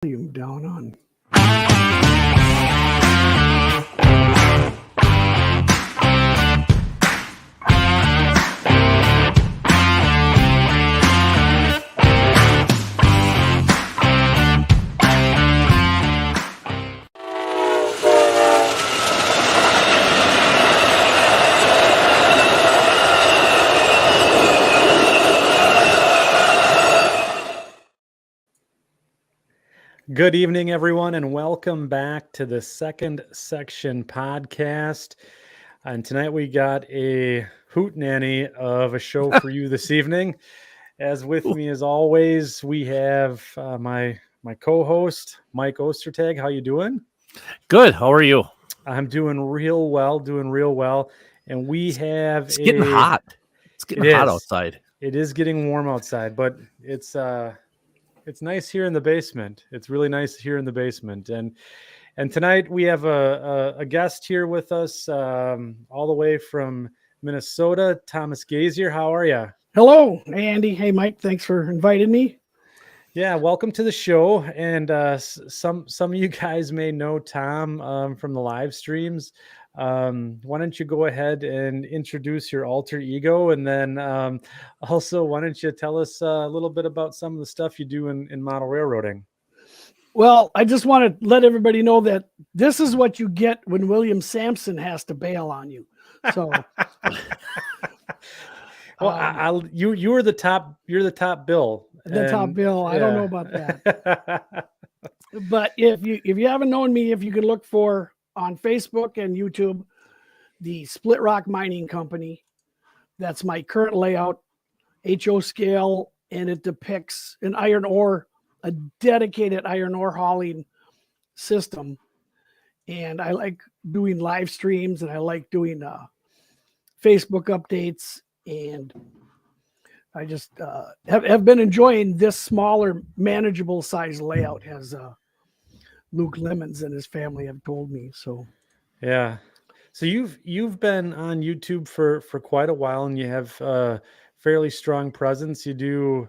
volume down on. Good evening, everyone, and welcome back to the Second Section podcast. And tonight we got a hootenanny of a show for you this evening. As with me, as always, we have my co-host, Mike Ostertag. How you doing? Good. How are you? I'm doing real well. And we have It's getting hot. It's getting hot outside. It is getting warm outside, but it's nice here in the basement. It's really nice here in the basement. And tonight we have a guest here with us all the way from Minnesota, Tom Gasior. How are you? Hello, Andy. Hey, Mike. Thanks for inviting me. Yeah, welcome to the show. And some of you guys may know Tom from the live streams. Why don't you go ahead and introduce your alter ego, and then also why don't you tell us a little bit about some of the stuff you do in model railroading? Well, I just want to let everybody know that this is what you get when William Sampson has to bail on you. So, well, you were the top. You're the top bill. Top bill. Yeah. I don't know about that. But if you haven't known me, if you can look for on Facebook and YouTube, the Split Rock Mining Company. That's my current layout, HO scale, and it depicts an iron ore, a dedicated iron ore hauling system. And I like doing live streams, and I like doing Facebook updates, and I just have been enjoying this smaller, manageable size layout, as Luke Lemons and his family have told me. So, yeah. So you've been on YouTube for quite a while, and you have a fairly strong presence. You do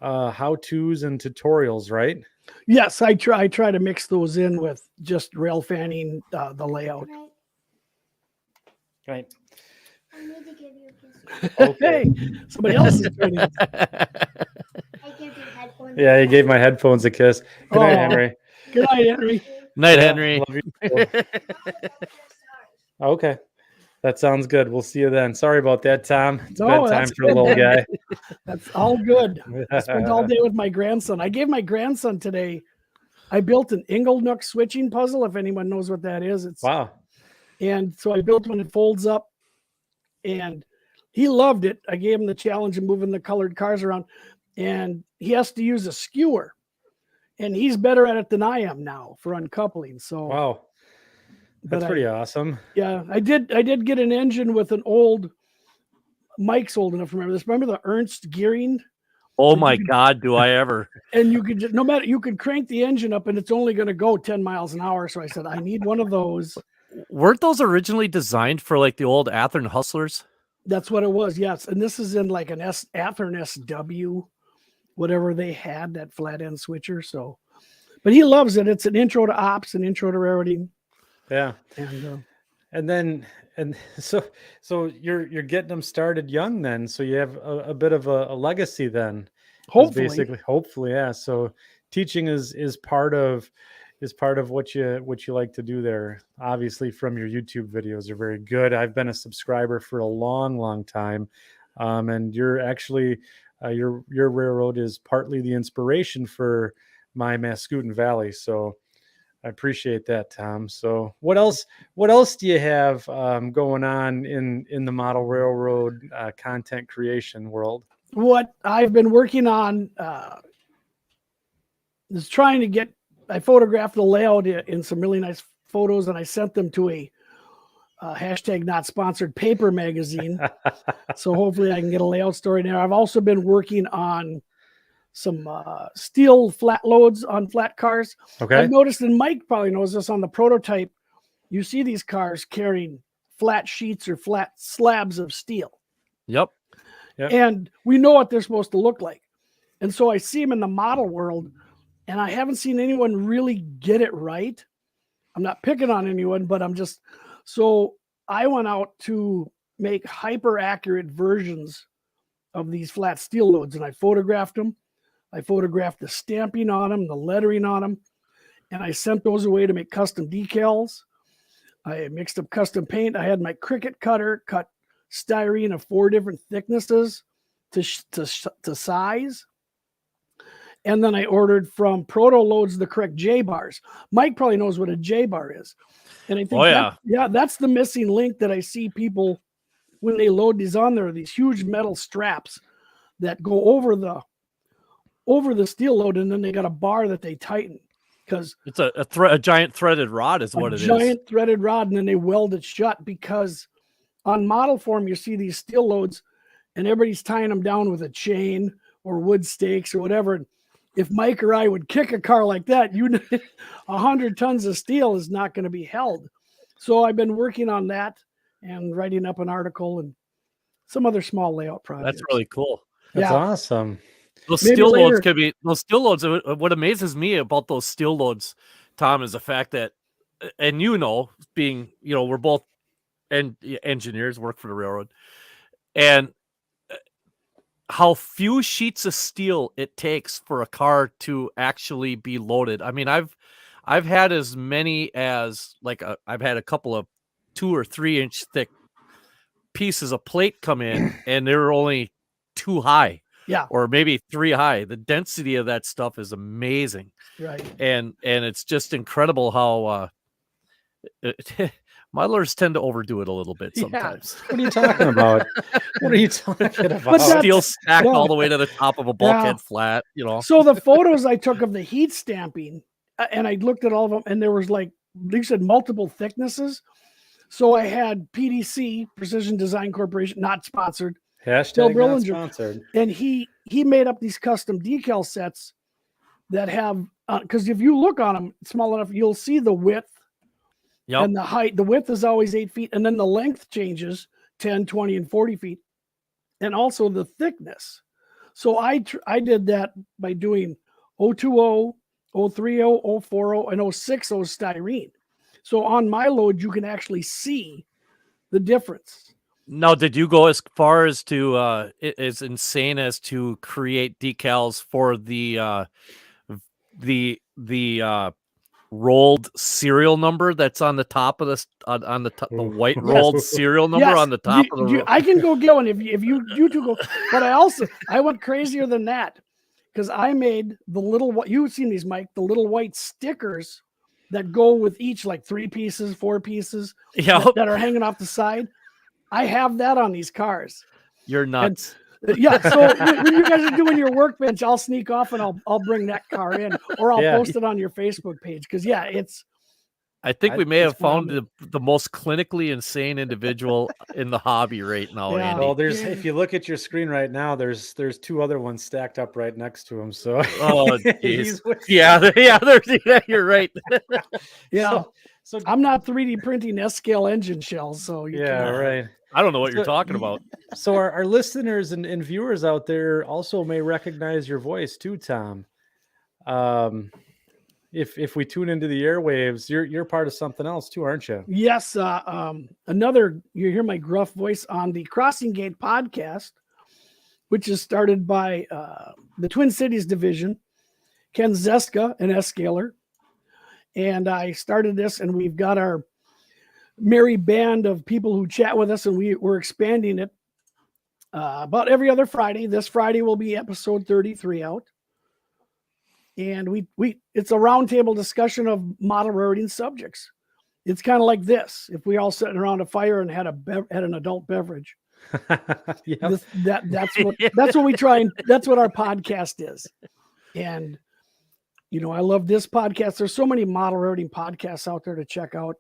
how-tos and tutorials, right? Yes, I try to mix those in with just rail fanning the layout. Right. I need to give you a kiss. Okay. Hey, somebody else is doing it. I gave you headphones. Yeah, he gave my headphones a kiss. Good night, Henry. Good night, Henry. Night, Henry. Love you. Okay. That sounds good. We'll see you then. Sorry about that, Tom. It's bedtime for the little guy. That's all good. I spent all day with my grandson. I gave my grandson today, I built an Inglenook switching puzzle, if anyone knows what that is. Wow. And so I built one that folds up, and he loved it. I gave him the challenge of moving the colored cars around, and he has to use a skewer. And he's better at it than I am now for uncoupling. So wow, that's pretty awesome. Yeah, I did get an engine with an old. Mike's old enough to remember this. Remember the Ernst gearing? Oh my God, do I ever? And you could just, you could crank the engine up, and it's only going to go 10 miles an hour. So I said, I need one of those. Weren't those originally designed for like the old Athearn Hustlers? That's what it was. Yes, and this is in like an Athearn SW. Whatever they had, that flat end switcher. So, but he loves it. It's an intro to ops, an intro to railroading. Yeah. And so you're getting them started young then. So you have a bit of a legacy then. Hopefully. Yeah. So teaching is part of what you like to do there. Obviously from your YouTube videos are very good. I've been a subscriber for a long time. And you're actually, your railroad is partly the inspiration for my Mascoutin Valley. So I appreciate that, Tom. So what else do you have going on in the model railroad content creation world? What I've been working on is trying to get, I photographed the layout in some really nice photos, and I sent them to a hashtag not sponsored paper magazine. So hopefully I can get a layout story there. I've also been working on some steel flat loads on flat cars. Okay. I've noticed, and Mike probably knows this, on the prototype, you see these cars carrying flat sheets or flat slabs of steel. Yep. And we know what they're supposed to look like. And so I see them in the model world, and I haven't seen anyone really get it right. I'm not picking on anyone, but so I went out to make hyper accurate versions of these flat steel loads, and I photographed them. I photographed the stamping on them, the lettering on them, and I sent those away to make custom decals. I mixed up custom paint. I had my Cricut cutter cut styrene of 4 different thicknesses to size. And then I ordered from Proto Loads the correct J-bars. Mike probably knows what a J-bar is. And I think that's the missing link that I see people when they load these on there, these huge metal straps that go over the steel load, and then they got a bar that they tighten because it's a giant threaded rod is what it is. A giant threaded rod, and then they weld it shut because on model form you see these steel loads and everybody's tying them down with a chain or wood stakes or whatever. If Mike or I would kick a car like that, 100 tons of steel is not going to be held. So I've been working on that and writing up an article and some other small layout projects. That's really cool. That's awesome. Those steel loads can be those steel loads. What amazes me about those steel loads, Tom, is the fact that, and being, we're both engineers, work for the railroad, and how few sheets of steel it takes for a car to actually be loaded. I mean, I've had as many as I've had a couple of 2 or 3 inch thick pieces of plate come in and they're only 2 high. Yeah. Or maybe 3 high. The density of that stuff is amazing. Right. And it's just incredible how modelers tend to overdo it a little bit sometimes. What are you talking about? What are you talking about? Steel stacked all the way to the top of a bulkhead flat, So the photos I took of the heat stamping, and I looked at all of them, and there was you said multiple thicknesses. So I had PDC, Precision Design Corporation, not sponsored. Hashtag not sponsored. And he made up these custom decal sets that have, because if you look on them small enough, you'll see the width and the height. The width is always 8 feet, and then the length changes 10, 20, and 40 feet, and also the thickness. So I did that by doing 020, 030, 040, and 060 styrene. So on my load, you can actually see the difference. Now, did you go as far as to as insane as to create decals for the rolled serial number that's on the top of this on the white rolled serial number on the top of the I can go get one if you two go, but I went crazier than that because I made the little, you've seen these, Mike, the little white stickers that go with each, like 3 pieces, 4 pieces that are hanging off the side. I have that on these cars. You're nuts. So when you guys are doing your workbench, I'll sneak off and I'll bring that car in, or I'll post it on your Facebook page. Because I think we may have found the most clinically insane individual in the hobby right now. Yeah. Andy. Well, if you look at your screen right now, there's 2 other ones stacked up right next to him. So you're right. So I'm not 3D printing S-scale engine shells. So right. I don't know what you're talking about. So our listeners and viewers out there also may recognize your voice too, Tom. If we tune into the airwaves, you're part of something else too, aren't you? Yes. You hear my gruff voice on the Crossing Gate podcast, which is started by the Twin Cities division, Ken Zeska, an S-scaler. And I started this, and we've got our merry band of people who chat with us, and we're expanding it about every other Friday. This Friday will be episode 33 out. And it's a roundtable discussion of model railroading subjects. It's kind of like this: if we all sitting around a fire and had an adult beverage. That's what we try, and that's what our podcast is. And I love this podcast. There's so many model railroading podcasts out there to check out,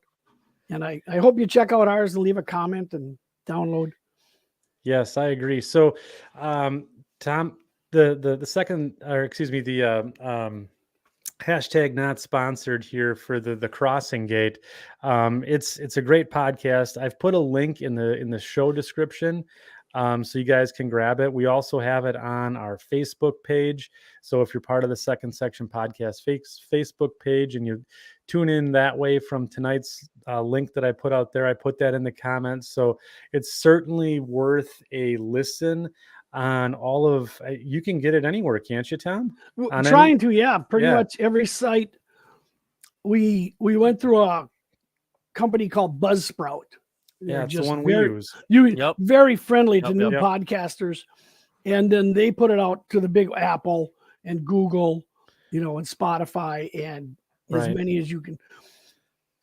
and I hope you check out ours and leave a comment and download. Yes, I agree. So, Tom, the second, or excuse me, the hashtag not sponsored here for the Crossing Gate. It's a great podcast. I've put a link in the show description. So you guys can grab it. We also have it on our Facebook page. So if you're part of the Second Section Podcast Facebook page and you tune in that way from tonight's link that I put out there, I put that in the comments. So it's certainly worth a listen on all of, you can get it anywhere, can't you, Tom? Pretty much every site. We went through a company called Buzzsprout. They're it's the one we use. Very friendly to new podcasters. And then they put it out to the big Apple and Google, and Spotify and as many as you can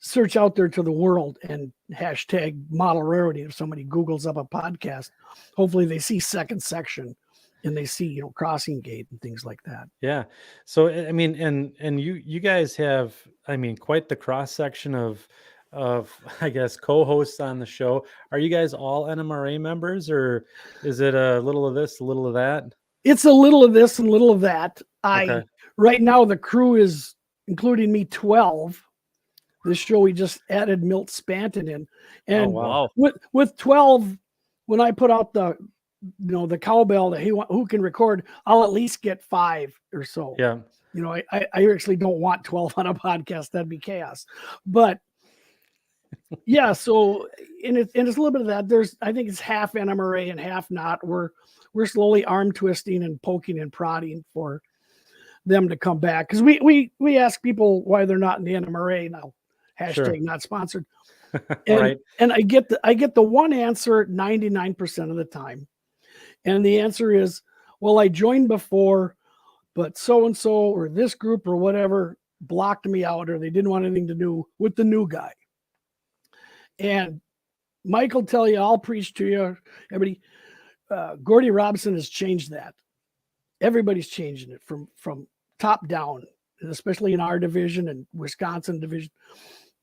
search out there to the world, and hashtag model rarity. If somebody Googles up a podcast, hopefully they see Second Section and they see, Crossing Gate and things like that. Yeah. So, I mean, and you guys have, quite the cross section of, I guess, co-hosts on the show. Are you guys all NMRA members, or is it a little of this, a little of that? It's a little of this and a little of that. Right now the crew is, including me, 12. This show we just added Milt Spanton in, and with 12, when I put out the cowbell that who can record, I'll at least get 5 or so. Yeah. I actually don't want 12 on a podcast. That'd be chaos. But yeah, so and it's a little bit of that. I think it's half NMRA and half not. We're slowly arm twisting and poking and prodding for them to come back, because we ask people why they're not in the NMRA now. Hashtag not sponsored. And, and I get the one answer 99% of the time. And the answer is, well, I joined before, but so-and-so or this group or whatever blocked me out, or they didn't want anything to do with the new guy. And Mike will tell you, I'll preach to you, everybody, Gordy Robinson has changed that. Everybody's changing it from top down, and especially in our division and Wisconsin division.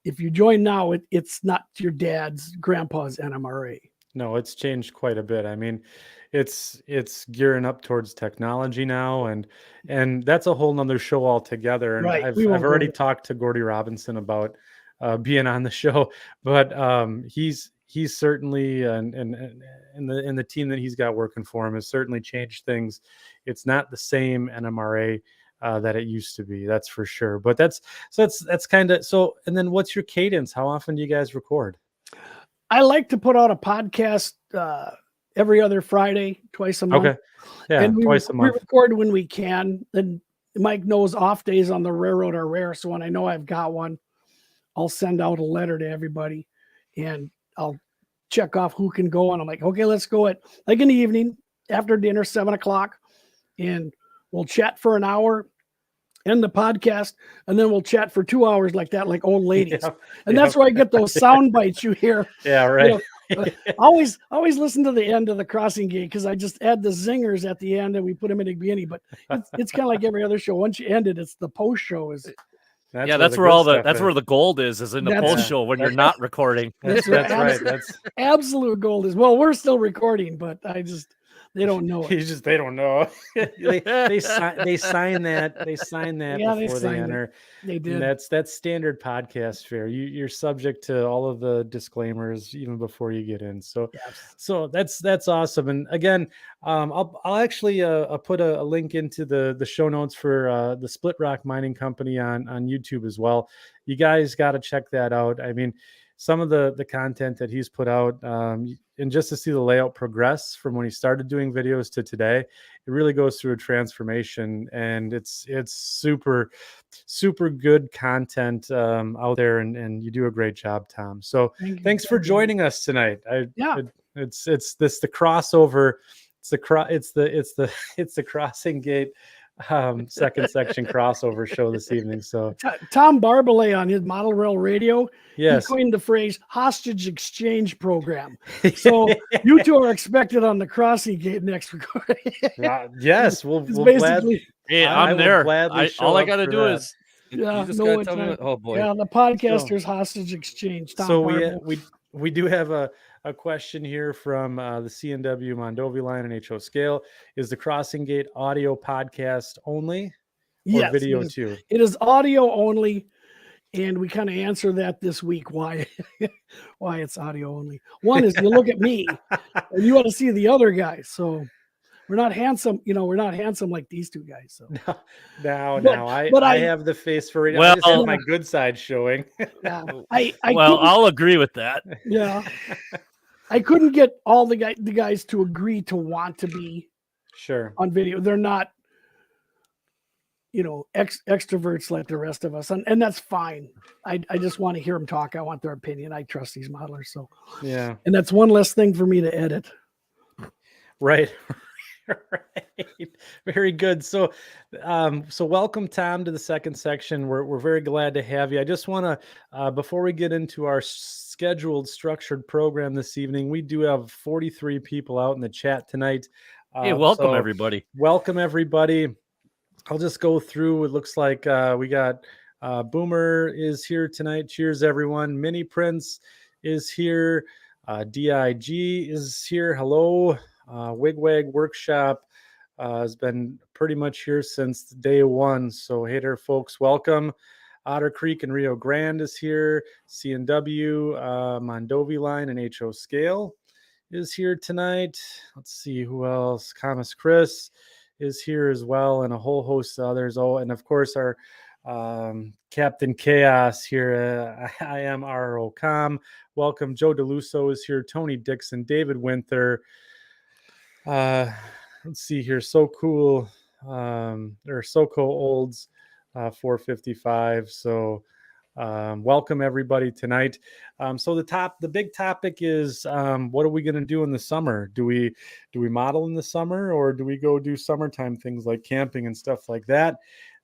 If you join now, it's not your dad's grandpa's NMRA. No, it's changed quite a bit. I mean, it's gearing up towards technology now, and that's a whole nother show altogether. And I've already talked to Gordy Robinson about being on the show, but he's certainly and the team that he's got working for him has certainly changed things. It's not the same NMRA that it used to be, that's for sure. But that's kind of so. And then what's your cadence? How often do you guys record? I like to put out a podcast every other Friday, twice a month. Okay. Yeah, and twice a month. We record when we can. Then Mike knows off days on the railroad are rare. So when I know I've got one, I'll send out a letter to everybody and I'll check off who can go. And I'm like, okay, let's go at like in the evening after dinner, 7:00, and we'll chat for an hour, end the podcast, and then we'll chat for 2 hours like that, like old ladies. And that's where I get those sound bites you hear. Yeah, right. Always listen to the end of the Crossing Gate, because I just add the zingers at the end and we put them in the beginning. But it's kind of like every other show. Once you end it, it's the post show is. That's where the gold is in the post show when you're not recording. That's right. That's absolute gold is. Well, we're still recording, but they don't know it. They don't know. they sign that before they enter. They did. And that's standard podcast fare. You're subject to all of the disclaimers even before you get in. So that's awesome. And again, I'll actually put a link into the show notes for the Split Rock Mining Company on YouTube as well. You guys got to check that out. I mean, some of the content that he's put out, and just to see the layout progress from when he started doing videos to today, it really goes through a transformation, and it's super, super good content out there, and you do a great job, Tom. So thanks for joining us tonight. It's the crossover. It's the Crossing Gate second section crossover show this evening. So Tom Barbalet on his Model Rail Radio, he coined the phrase hostage exchange program. So you two are expected on the Crossing Gate next recording. Yes, we'll basically. I'm there. All I got to do that. is you just gotta tell me. Oh boy. Yeah, the podcasters hostage exchange. Tom we do have a question here from the CNW Mondovi line and HO Scale. Is the Crossing Gate audio podcast only, or video too? It is audio only, And we kind of answer that this week, why it's audio only. One is you look at me and you want to see the other guy. So we're not handsome, we're not handsome like these two guys. So I have the face for radio. I just have my good side showing. I'll agree with that. Yeah. I couldn't get all the guys to agree to want to be on video. They're not, extroverts like the rest of us. And that's fine. I just want to hear them talk. I want their opinion. I trust these modelers. So, yeah. And that's one less thing for me to edit. Right. Right. Very good. So welcome, Tom, to the second section. We're very glad to have you. I just want to, before we get into our scheduled structured program this evening, we do have 43 people out in the chat tonight. Hey, welcome everybody. Welcome everybody. I'll just go through. It looks like we got Boomer is here tonight. Cheers, everyone. Mini Prince is here. DIG is here. Hello. Wigwag Workshop has been pretty much here since day one. So hey there, folks. Welcome. Otter Creek and Rio Grande is here. C&W, Mondovi Line and HO Scale is here tonight. Let's see who else. Camus Chris is here as well, and a whole host of others. Oh, and of course our Captain Chaos here. I am RO.com. Welcome. Joe DeLusso is here. Tony Dixon, David Winther. Let's see here. So cool. Or SoCo Olds 455. So welcome everybody tonight. So the big topic is what are we going to do in the summer? Do we model in the summer, or do we go do summertime things like camping and stuff like that?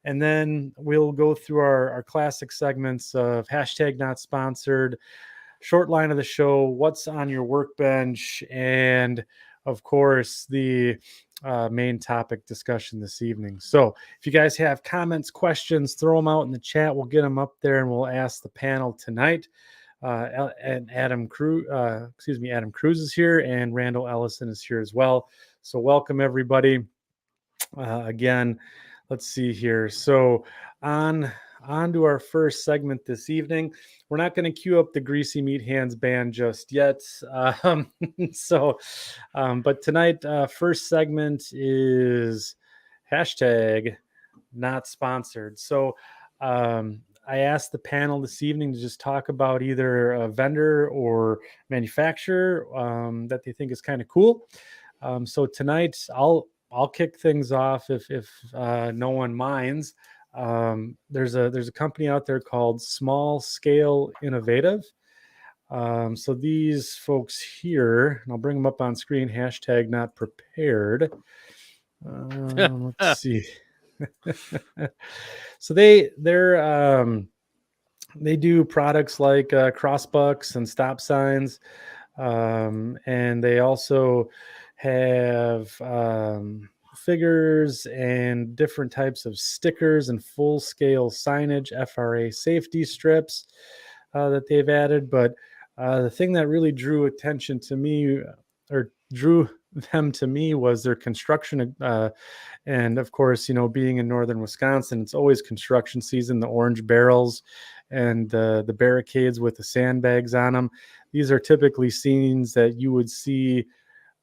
And then we'll go through our classic segments of hashtag not sponsored, short line of the show, what's on your workbench, and of course the main topic discussion this evening. So if you guys have comments, questions, throw them out in the chat. We'll get them up there and we'll ask the panel tonight. And Adam Cruz is here, and Randall Ellison is here as well. So welcome everybody. Again, let's see here. So on to our first segment this evening. We're not going to cue up the Greasy Meat Hands band just yet. But tonight, first segment is hashtag not sponsored. So I asked the panel this evening to just talk about either a vendor or manufacturer that they think is kind of cool. So tonight, I'll kick things off if no one minds. There's a company out there called Small Scale Innovative. So these folks here, and I'll bring them up on screen, hashtag not prepared. Let's see. So they do products like crossbucks and stop signs. And they also have figures and different types of stickers and full scale signage, FRA safety strips that they've added. But the thing that really drew attention to me, or drew them to me, was their construction. And of course, being in northern Wisconsin, it's always construction season. The orange barrels and the barricades with the sandbags on them. These are typically scenes that you would see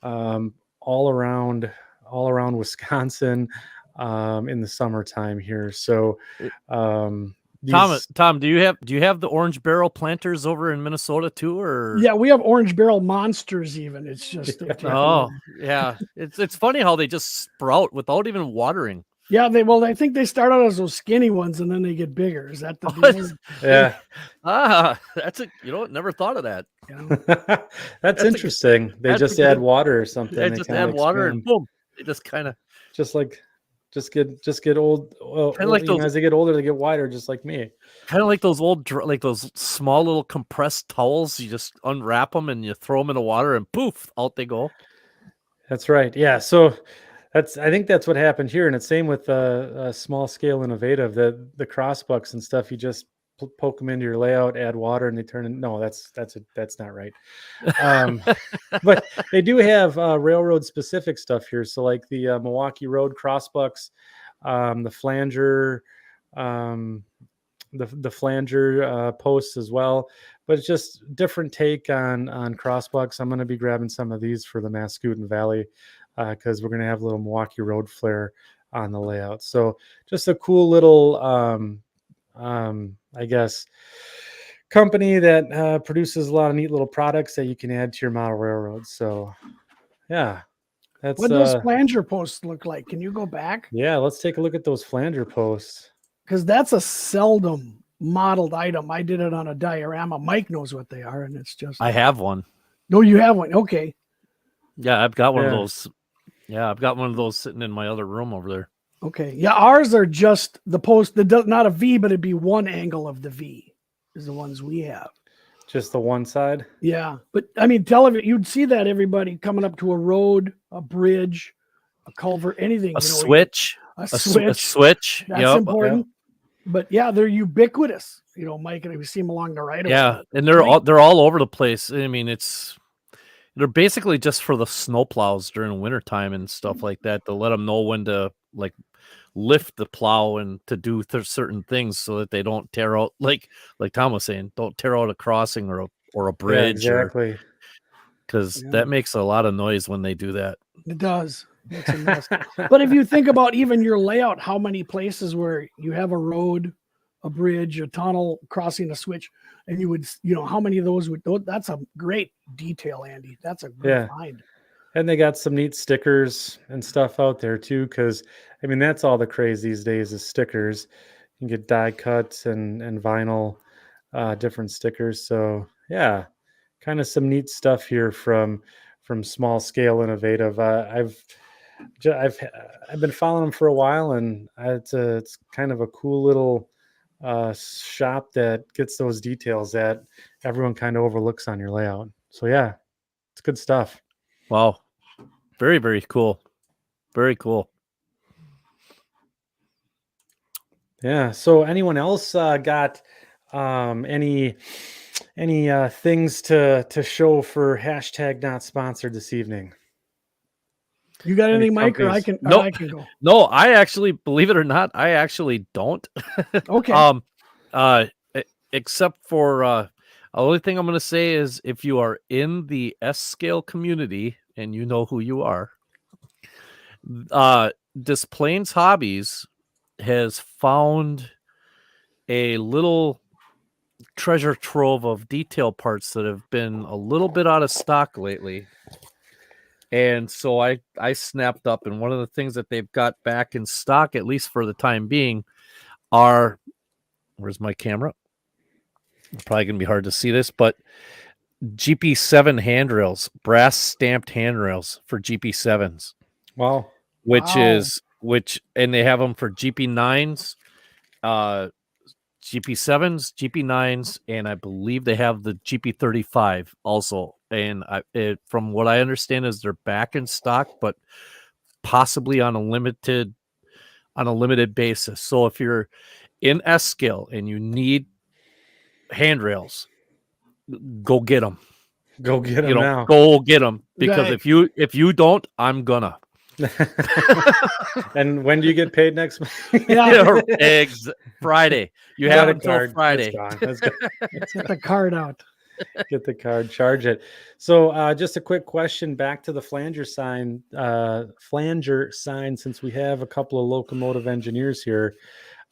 all around Wisconsin in the summertime here. So Tom, do you have the orange barrel planters over in Minnesota too, or? Yeah, we have orange barrel monsters even. It's just yeah. It's funny how they just sprout without even watering. Yeah, I think they start out as those skinny ones and then they get bigger. Is that the deal? Yeah. That's it. Never thought of that. That's interesting. They just add water or something. They just add water and boom. They just kind of just get old. Kind of like those, as they get older, they get wider, just like me. Kind of like those those small little compressed towels. You just unwrap them and you throw them in the water and poof, out they go. That's right. Yeah. So I think that's what happened here, and it's same with Small Scale Innovative. The crossbucks and stuff, you just poke them into your layout, add water, and they turn in. No, that's not right. But they do have railroad specific stuff here. So like the Milwaukee Road crossbucks, the flanger, the flanger posts as well, but it's just different take on crossbucks. I'm going to be grabbing some of these for the Mascoutin Valley because we're going to have a little Milwaukee road flare on the layout. So just a cool little, I guess, company that produces a lot of neat little products that you can add to your model railroads. So yeah, that's what those flanger posts look like. Can you go back? Yeah, let's take a look at those flanger posts. Because that's a seldom modeled item. I did it on a diorama. Mike knows what they are, and it's just. I have one. No, you have one. Okay. Yeah, I've got one of those. Yeah, I've got one of those sitting in my other room over there. Okay. Yeah, ours are just the post that does not a V, but it'd be one angle of the V is the ones we have. Just the one side? Yeah. But I mean, television, you'd see that everybody coming up to a road, a bridge, a culvert, anything. A switch. A switch. A switch. That's important. Yep. But yeah, they're ubiquitous. You know, Mike, and we see them along the right of way. Yeah, and they're all over the place. I mean, they're basically just for the snowplows during the wintertime and stuff like that to let them know when to like lift the plow and to do certain things so that they don't tear out, like Tom was saying, don't tear out a crossing or a bridge. Yeah, exactly. Because that makes a lot of noise when they do that. It does. Makes a mess. But if you think about even your layout, how many places where you have a road, a bridge, a tunnel, crossing a switch, and you would, how many of those would, that's a great detail, Andy. That's a good find. And they got some neat stickers and stuff out there too, because I mean, that's all the craze these days is stickers. You can get die cuts and vinyl, different stickers. So yeah, kind of some neat stuff here from Small Scale Innovative. I've been following them for a while, and it's kind of a cool little shop that gets those details that everyone kind of overlooks on your layout. So yeah, it's good stuff. Wow. Very, very cool. Very cool. Yeah. So anyone else got any things to show for hashtag not sponsored this evening? You got anything, Mike, or I can go? No, I actually, believe it or not, I actually don't. Okay. Except for the only thing I'm going to say is if you are in the S-scale community and you know who you are, Des Plaines Hobbies has found a little treasure trove of detail parts that have been a little bit out of stock lately. And so I snapped up, and one of the things that they've got back in stock, at least for the time being, are, where's my camera? It's probably going to be hard to see this, but GP7 handrails, brass stamped handrails for GP7s. Wow. And they have them for GP9s, GP7s, GP9s, and I believe they have the GP35 also. And from what I understand is they're back in stock, but possibly on a limited basis. So if you're in S-scale and you need handrails, go get them. Go get them now. Go get them, because if you don't, I'm gonna. And when do you get paid next month? Friday. You have until Friday. Let's get the card out. Get the card, charge it. So just a quick question back to the flanger sign, since we have a couple of locomotive engineers here.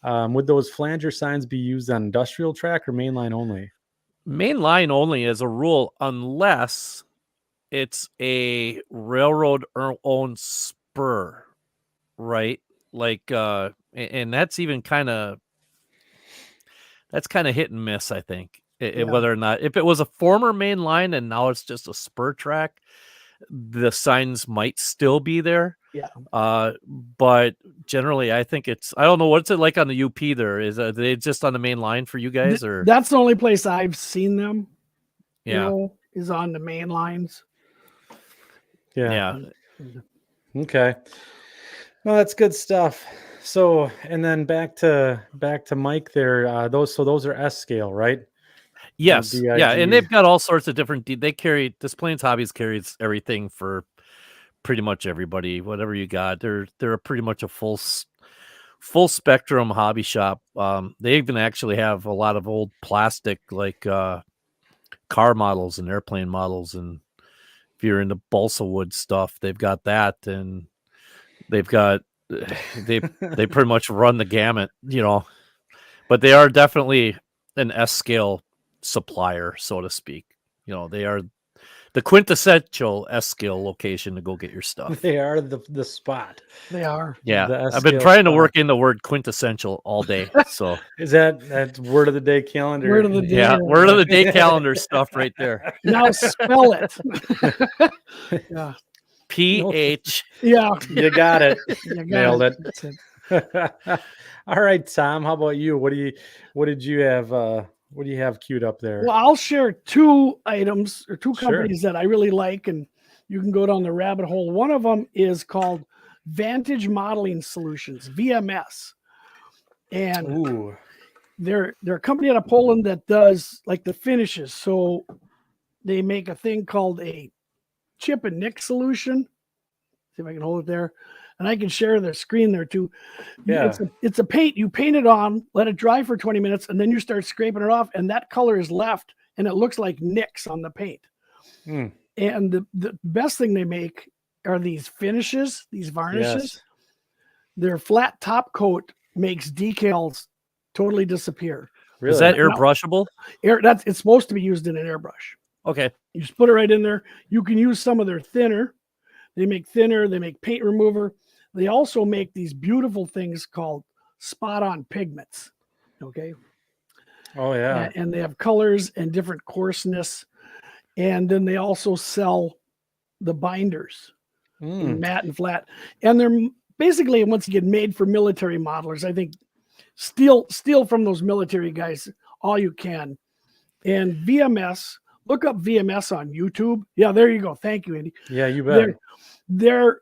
Would those flanger signs be used on industrial track or mainline only? Mainline only as a rule, unless it's a railroad owned spur, right? Like, and that's even kind of hit and miss, I think. Whether or not, if it was a former main line and now it's just a spur track, the signs might still be there. Yeah. But generally, I think I don't know, what's it like on the UP there? Are they just on the main line for you guys, or? That's the only place I've seen them. Yeah. Is on the main lines. Yeah. Okay. Well, that's good stuff. So, and then back to Mike there. Those are S scale, right? Yes. Yeah, and they've got all sorts of different. They carry, Des Plaines Hobbies carries everything for pretty much everybody. Whatever you got, they're pretty much a full full spectrum hobby shop. They even actually have a lot of old plastic, like car models and airplane models. And if you're into balsa wood stuff, they've got that. And they've got, they pretty much run the gamut, but they are definitely an S-scale supplier, so to speak. They are the quintessential S-scale location to go get your stuff. They are the spot. They are. Yeah, I've been trying to work in the word quintessential all day. So is that's word of the day calendar? Word of the day. Yeah, word of the day calendar stuff right there. Now spell it. Yeah. PH. Yeah, you got it. you Nailed it. That's it. All right, Tom. How about you? What did you have? What do you have queued up there? Well, I'll share two items or two Sure. companies that I really like, and you can go down the rabbit hole. One of them is called Vantage Modeling Solutions, VMS. And Ooh. they're a company out of Poland that does like the finishes. So they make a thing called a chip and nick solution. See if I can hold it there. And I can share their screen there too. Yeah. It's a paint. You paint it on, let it dry for 20 minutes, and then you start scraping it off, and that color is left, and it looks like nicks on the paint. Mm. And the best thing they make are these finishes, these varnishes. Yes. Their flat top coat makes decals totally disappear. Really? Is that airbrushable? It's supposed to be used in an airbrush. Okay. You just put it right in there. You can use some of their thinner. They make thinner. They make paint remover. They also make these beautiful things called spot-on pigments. Okay. Oh yeah. And they have colors and different coarseness. And then they also sell the binders, in matte and flat. And they're basically, once again, made for military modelers. I think steal from those military guys all you can. And VMS, look up VMS on YouTube. Yeah, there you go. Thank you, Andy. Yeah, you bet. Their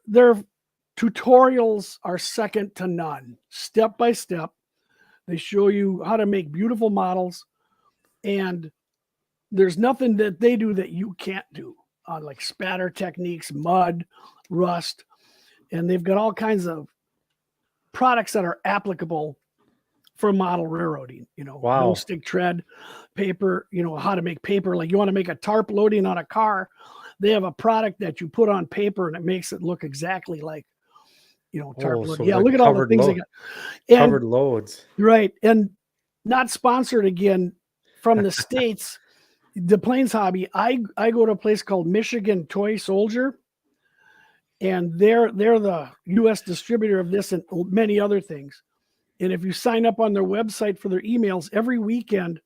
tutorials are second to none. Step by step, they show you how to make beautiful models, and there's nothing that they do that you can't do, like spatter techniques, mud, rust, and they've got all kinds of products that are applicable for model railroading. Wow. No stick tread, paper, how to make paper. Like you want to make a tarp loading on a car, they have a product that you put on paper and it makes it look exactly like, tarp loading. So Yeah, like look at all the things they got. And, covered loads. Right. And not sponsored again from the States, the Plains Hobby. I go to a place called Michigan Toy Soldier, and they're the U.S. distributor of this and many other things. And if you sign up on their website for their emails, every weekend,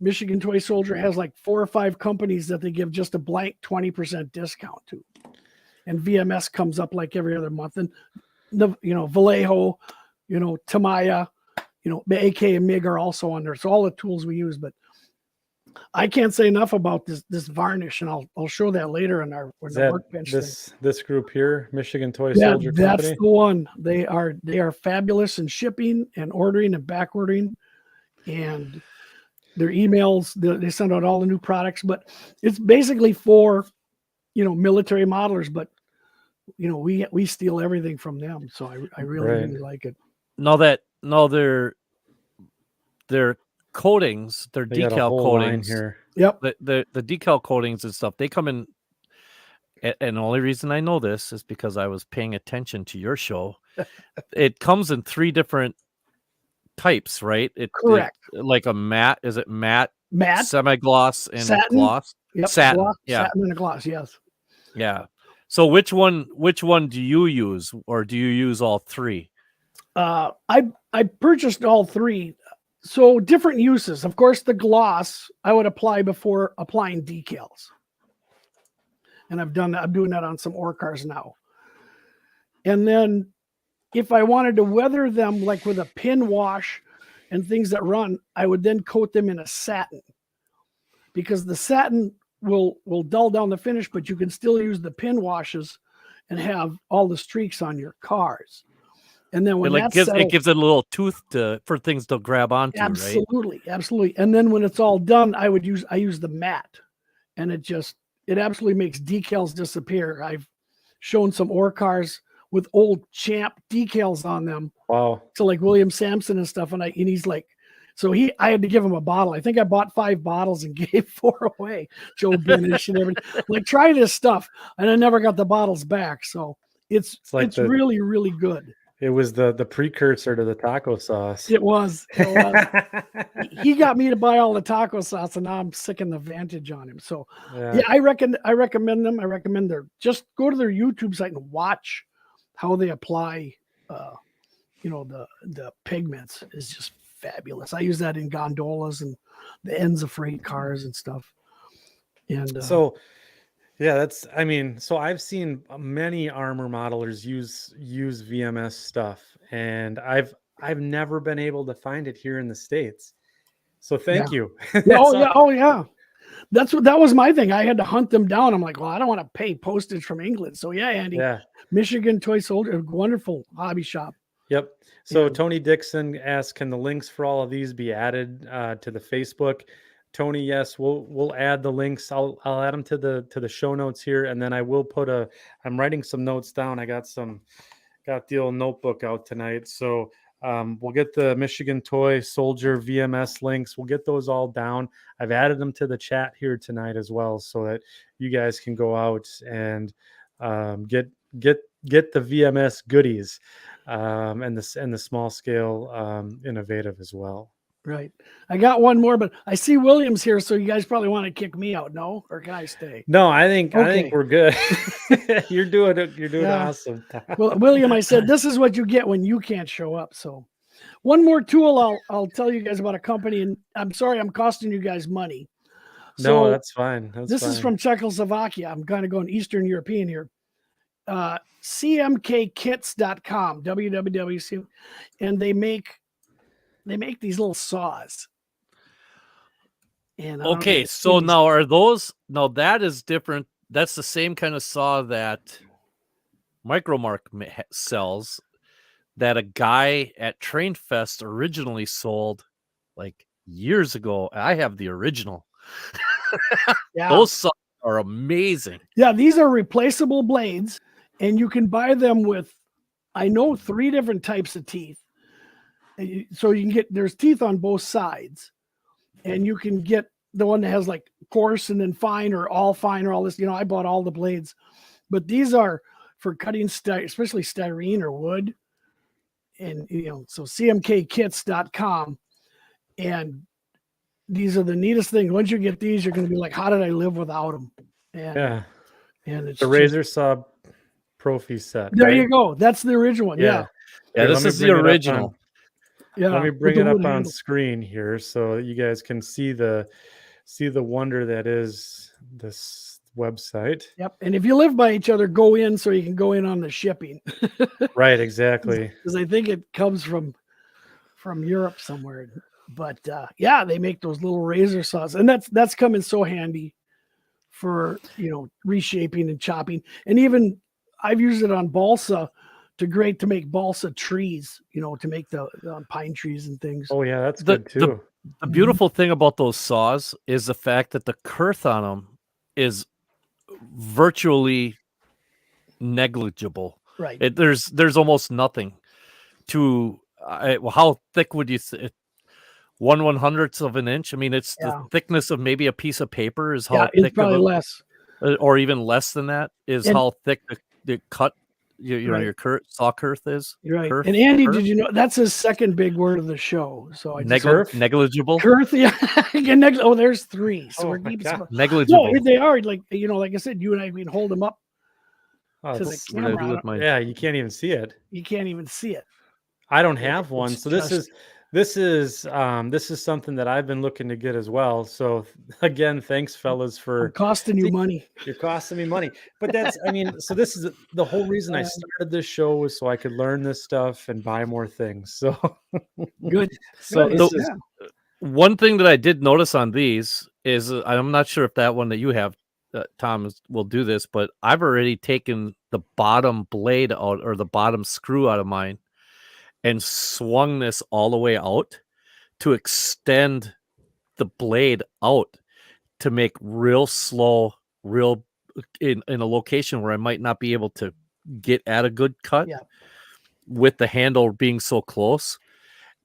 Michigan Toy Soldier has like 4 or 5 companies that they give just a blank 20% discount to. And VMS comes up like every other month. And Vallejo, Tamiya, AK and MiG are also on there. So all the tools we use, but I can't say enough about this varnish, and I'll show that later in our workbench. This group here, Michigan Toy Soldier Company. That's the one. They are fabulous in shipping and ordering and back ordering, and their emails, they send out all the new products, but it's basically for military modelers, but we steal everything from them. So I really, really like it. Now their coatings, their decal coatings here. Yep. The decal coatings and stuff, they come in, and the only reason I know this is because I was paying attention to your show. It comes in 3 different types, right? Correct. Like a matte, is it matte, matte, semi-gloss, and satin, gloss? Yep, satin, gloss, yeah, satin and a gloss, yes. Yeah. So which one do you use, or do you use all 3? I purchased all 3. So different uses. Of course, the gloss I would apply before applying decals. And I've done that. I'm doing that on some ore cars now. And then if I wanted to weather them like with a pin wash and things that run, I would then coat them in a satin, because the satin will dull down the finish, but you can still use the pin washes and have all the streaks on your cars. And then when it gives it a little tooth for things to grab onto, absolutely, right? Absolutely. And then when it's all done, I use the matte, and it absolutely makes decals disappear. I've shown some ore cars with old Champ decals on them. Wow. So like William Sampson and stuff. And he's like, so I had to give him a bottle. I think I bought 5 bottles and gave 4 away. Joe Binish and everything. Like, try this stuff. And I never got the bottles back. So it's really, really good. It was the precursor to the taco sauce. It was. He got me to buy all the taco sauce, and now I'm sicking the Vantage on him. So yeah, I recommend them. I recommend just go to their YouTube site and watch how they apply the pigments is just fabulous. I use that in gondolas and the ends of freight cars and stuff. And so I've seen many armor modelers use VMS stuff, and I've never been able to find it here in the States. So thank you. Oh yeah. That was my thing. I had to hunt them down. I'm like, well, I don't want to pay postage from England. So yeah, Andy. Yeah. Michigan Toy Soldier, wonderful hobby shop. Yep. So Tony Dixon asked, can the links for all of these be added to the Facebook? Tony, yes, we'll add the links. I'll add them to the show notes here, and then I will I'm writing some notes down. I got the old notebook out tonight. So we'll get the Michigan Toy Soldier VMS links. We'll get those all down. I've added them to the chat here tonight as well, so that you guys can go out and get the VMS goodies and the small scale innovative as well. Right. I got one more, but I see William's here, so you guys probably want to kick me out, no? Or can I stay? No, I think we're good. You're doing awesome. Well, William, I said this is what you get when you can't show up. So one more tool I'll tell you guys about a company, and I'm sorry I'm costing you guys money. No, that's fine. This is from Czechoslovakia. I'm kind of going Eastern European here. CMKkits.com, www. And they make these little saws. And okay, so now that is different. That's the same kind of saw that Micromark sells, that a guy at Train Fest originally sold like years ago. I have the original. Yeah. Those saws are amazing. Yeah, these are replaceable blades, and you can buy them with, I know, 3 different types of teeth. So you can there's teeth on both sides, and you can get the one that has like coarse and then fine or all this. I bought all the blades, but these are for cutting especially styrene or wood. And so CMKkits.com, and these are the neatest thing. Once you get these, you're going to be like, how did I live without them? And it's the Razor Saw Profi set. There you go. That's the original one. Yeah. This is the original. Yeah, let me bring it up on screen here so you guys can see the wonder that is this website. Yep. And if you live by each other, go in so you can go in on the shipping. Right, exactly. Because I think it comes from Europe somewhere. But they make those little razor saws, and that's come in so handy for reshaping and chopping. And even I've used it on balsa to make balsa trees, to make the pine trees and things. Oh yeah, that's good too. The beautiful thing about those saws is the fact that the girth on them is virtually negligible. Right. There's almost nothing to how thick would you say? 1/100th of an inch. I mean, it's the thickness of maybe a piece of paper is how thick. It's probably less, or even less than that is how thick the cut. Your saw girth is. Right. Girth, and Andy, did you know that's his second big word of the show? So negligible. Girth, yeah. There's 3. So we're negligible. No, they are like I said, you and I can hold them up to the camera. Yeah, you can't even see it. You can't even see it. I don't have one, so this is something that I've been looking to get as well. So again, thanks fellas for costing you money. You're costing me money. But so this is the whole reason I started this show was so I could learn this stuff and buy more things. So good. So one thing that I did notice on these is I'm not sure if that one that you have, Tom, will do this, but I've already taken the bottom blade out or the bottom screw out of mine and swung this all the way out to extend the blade out to make real slow, in a location where I might not be able to get at a good cut Yeah. with the handle being so close.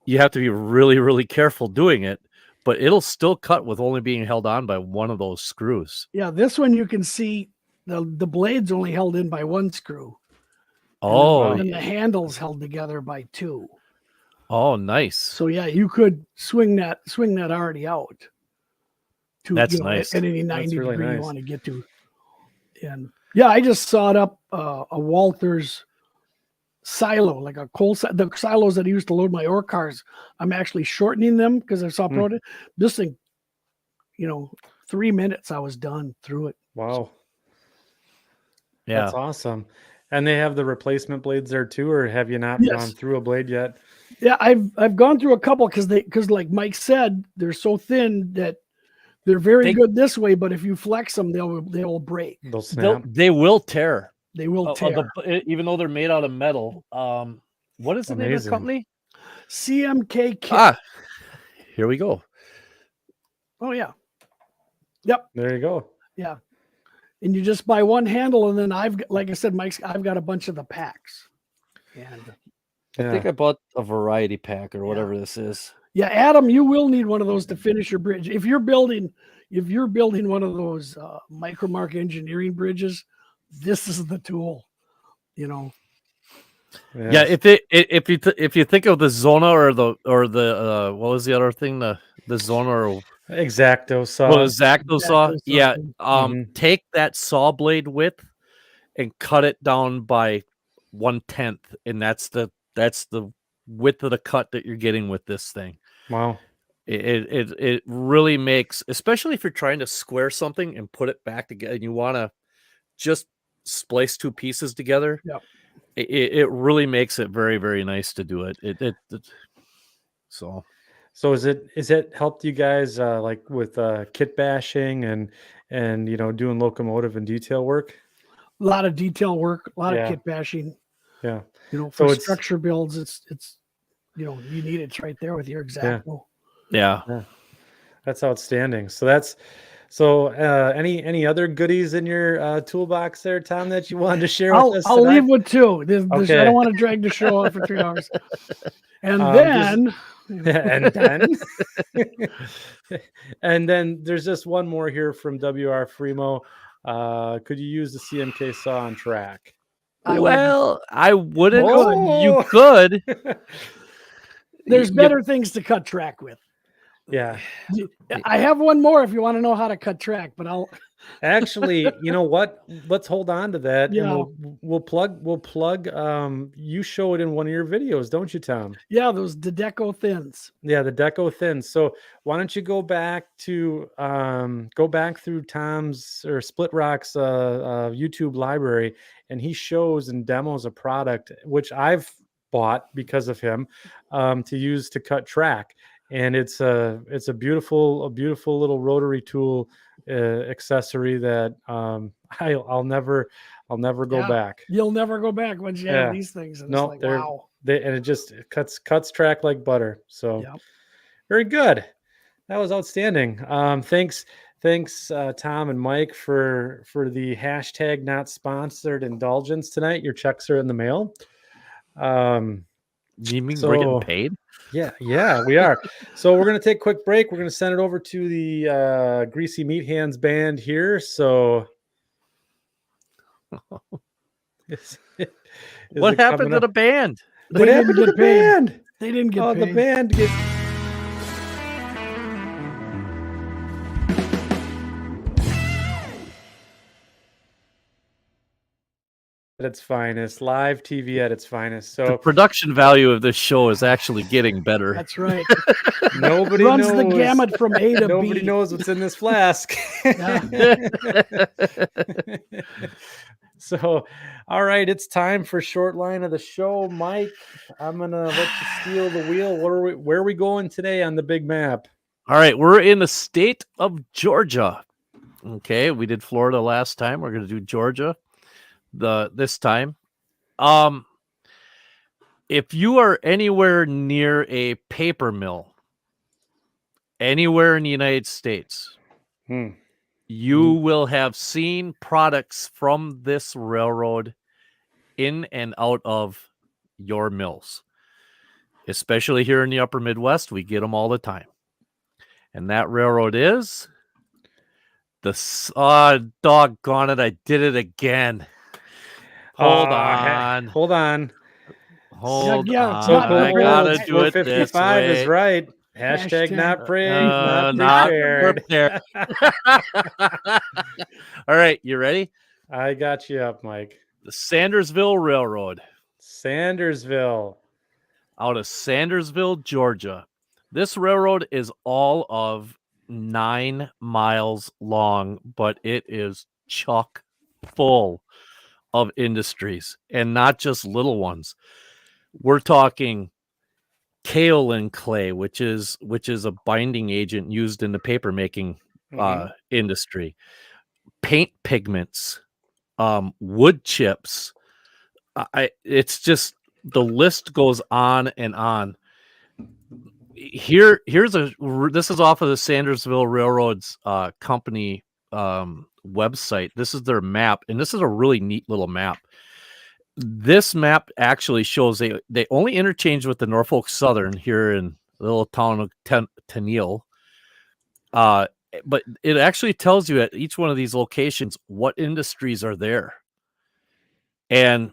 You have to be really, really careful doing it, but it'll still cut with only being held on by one of those screws. Yeah, this one you can see the blade's only held in by one screw. Oh, and the handle's held together by two. Oh, nice. So yeah, you could swing that already out to That's nice. at any 90 really degree nice. you want to get to. And yeah, I just sawed up a Walther's silo, like a the silos that I used to load my ore cars. I'm actually shortening them because I saw this thing, 3 minutes I was done through it. Wow. Yeah. That's awesome. And they have the replacement blades there too, or have you not Yes. gone through a blade yet? Yeah, I've gone through a couple because like Mike said, they're so thin that they're very good this way, but if you flex them, they will break. They'll snap. They will tear. They will tear. Even though they're made out of metal. What is the name of the company? CMK Kit. Ah, here we go. Oh yeah. Yep. There you go. Yeah. And you just buy one handle, and then like I said, I've got a bunch of the packs. And I think I bought a variety pack or whatever this is. Yeah, Adam, you will need one of those to finish your bridge. If you're building one of those Micromark engineering bridges, this is the tool. Yeah, if you think of the Zona or the what was the other thing, the Zona or X-Acto saw. Well, X-Acto saw. Yeah. Take that saw blade width and cut it down by 1/10, and that's the width of the cut that you're getting with this thing. Wow. It really makes, especially if you're trying to square something and put it back together, and you want to just splice two pieces together. Yeah. It really makes it very, very nice to do it. So is it helped you guys like with kit bashing and doing locomotive and detail work? A lot of detail work, a lot of kit bashing. Yeah. For structure builds, it's you need it right there with your X-Acto. Yeah. That's outstanding. Any other goodies in your toolbox there, Tom, that you wanted to share with us? I'll leave with two. I don't want to drag the show out for 3 hours. And and then there's just one more here from WR Fremo. Could you use the CMK saw on track? I wouldn't. You could. There's better things to cut track with. Yeah. I have one more if you want to know how to cut track, but I'll actually, you know what? Let's hold on to that. Yeah. And we'll plug you show it in one of your videos, don't you, Tom? Yeah, those Deco thins. Yeah, the Deco thins. So why don't you go back through Tom's or Split Rock's YouTube library, and he shows and demos a product which I've bought because of him to use to cut track. And it's a beautiful little rotary tool accessory that I'll never go back. You'll never go back once you have these things. And it's like, wow. And it just cuts track like butter. So very good. That was outstanding. Thanks, Tom and Mike for the hashtag not sponsored indulgence tonight. Your checks are in the mail. You mean we're getting paid? Yeah, we are. So we're going to take a quick break. We're going to send it over to the Greasy Meat Hands band here. So what happened to the band? What happened to the band? They didn't get paid. The band gets... at its finest, live TV at its finest. So the production value of this show is actually getting better. That's right. Nobody runs knows the gamut from A to B. Nobody knows what's in this flask. So, all right, it's time for short line of the show. Mike, I'm gonna let you steal the wheel. Where are we going today on the big map? All right, we're in the state of Georgia. Okay, we did Florida last time. We're gonna do Georgia this time. If you are anywhere near a paper mill, anywhere in the United States, you will have seen products from this railroad in and out of your mills. Especially here in the upper Midwest, we get them all the time. And that railroad is doggone it, I did it again. Hold on. Hold on. Hold Yeah, on. so I gotta do it this 455 way. is right. Hashtag not Not prepared. All right, you ready? I got you up, Mike. The Sandersville Railroad. Sandersville. Out of Sandersville, Georgia. This railroad is all of 9 miles long, but it is chock full of industries, and not just little ones. We're talking kaolin clay, which is a binding agent used in the paper making industry. Paint pigments, wood chips. It's just, the list goes on and on. This is off of the Sandersville Railroad's company website. This is their map, and this is a really neat little map. This map actually shows they only interchange with the Norfolk Southern here in the little town of Tennille. But it actually tells you at each one of these locations what industries are there. And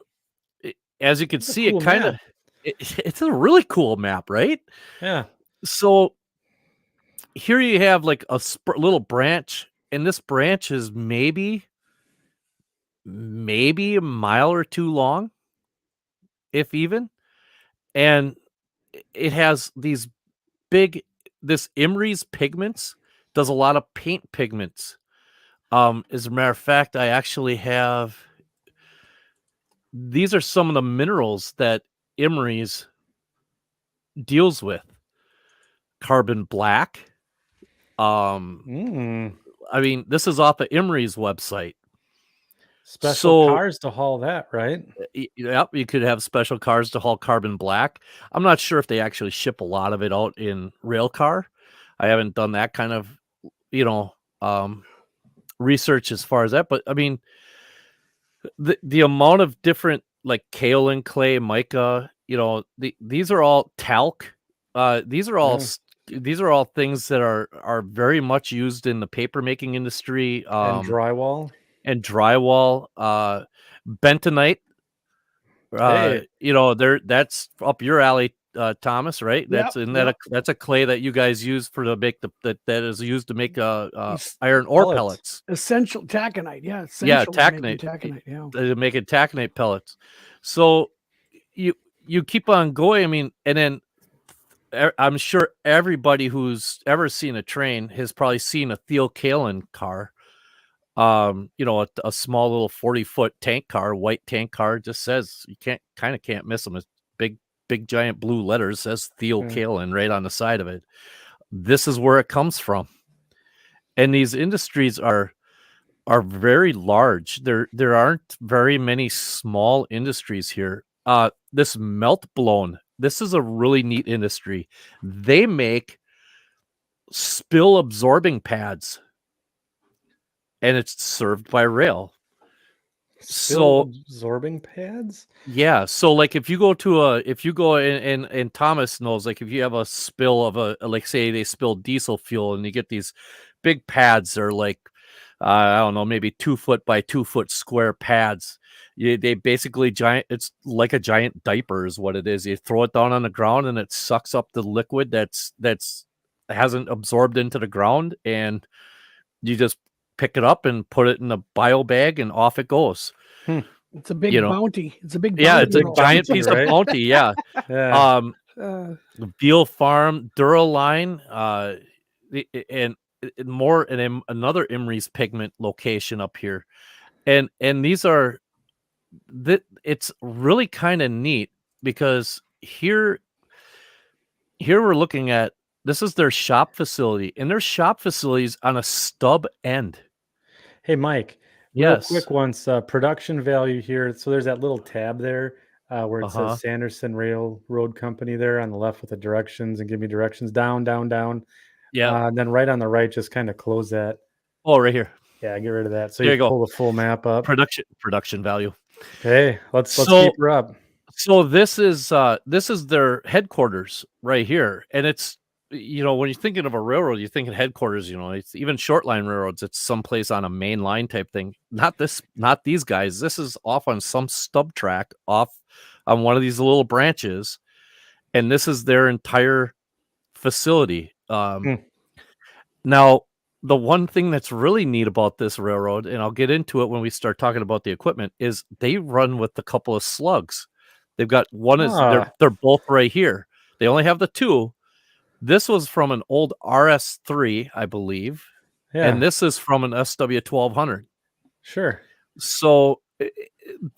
as you can see, cool, it kind of it's a really cool map, right? Yeah. So here you have like a little branch, and this branch is maybe a mile or two long, if even. And it has this Emery's Pigments does a lot of paint pigments. As a matter of fact, I actually have, these are some of the minerals that Emery's deals with. Carbon black. I mean, this is off of Emery's website. Special cars to haul that, right? Yep, you could have special cars to haul carbon black. I'm not sure if they actually ship a lot of it out in rail car. I haven't done that kind of, research as far as that. But I mean, the amount of different, like kaolin clay, mica, these are all talc. These are all things that are very much used in the paper making industry. And drywall. Bentonite. Hey. That's up your alley, Thomas, right? Yep, that's a clay that you guys use for to make that is used to make iron ore pellets. Essential taconite, taconite, to make it taconite pellets. So you keep on going. I mean, and then I'm sure everybody who's ever seen a train has probably seen a thiocalin car. A small little 40-foot tank car, white tank car, just says, you can't miss them. It's big giant blue letters, says thiocalin right on the side of it. This is where it comes from. And these industries are very large. There aren't very many small industries here. This melt blown, this is a really neat industry. They make spill absorbing pads, and it's served by rail. Absorbing pads? Yeah. So like if you go and Thomas knows, like if you have a spill of like say they spill diesel fuel and you get these big pads, they're like, I don't know, maybe 2 foot by 2 foot square pads. They basically it's like a giant diaper is what it is. You throw it down on the ground and it sucks up the liquid that's hasn't absorbed into the ground, and you just pick it up and put it in a bio bag and off it goes. It's a big bounty. It's a big bounty. Yeah, it's a giant piece of bounty. Yeah. Beal Farm, Duraline, and another Emery's Pigment location up here, and these are it's really kind of neat because here we're looking at, this is their shop facility, and their shop facilities on a stub end. Hey, Mike. Real quick once, production value here. So there's that little tab there where it says Sanderson Railroad Company there on the left with the directions, and give me directions down. Yeah. And then right on the right, just kind of close that. Oh, right here. Yeah, get rid of that. So you pull the full map up. Production value. Okay, let's keep her up. So this is their headquarters right here, and it's when you're thinking of a railroad, you're thinking headquarters. It's even short line railroads. It's someplace on a main line type thing. Not these guys. This is off on some stub track off on one of these little branches, and this is their entire facility. Now, the one thing that's really neat about this railroad, and I'll get into it when we start talking about the equipment, is they run with a couple of slugs. They've got one they're both right here. They only have the two. This was from an old RS3, I believe. Yeah. And this is from an SW1200. Sure. So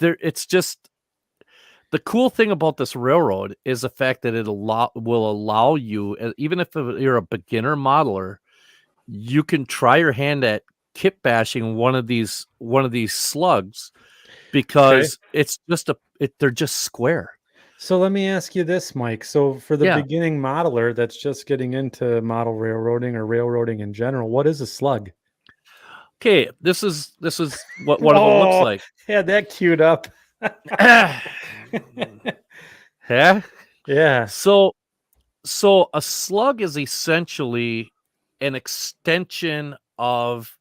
it's just the cool thing about this railroad is the fact that it will allow you, even if you're a beginner modeler, you can try your hand at kit bashing one of these slugs because it's just they're just square. So let me ask you this, Mike. So for the beginning modeler that's just getting into model railroading or railroading in general, what is a slug? Okay, this is what one of them looks like. Yeah, that queued up. Yeah. Yeah. So a slug is essentially an extension of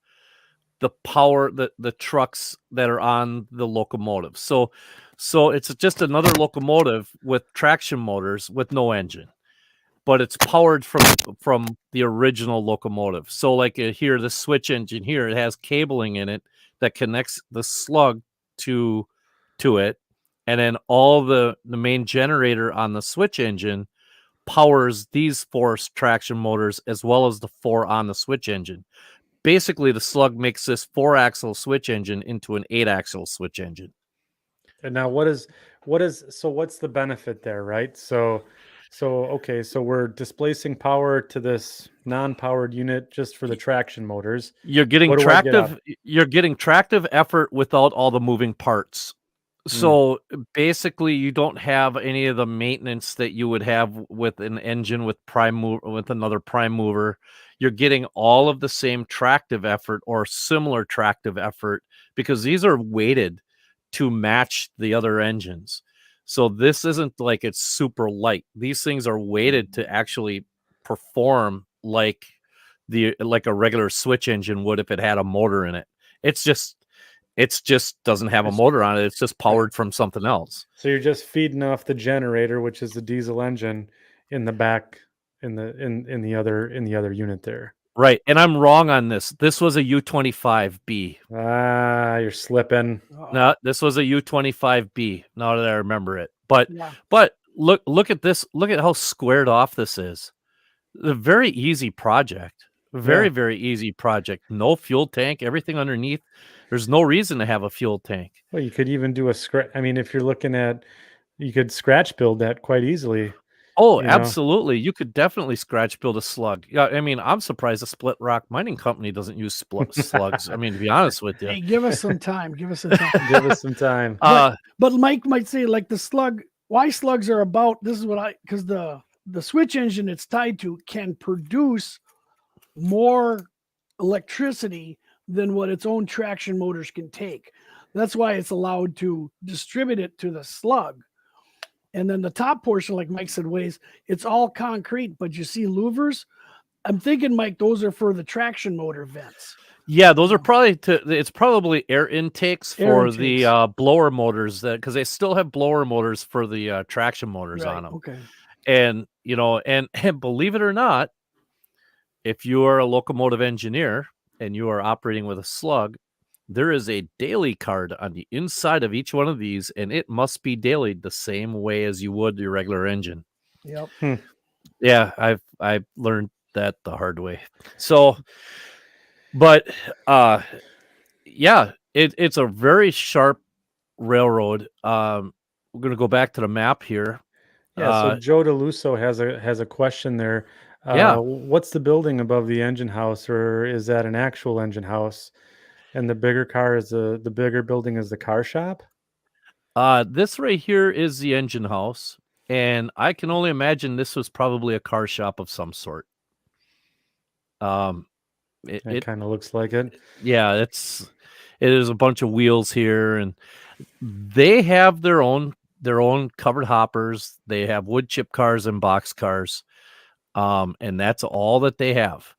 the power, the trucks that are on the locomotive. So it's just another locomotive with traction motors with no engine, but it's powered from the original locomotive. So like here, the switch engine here, it has cabling in it that connects the slug to it, and then all the main generator on the switch engine powers these 4 traction motors as well as the 4 on the switch engine. Basically, the slug makes this 4-axle switch engine into an 8-axle switch engine. And now what's the benefit there, right? So we're displacing power to this non-powered unit just for the traction motors. You're getting tractive effort without all the moving parts. So basically, you don't have any of the maintenance that you would have with an engine with another prime mover. You're getting all of the same tractive effort or similar tractive effort because these are weighted to match the other engines. So this isn't like it's super light. These things are weighted to actually perform like a regular switch engine would if it had a motor in it. It just doesn't have a motor on it. It's just powered from something else. So you're just feeding off the generator, which is the diesel engine, in the back in the other unit there. Right. And I'm wrong on this. This was a U25B. You're slipping. No, this was a U25B. Now that I remember it. But look at this. Look at how squared off this is. A very easy project. Very, very easy project. No fuel tank, everything underneath. There's no reason to have a fuel tank. Well, you could even do if you're looking at, you could scratch build that quite easily. Oh, absolutely. You could definitely scratch build a slug. Yeah, I mean, I'm surprised the Split Rock Mining Company doesn't use slugs. I mean, to be honest with you. Hey, give us some time. Give us some time. Give us some time. But Mike might say, like, the slug, why slugs are about, this is what because the switch engine it's tied to can produce more electricity than what its own traction motors can take. That's why it's allowed to distribute it to the slug. And then the top portion, like Mike said, it's all concrete, but you see louvers. I'm thinking, Mike, those are for the traction motor vents. Yeah, those are probably it's probably air intakes for the blower motors, because they still have blower motors for the traction motors on them. Okay. And and believe it or not, if you are a locomotive engineer and you are operating with a slug, there is a daily card on the inside of each one of these, and it must be dailied the same way as you would your regular engine. Yep. Yeah, I've learned that the hard way. So, but it's a very sharp railroad. We're gonna go back to the map here. Yeah. So Joe DeLusso has a question there. What's the building above the engine house, or is that an actual engine house? And the bigger car is the bigger building is the car shop? This right here is the engine house, and I can only imagine this was probably a car shop of some sort. It kind of looks like it. Yeah, It is a bunch of wheels here, and they have their own covered hoppers. They have wood chip cars and box cars, and that's all that they have.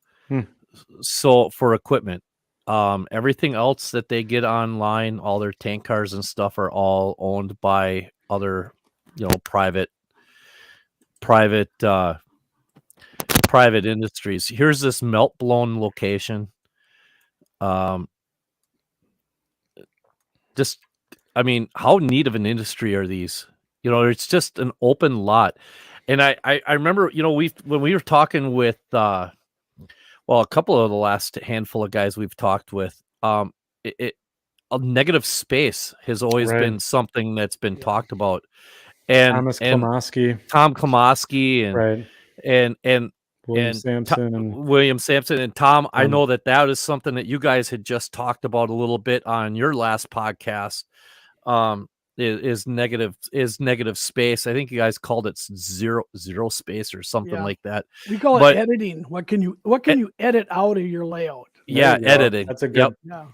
So for equipment, everything else that they get online, all their tank cars and stuff, are all owned by other, private industries. Here's this melt blown location. How neat of an industry are these? It's just an open lot. And I remember, when we were talking with, a couple of the last handful of guys we've talked with, a negative space has always been something that's been talked about. And Tom Klamoski and William Sampson and Tom. I know that is something that you guys had just talked about a little bit on your last podcast. Is negative space. I think you guys called it zero space or something like that. We call it editing. What can you edit out of your layout? Yeah, editing. That's a good. Yeah.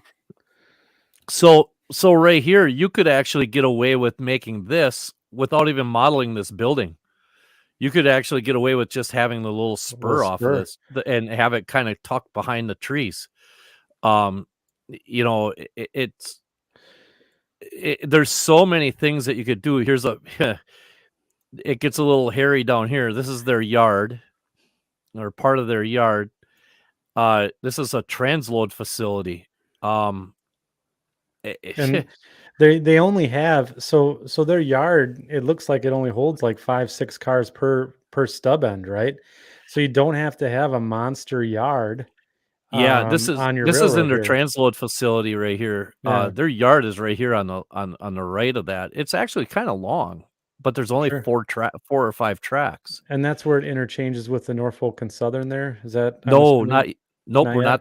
So right here, you could actually get away with making this without even modeling this building. You could actually get away with just having the little spur off of this and have it kind of tucked behind the trees. There's so many things that you could do. It gets a little hairy down here. This is their yard, or part of their yard. This is a transload facility. And they only have so their yard, it looks like it only holds like 5-6 cars per stub end, right? So you don't have to have a monster yard. This is in their transload facility right here. Their yard is right here on the right of that. It's actually kind of long, but there's only 4 or 5 tracks. And that's where it interchanges with the Norfolk and Southern there. Is that we're not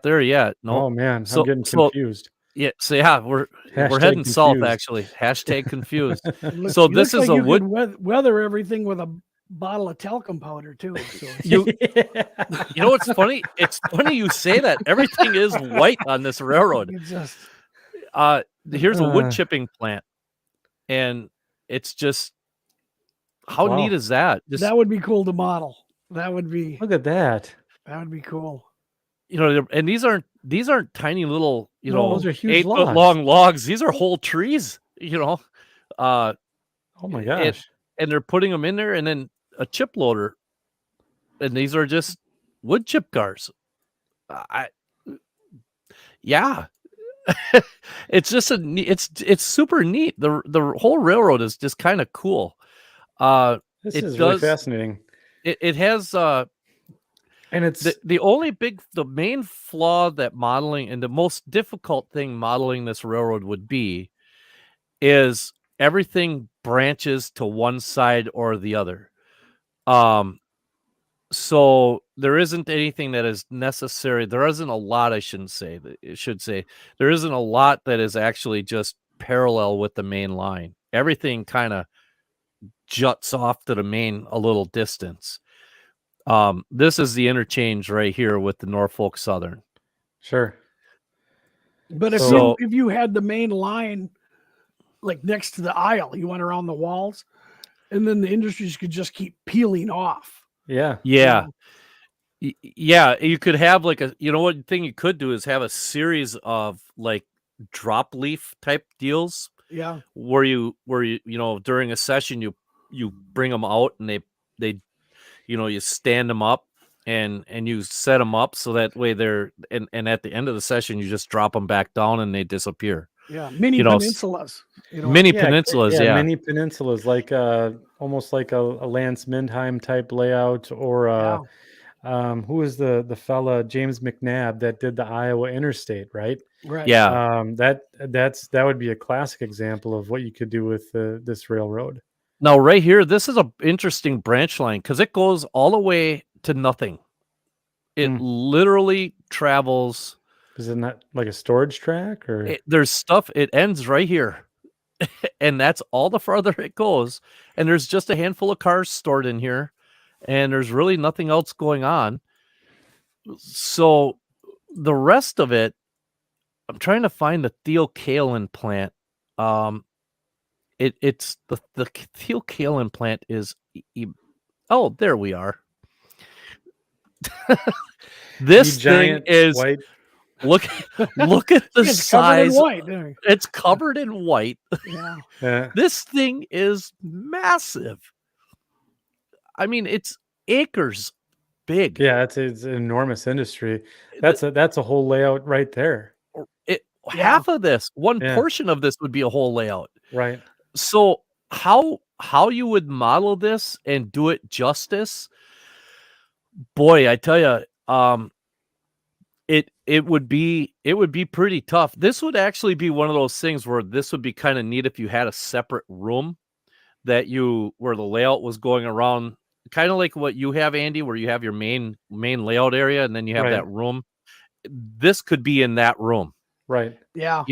there yet. No. Oh man, I'm getting confused. Yeah, so we're heading confused. south actually. #confused. So this is like a wood. Weather everything with a bottle of talcum powder too. So What's funny? It's funny you say that. Everything is white on this railroad. Here's a wood chipping plant, and it's just how neat is that? That would be cool to model. That would be. Look at that. That would be cool. And these aren't tiny little, those are huge 8-foot long logs. These are whole trees. Oh my gosh! And they're putting them in there, and then a chip loader, and these are just wood chip cars. It's just it's super neat. The whole railroad is just kind of cool. This is really fascinating. It has and it's the main flaw that modeling, and the most difficult thing modeling this railroad would be, is everything branches to one side or the other. So there isn't anything that is necessary. There isn't a lot, I should say. There isn't a lot that is actually just parallel with the main line. Everything kind of juts off to the main a little distance. This is the interchange right here with the Norfolk Southern. Sure. But if you had the main line like next to the aisle, you went around the walls, and then the industries could just keep peeling off. Yeah. You could have like what thing you could do is have a series of like drop leaf type deals. Yeah. Where you during a session you bring them out, and they you stand them up and you set them up so that way they're and at the end of the session you just drop them back down and they disappear. Yeah, mini peninsulas. Mini peninsulas, mini peninsulas, like almost like a Lance Mindheim type layout, or who is the fella James McNabb that did the Iowa Interstate, right? Right. Yeah. That would be a classic example of what you could do with this railroad. Now, right here, this is an interesting branch line because it goes all the way to nothing. It literally travels. Is it not like a storage track, or there's stuff? It ends right here, and that's all the farther it goes. And there's just a handful of cars stored in here, and there's really nothing else going on. So the rest of it I'm trying to find the theokalin plant. It's the theokalin plant is. Oh, there we are. This thing is white. look at the It's size. covered in white. It's covered in white. Yeah. Yeah. This thing is massive. I mean, it's acres big. Yeah, it's an enormous industry. That's a whole layout right there. Half of this, one Yeah. portion of this would be a whole layout. Right. So how you would model this and do it justice, boy, I tell you, it would be pretty tough. This would actually be one of those things where this would be kind of neat if you had a separate room where the layout was going around, kind of like what you have, Andy, where you have your main layout area and then you have that room. This could be in that room. Right. Yeah.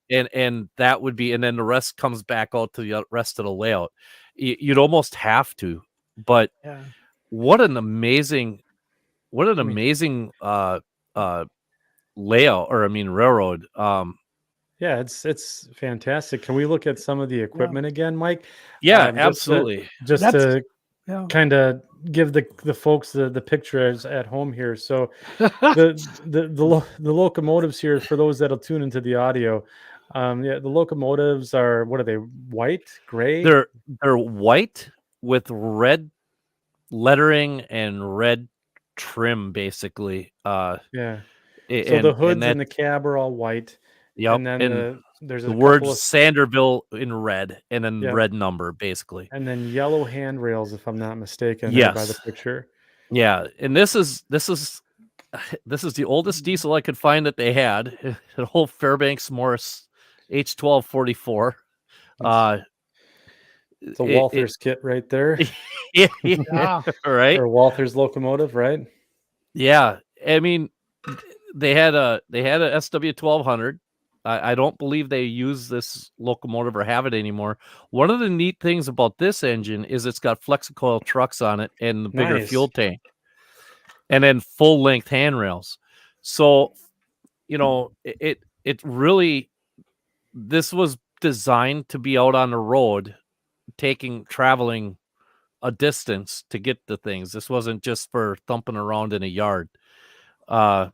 And that would be, and then the rest comes back out to the rest of the layout. You'd almost have to, but what an amazing layout, or railroad. Yeah, it's fantastic. Can we look at some of the equipment again, Mike? Yeah, absolutely. Just to kind of give the folks the picture at home here. So the locomotives here, for those that'll tune into the audio, the locomotives are, what are they? White, gray? They're white with red lettering and red trim, basically. So the hoods and the cab are all white. Yep. And then there's the word Sanderville in red, and then red number, basically. And then yellow handrails, if I'm not mistaken, by the picture. Yeah, and this is the oldest diesel I could find that they had. An old Fairbanks Morris H1244. It's a Walther's kit right there. Right. Or Walther's locomotive, right? Yeah, I mean, they had a SW1200. I don't believe they use this locomotive or have it anymore. One of the neat things about this engine is it's got flexicoil trucks on it and the bigger fuel tank, and then full length handrails. So, it really, this was designed to be out on the road, traveling a distance to get the things. This wasn't just for thumping around in a yard. And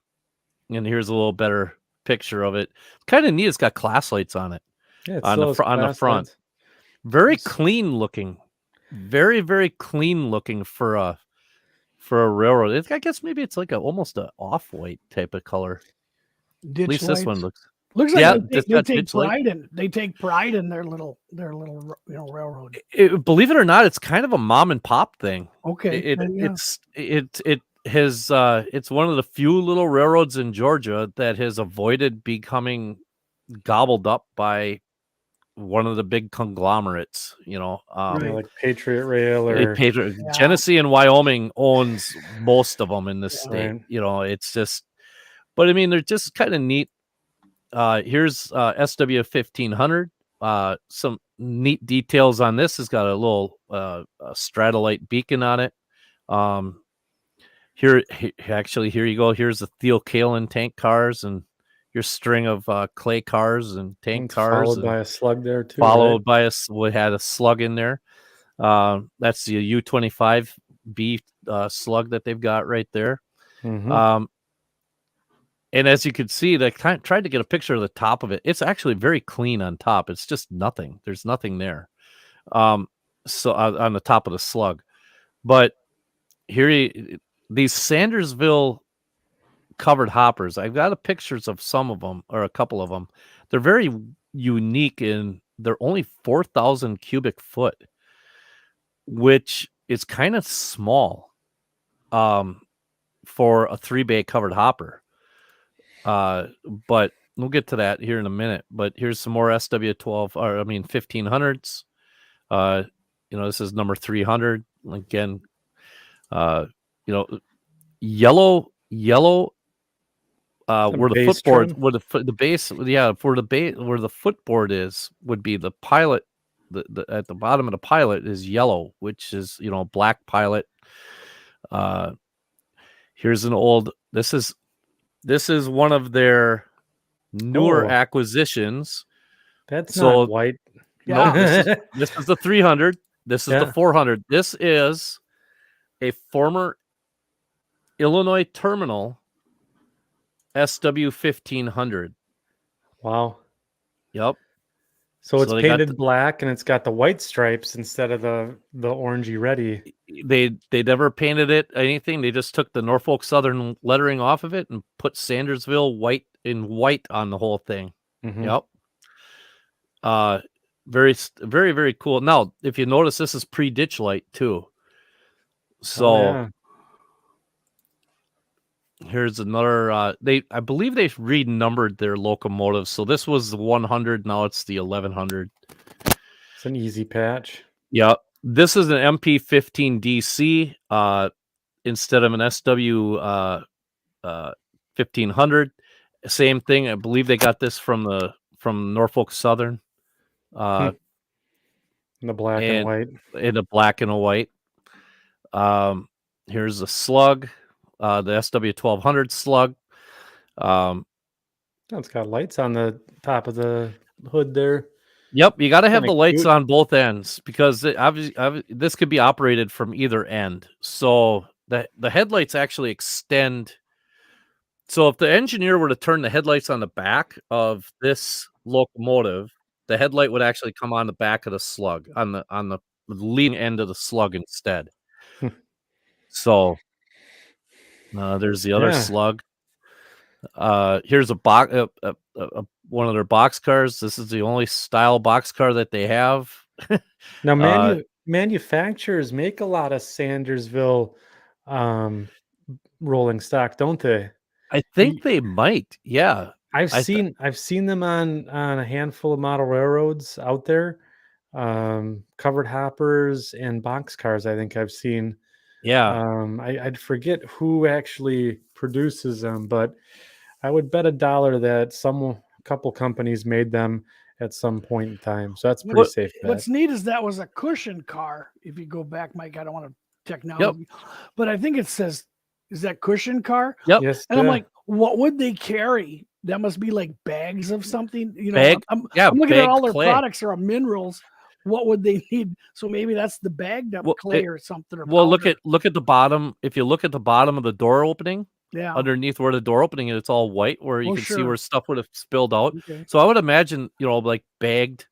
here's a little better picture of it. Kind of neat. It's got class lights on it. Yeah, on the front. Very clean looking. Very, very clean looking for a railroad. I guess maybe it's like almost a off-white type of color. Ditch At least lights. This one looks like they take pride in their little railroad. Believe it or not, it's kind of a mom and pop thing. Okay. It's one of the few little railroads in Georgia that has avoided becoming gobbled up by one of the big conglomerates, like Patriot Rail or Genesee and Wyoming owns most of them in this state. Right. It's just, but I mean, they're just kind of neat. Here's SW1500. Some neat details on this. It's got a little a Stratolite beacon on it. Here you go. Here's the theokalin tank cars and your string of clay cars and tank cars. Followed by a slug there too. We had a slug in there. That's the U25B slug that they've got right there. Mm-hmm. And as you can see, they tried to get a picture of the top of it. It's actually very clean on top. It's just nothing. There's nothing there. So on the top of the slug, but here these Sandersville covered hoppers. I've got pictures of some of them, or a couple of them. They're very unique in they're only 4,000 cubic foot, which is kind of small for a 3-bay covered hopper. But we'll get to that here in a minute. But here's some more 1500s. This is number 300 again. Yellow. Where the footboard, where the base, where the footboard is, would be the pilot. The at the bottom of the pilot is yellow, which is black pilot. Here's an old. This is one of their newer acquisitions. That's not white. No, this is the 300. This is the 400. This is a former Illinois Terminal SW 1500. Wow. Yep. So it's painted black and it's got the white stripes instead of the orangey reddy. They never painted it anything. They just took the Norfolk Southern lettering off of it and put Sandersville white on the whole thing. Mm-hmm. Yep. Very, very, very cool. Now, if you notice, this is pre-ditch light too. So here's another. I believe they've renumbered their locomotives. So this was the 100. Now it's the 1100. It's an easy patch. Yeah, this is an MP15 DC instead of an SW 1500. Same thing. I believe they got this from Norfolk Southern. In the black and white. In the black and a white. Here's a slug, the SW 1200 slug. It's got lights on the top of the hood there. Yep, you got to have the lights on both ends because obviously this could be operated from either end. So the headlights actually extend. So if the engineer were to turn the headlights on the back of this locomotive, the headlight would actually come on the back of the slug, on the leading end of the slug instead. So there's the other slug. Here's one of their box cars. This is the only style box car that they have. Now, manufacturers make a lot of Sandersville rolling stock, don't they? I think they might. Yeah, I've seen them on a handful of model railroads out there. Covered hoppers and box cars. I think I've seen. Yeah. I'd forget who actually produces them, but I would bet $1 that a couple companies made them at some point in time. So that's pretty safe bet. What's neat is that was a cushion car. If you go back, Mike, I don't want to technology, but I think it says, is that cushion car? Yep. Yes, and I'm like, what would they carry? That must be like bags of something. You know, I'm looking at all their products are minerals. What would they need? So maybe that's the bagged up clay or something. Or look at the bottom. If you look at the bottom of the door opening, underneath where the door opening is, it's all white, where you can see where stuff would have spilled out. Okay. So I would imagine, like bagged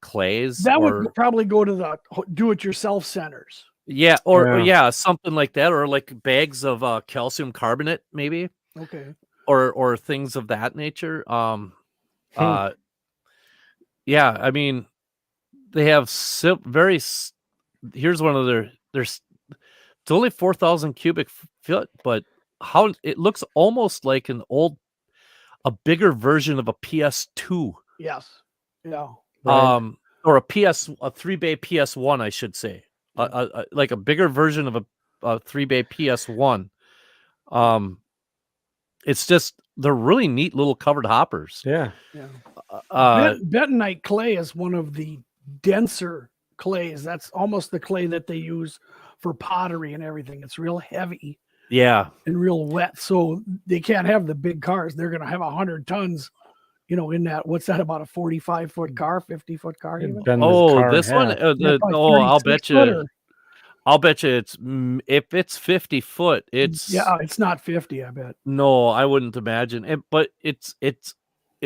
clays. That would probably go to the do-it-yourself centers. Yeah, or something like that, or like bags of calcium carbonate, maybe. Okay. Or things of that nature. Yeah, I mean, they have here's one of there's it's only 4,000 cubic foot, but how it looks almost like a bigger version of a PS2. Yes. Yeah. Or a 3-bay PS1, I should say. Like a bigger version of a 3-bay PS1. It's just, they're really neat little covered hoppers. Yeah. Bentonite clay is one of the denser clays. That's almost the clay that they use for pottery and everything. It's real heavy. Yeah. And real wet. So they can't have the big cars. They're going to have 100 tons, in that. What's that, about a 45-foot car, 50-foot car? Even? This one. I'll bet you it's, if it's 50 foot, it's not 50. I bet. No, I wouldn't imagine. But it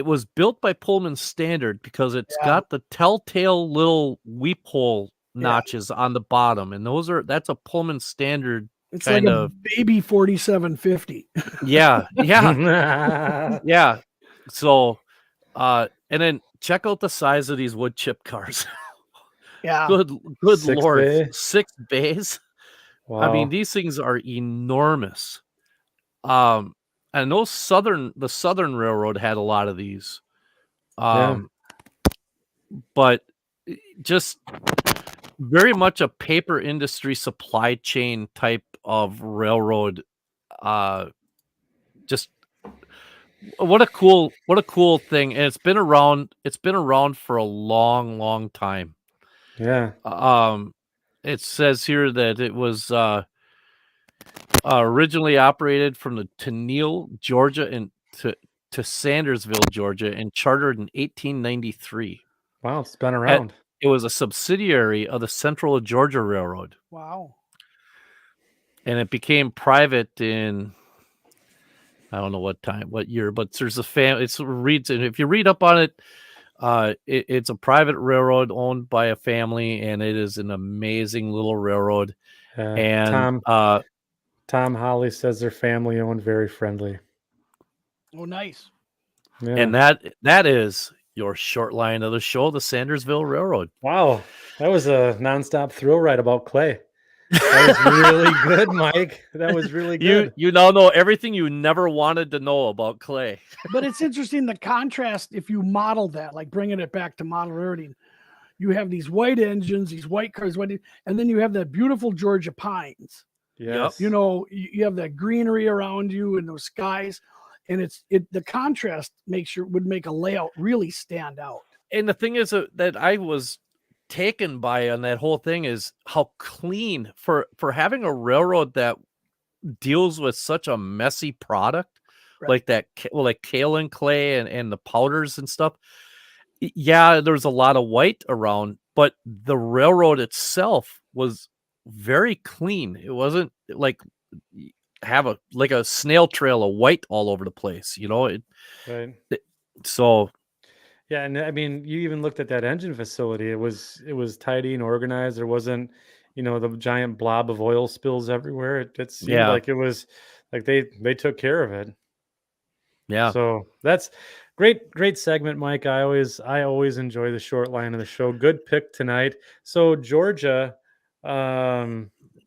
was built by Pullman Standard because it's got the telltale little weep hole notches on the bottom, and that's a Pullman Standard. It's like a baby 4750. Yeah. So, and then check out the size of these wood chip cars. Yeah. Good Lord. Bay? 6 bays. Wow. I mean, these things are enormous. I know the Southern Railroad had a lot of these. But just very much a paper industry supply chain type of railroad. Just what a cool thing. And it's been around for a long, long time. Yeah. It says here that it was originally operated from the Tennille, Georgia to Sandersville, Georgia, and chartered in 1893. Wow, it's been around. It was a subsidiary of the Central Georgia Railroad. Wow. And it became private in, I don't know what year, but there's a and if you read up on it, it's a private railroad owned by a family, and it is an amazing little railroad. And Tom Holly says they're family owned, very friendly. Oh, nice. Yeah. And that is your short line of the show, the Sandersville Railroad. Wow, that was a nonstop thrill ride about Clay. That was really good, Mike. That was really good. You now know everything you never wanted to know about Clay. But it's interesting, the contrast, if you model that, like bringing it back to model railroading. You have these white engines, these white cars, and then you have that beautiful Georgia pines. Yes. You know, you have that greenery around you and those skies. And the contrast would make a layout really stand out. And the thing is that I was taken by on that whole thing is how clean for having a railroad that deals with such a messy product, right, like that, like kaolin clay and the powders and stuff. Yeah, there's a lot of white around, but the railroad itself was very clean. It wasn't like have a snail trail of white all over the place, you know. So yeah, and I mean, you even looked at that engine facility. It was tidy and organized. There wasn't, the giant blob of oil spills everywhere. It seemed like it was like they took care of it. Yeah. So that's great segment, Mike. I always enjoy the short line of the show. Good pick tonight. So Georgia,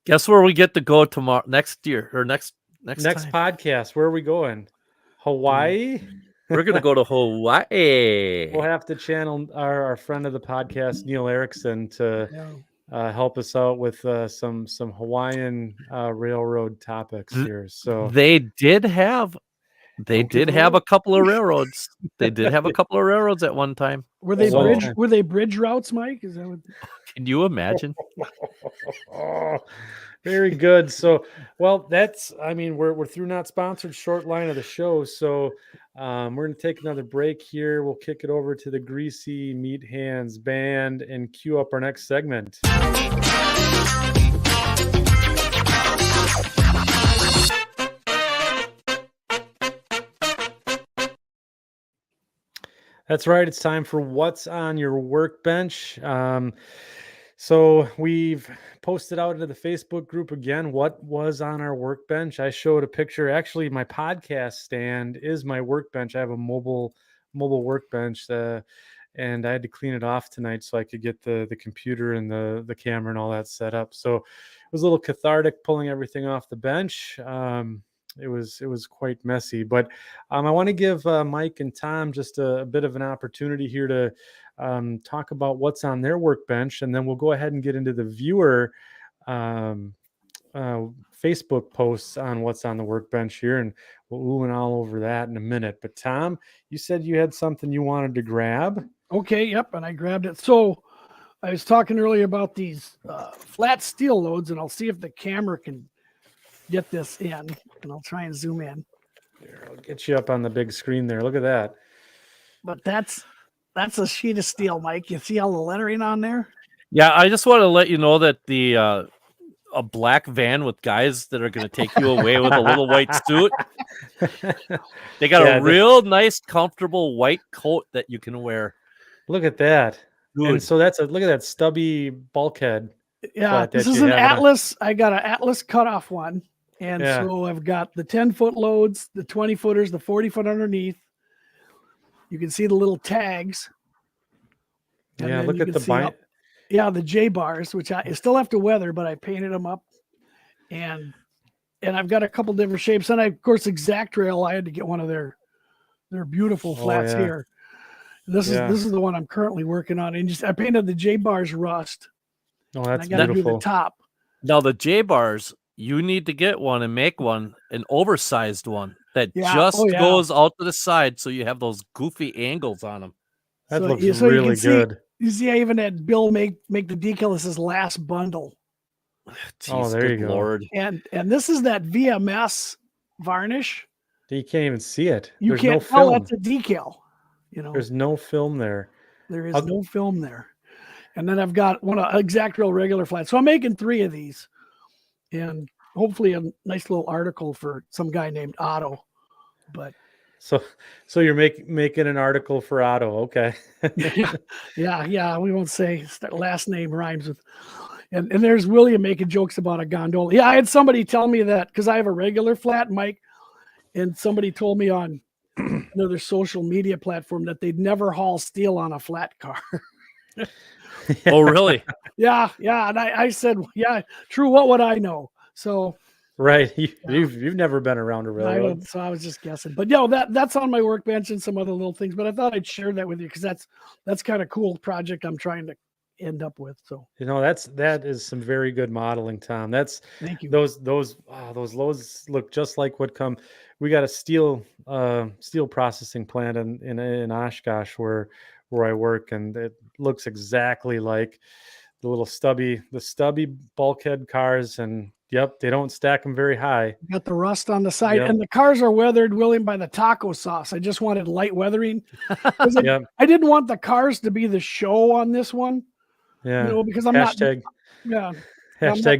guess where we get to go tomorrow, next year, or next podcast? Where are we going? Hawaii? We're going to go to Hawaii. We'll have to channel our friend of the podcast, Neil Erickson, to help us out with some Hawaiian railroad topics here. So they did have a couple of railroads. They did have a couple of railroads at one time. Were they bridge routes, Mike? Is that what... Can you imagine? Very good. So, well, we're through not sponsored short line of the show. So we're going to take another break here. We'll kick it over to the Greasy Meat Hands Band and cue up our next segment. That's right. It's time for What's on Your Workbench. So we've posted out into the Facebook group again what was on our workbench. I showed a picture. Actually, my podcast stand is my workbench. I have a mobile workbench, and I had to clean it off tonight so I could get the computer and the camera and all that set up. So it was a little cathartic pulling everything off the bench. It was quite messy, but I want to give Mike and Tom just a bit of an opportunity here to talk about what's on their workbench, and then we'll go ahead and get into the viewer Facebook posts on what's on the workbench here, and we'll ooh and all over that in a minute. But Tom, you said you had something you wanted to grab. Okay, yep, and I grabbed it. So I was talking earlier about these flat steel loads, and I'll see if the camera can get this in, and I'll try and zoom in. Here, I'll get you up on the big screen there. Look at that. But that's a sheet of steel, Mike. You see all the lettering on there? Yeah, I just want to let you know that a black van with guys that are going to take you away with a little white suit. They got a real nice, comfortable white coat that you can wear. Look at that. Dude. And so look at that stubby bulkhead. Yeah, this is an Atlas. I got an Atlas cutoff one. And so I've got the 10-foot loads, the 20-footers, the 40-foot underneath. You can see the little tags. And look at the the J bars, which I still have to weather, but I painted them up. And I've got a couple different shapes. And of course, Exact Rail, I had to get one of their beautiful flats here. This is the one I'm currently working on. And I painted the J bars rust. Oh, that's beautiful. I got to do the top. Now the J bars, you need to get one and make one, an oversized one that goes out to the side, so you have those goofy angles on them. That looks really good. You see, I even had Bill make the decal. This is last bundle. Jeez, there you go. Lord. And this is that VMS varnish. You can't even see it. You There's no can't tell film. that's a decal. You know, There's no film there. there is no film there. And then I've got one exact real regular flat. So I'm making 3 of these, and hopefully a nice little article for some guy named Otto. But so you're making an article for Otto. Okay. yeah. We won't say last name rhymes with. And there's William making jokes about a gondola. Yeah, I had somebody tell me that because I have a regular flat, Mike, and somebody told me on another social media platform that they'd never haul steel on a flat car. Oh, really? Yeah. And I said, yeah, true. What would I know? So right, you've never been around a railroad. So I was just guessing. But that's on my workbench and some other little things. But I thought I'd share that with you because that's kind of cool project I'm trying to end up with. So that is some very good modeling, Tom. Thank you. Those loads look just like what come. We got a steel processing plant in Oshkosh where I work, and it looks exactly like the stubby bulkhead cars. And yep, they don't stack them very high. Got the rust on the side, and the cars are weathered, William, by the taco sauce. I just wanted light weathering. Yep. I didn't want the cars to be the show on this one. Yeah. You know, because I'm hashtag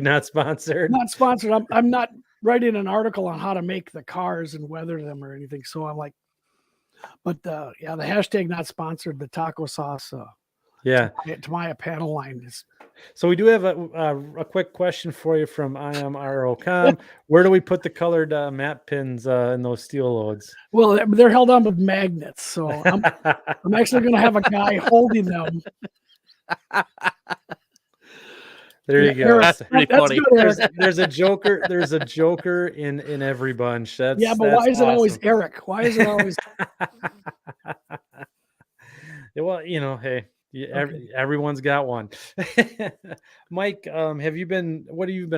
not sponsored. Not sponsored. I'm not writing an article on how to make the cars and weather them or anything. So I'm like, but the hashtag not sponsored, the taco sauce. To my panel line is. So we do have a quick question for you from IMRO.com. Where do we put the colored map pins in those steel loads? Well, they're held on with magnets, so I'm actually going to have a guy holding them. There you go. That's pretty funny. Good, there's a joker. There's a joker in every bunch. But why is it always Eric? Why is it always? Well, hey. Everyone's got one. Mike, what have you been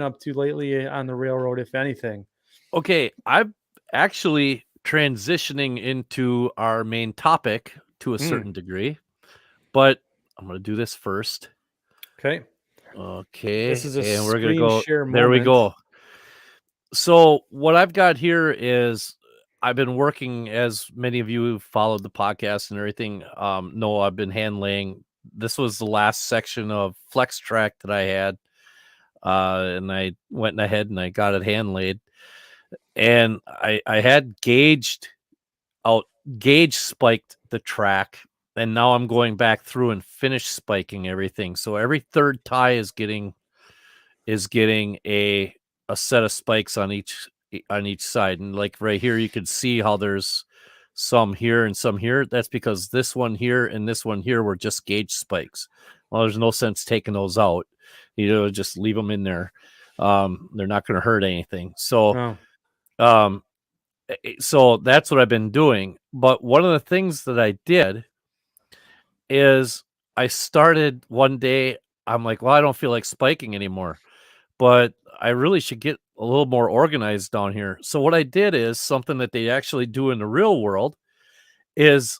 up to lately on the railroad, if anything? Okay, I'm actually transitioning into our main topic to a certain degree, but I'm going to do this first. Okay. This is a and we're going to go share moment. There we go. So what I've got here is I've been working, as many of you who followed the podcast and everything know, I've been hand laying. This was the last section of flex track that I had, and I went ahead and I got it hand laid, and I had gauge spiked the track, and now I'm going back through and finish spiking everything. So every third tie is getting a set of spikes on each side. And like right here, you can see how there's some here and some here. That's because this one here and this one here were just gauge spikes. Well, there's no sense taking those out. Just leave them in there. They're not going to hurt anything. So, so that's what I've been doing. But one of the things that I did is I started one day, I'm like, well, I don't feel like spiking anymore, but I really should get a little more organized down here. So what I did is something that they actually do in the real world is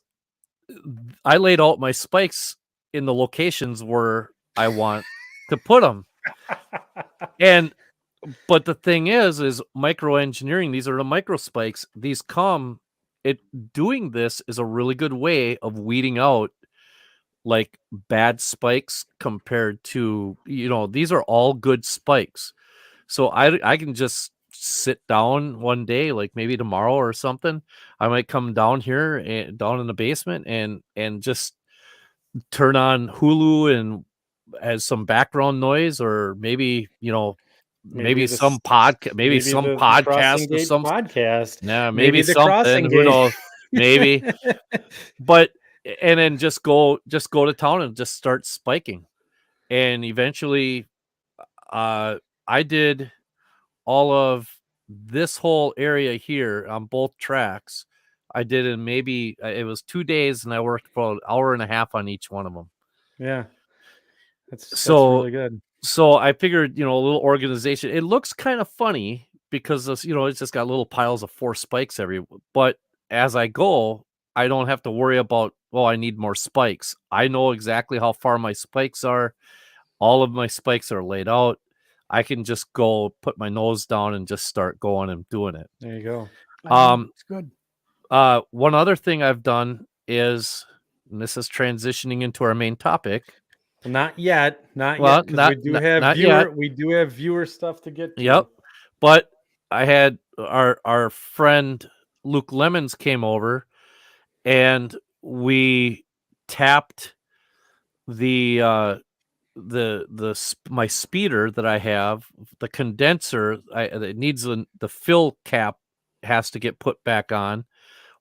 I laid out my spikes in the locations where I want to put them. But the thing is micro engineering, these are the micro spikes. Doing this is a really good way of weeding out like bad spikes compared to, these are all good spikes. So I can just sit down one day, like maybe tomorrow or something. I might come down here and down in the basement and just turn on Hulu and as some background noise, or maybe maybe some podcast or some podcast. Yeah, maybe the something. Who knows? Maybe, but and then just go to town and just start spiking, and eventually, I did all of this whole area here on both tracks. I did in maybe it was 2 days, and I worked for an hour and a half on each one of them. Yeah, that's really good. So I figured, a little organization. It looks kind of funny because it's just got little piles of 4 spikes but as I go, I don't have to worry about, I need more spikes. I know exactly how far my spikes are. All of my spikes are laid out. I can just go put my nose down and just start going and doing it. There you go. It's good. One other thing I've done is, and this is transitioning into our main topic. Not yet, Well, because we do have not viewer, yet. we do have viewer stuff to get to. Yep. But I had our friend Luke Lemons came over, and we tapped my speeder that I have, the condenser. It needs the fill cap has to get put back on.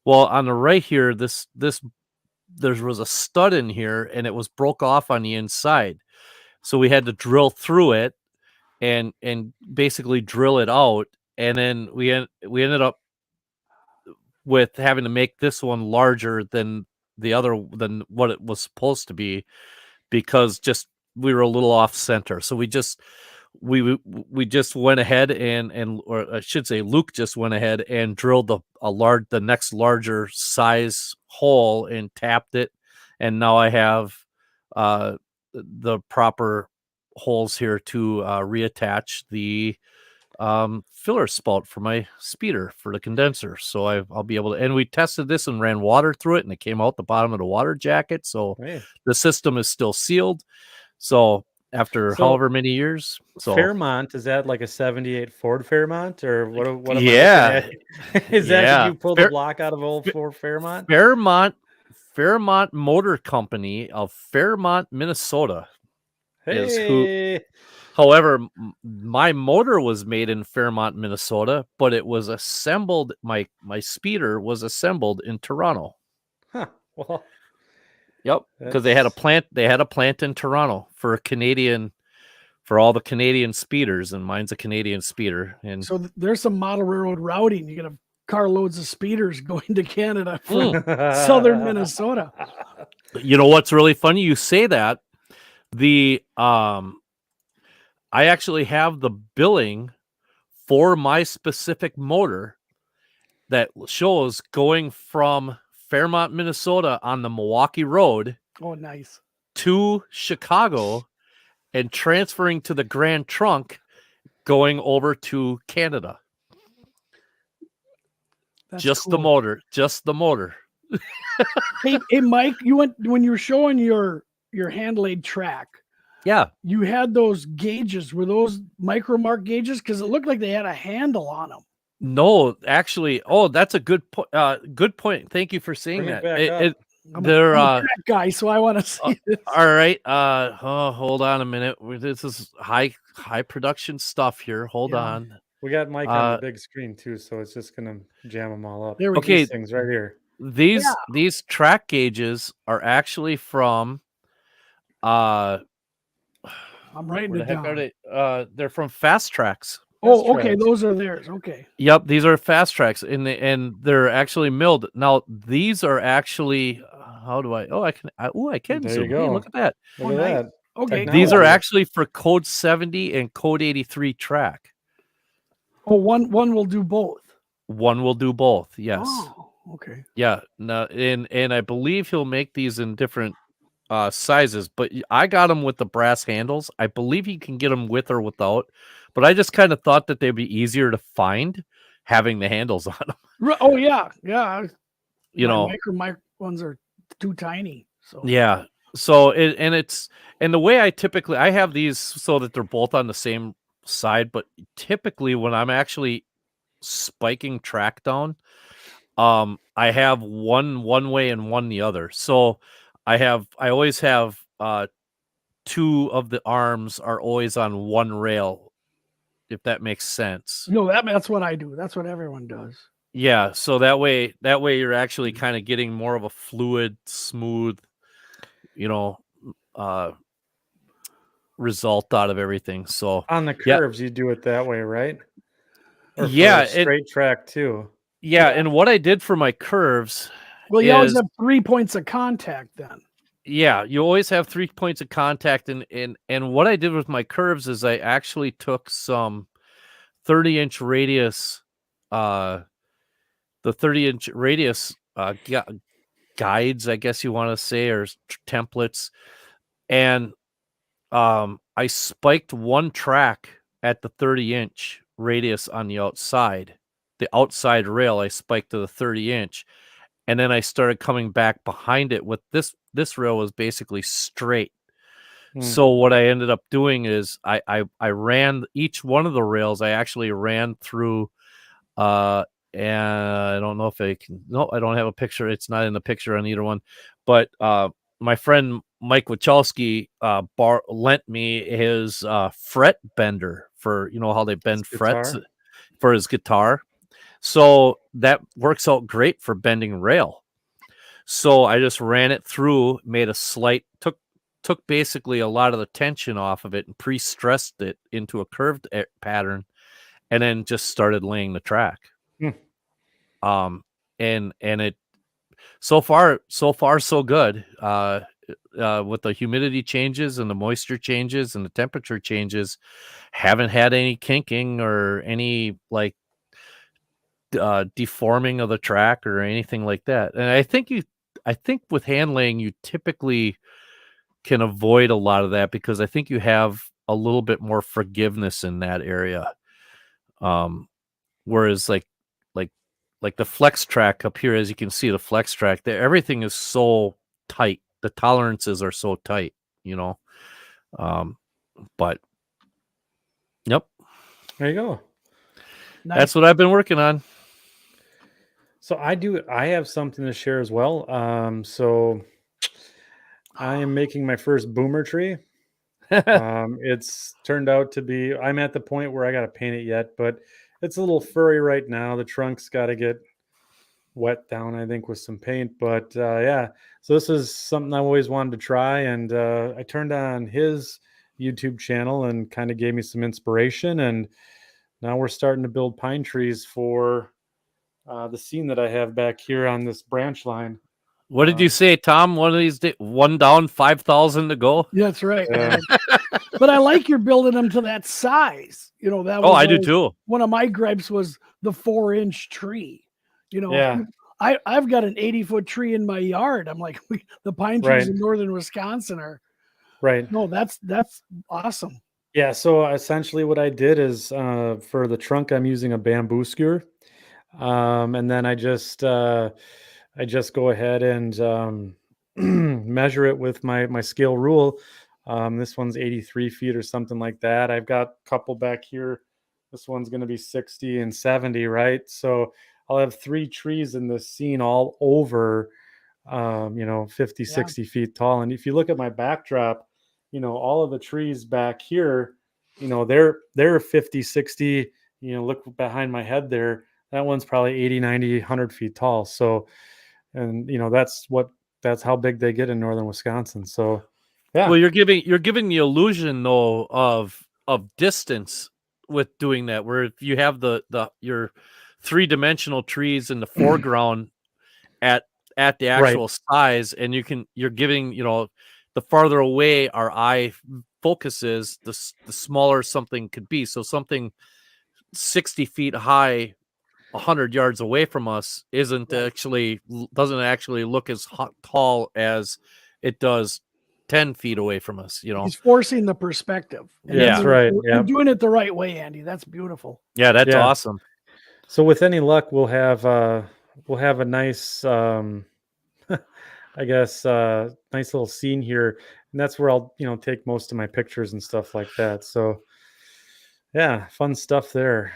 Well, on the right here, there was a stud in here, and it was broke off on the inside, so we had to drill through it and basically drill it out, and then we ended up with having to make this one larger than than what it was supposed to be, because just we were a little off center. So we just went ahead or I should say Luke just went ahead and drilled the next larger size hole and tapped it, and now I have the proper holes here to reattach the filler spout for my speeder for the condenser. So I'll be able to, and we tested this and ran water through it, and it came out the bottom of the water jacket. So the system is still sealed. So after however many years. So Fairmont, is that like a 78 Ford Fairmont, or what am I looking at? Is that, did you pull the block out of old Ford Fairmont? Fairmont Motor Company of Fairmont, Minnesota is who. However, my motor was made in Fairmont, Minnesota, but it was assembled. My speeder was assembled in Toronto. Huh. Well, yep, because they had a plant. They had a plant in Toronto for all the Canadian speeders, and mine's a Canadian speeder. And so there's some model railroad routing. You get a carloads of speeders going to Canada from southern Minnesota. You know what's really funny? You say that. I actually have the billing for my specific motor that shows going from Fairmont, Minnesota on the Milwaukee Road. Oh, nice. To Chicago and transferring to the Grand Trunk, going over to Canada. That's just cool. Just the motor. hey, Mike, when you were showing your hand laid track. Yeah. You had those gauges. Were those micro mark gauges? Because it looked like they had a handle on them. No, actually. Oh, that's a good point. Good point. Thank you for saying that. I'm a track guy, so I want to see this. All right. Hold on a minute. This is high production stuff here. Hold on. We got Mike on the big screen too, so it's just gonna jam them all up. There we go. These things right here. These track gauges are actually from I'm writing it down. They're from Fast Tracks. Oh, okay. Those are theirs. Okay. Yep, these are Fast Tracks, and they're actually milled. Now these are actually. How do I? Oh, I can. I can there zoom. You go. Hey, look at that. Look at that. Okay. These are actually for code 70 and code 83 track. Oh, one will do both. One will do both. Yes. Oh, okay. Yeah. No, and I believe he'll make these in different sizes, but I got them with the brass handles. I believe you can get them with or without, but I just kind of thought that they'd be easier to find having the handles on them. Oh yeah, yeah. My ones are too tiny. So yeah. So the way I have these so that they're both on the same side, but typically when I'm actually spiking track down, I have one way and one the other. So I always have two of the arms are always on one rail, if that makes sense. No, that's what I do. That's what everyone does. Yeah, so that way you're actually kind of getting more of a fluid, smooth, result out of everything. So on the curves, you do it that way, right? Or straight track too. Yeah, and what I did for my curves. Well, you always have 3 points of contact then. Yeah, you always have 3 points of contact, and what I did with my curves is I actually took some 30-inch radius, the 30-inch radius guides, I guess you want to say, or templates, and I spiked one track at the 30-inch radius on the outside the outside rail, I spiked to the 30-inch, and then I started coming back behind it with this rail was basically straight. So what I ended up doing is I ran each one of the rails. I actually ran through, and I don't know if I can. No, I don't have a picture. It's not in the picture on either one. But my friend Mike Wachowski lent me his fret bender for how they bend frets for his guitar. So that works out great for bending rail. So I just ran it through, made a slight took basically a lot of the tension off of it and pre-stressed it into a curved pattern, and then just started laying the track. And it so far so good. With the humidity changes and the moisture changes and the temperature changes, haven't had any kinking or any like deforming of the track or anything like that. And I think with hand laying you typically can avoid a lot of that because I think you have a little bit more forgiveness in that area. Whereas like the flex track up here, as you can see, the flex track there, everything is so tight. The tolerances are so tight, but yep. There you go. Nice. That's what I've been working on. So I have something to share as well. So I am making my first boomer tree. It's turned out to be, I'm at the point where I got to paint it yet, but it's a little furry right now. The trunk's got to get wet down, I think, with some paint. But yeah, so this is something I always wanted to try. And I turned on his YouTube channel and kind of gave me some inspiration. And now we're starting to build pine trees for the scene that I have back here on this branch line. What did you say, Tom? One of these days, one down, 5,000 to go. Yeah, that's right. But I like you're building them to that size. That was I do too. One of my gripes was the 4-inch tree. Yeah. I've got an 80-foot tree in my yard. I'm like, the pine trees in northern Wisconsin are right. No, that's awesome. Yeah. So essentially, what I did is for the trunk, I'm using a bamboo skewer, and then I just go ahead and measure it with my scale rule. This one's 83 feet or something like that. I've got a couple back here. This one's going to be 60 and 70, right? So I'll have 3 trees in this scene all over, 50, 60 feet tall. And if you look at my backdrop, all of the trees back here, they're 50, 60, look behind my head there. That one's probably 80, 90, 100 feet tall. So, and that's how big they get in northern Wisconsin. So, yeah. Well, you're giving the illusion though of distance with doing that. Where if you have your 3-dimensional trees in the foreground at the actual size, and you're giving the farther away our eye focuses, the smaller something could be. So something 60 feet high, 100 yards away from us doesn't actually look as tall as it does 10 feet away from us. He's forcing the perspective. Yeah, that's right. You're doing it the right way, Andy. That's beautiful. Yeah, that's awesome. So with any luck, we'll have a nice, I guess, nice little scene here, and that's where I'll take most of my pictures and stuff like that. So yeah, fun stuff there.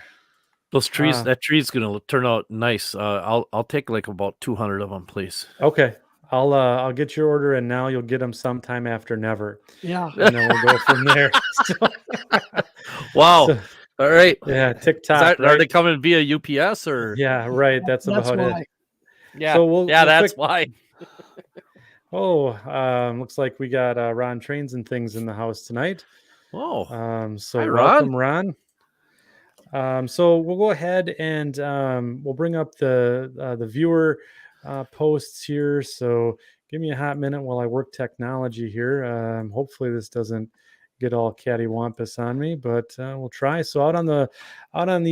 Those trees, that tree's gonna turn out nice. I'll take like about 200 of them, please. Okay, I'll get your order, and now you'll get them sometime after never. Yeah, and then we'll go from there. Wow. So, all right. Yeah, TikTok. Are they coming via UPS or? Yeah, right. That's about why. it. Yeah. So that's why. Looks like we got Ron Trains and Things in the house tonight. Oh. So hi, welcome, Ron. So we'll go ahead and we'll bring up the viewer posts here. So give me a hot minute while I work technology here. Hopefully this doesn't get all cattywampus on me, but we'll try. So out on the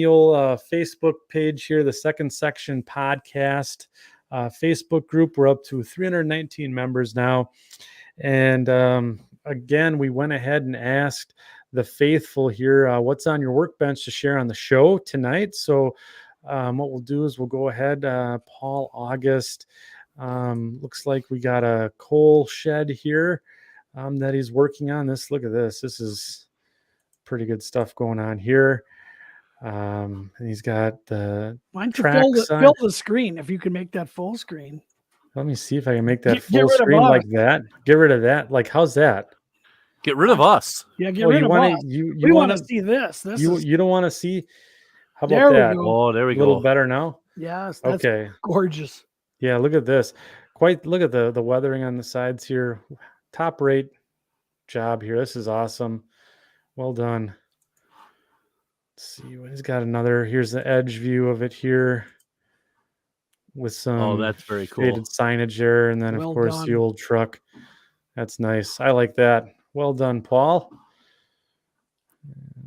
old Facebook page here, the Second Section Podcast Facebook group, we're up to 319 members now. And again, we went ahead and asked the faithful here, what's on your workbench to share on the show tonight. So what we'll do is we'll go ahead, Paul August. Looks like we got a coal shed here that he's working on. Look at this. This is pretty good stuff going on here. And he's got the track sign. Fill the screen if you can make that full screen. Let me see if I can make that full screen like that. Get rid of that. Like, how's that? Get rid of us. Yeah, get rid of us. We want to see this. You don't want to see. How about there that? We go. Oh, there we go. A little better now. Yes. That's okay. Gorgeous. Yeah. Look at this. Look at the weathering on the sides here. Top rate job here. This is awesome. Well done. Let's see. He's got another. Here's the edge view of it here with some that's very cool. faded signage there, and then of course the old truck. That's nice. I like that. Well done, Paul.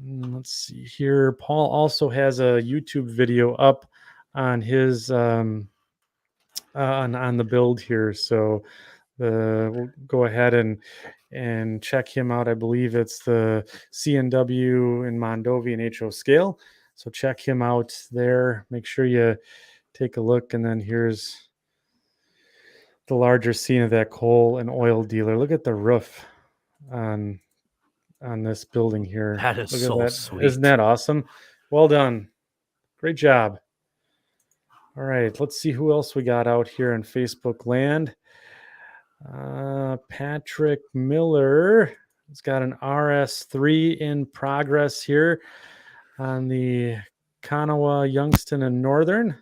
Let's see here. Paul also has a YouTube video up on his on the build here, so we'll go ahead and check him out. I believe it's the CNW in Mondovi and HO scale. So check him out there. Make sure you take a look. And then here's the larger scene of that coal and oil dealer. Look at the roof on this building here. That is so sweet. Isn't that awesome? Well done. Great job. All right, let's see who else we got out here on Facebook land. Patrick Miller has got an RS3 in progress here on the Kanawha, Youngstown, and Northern.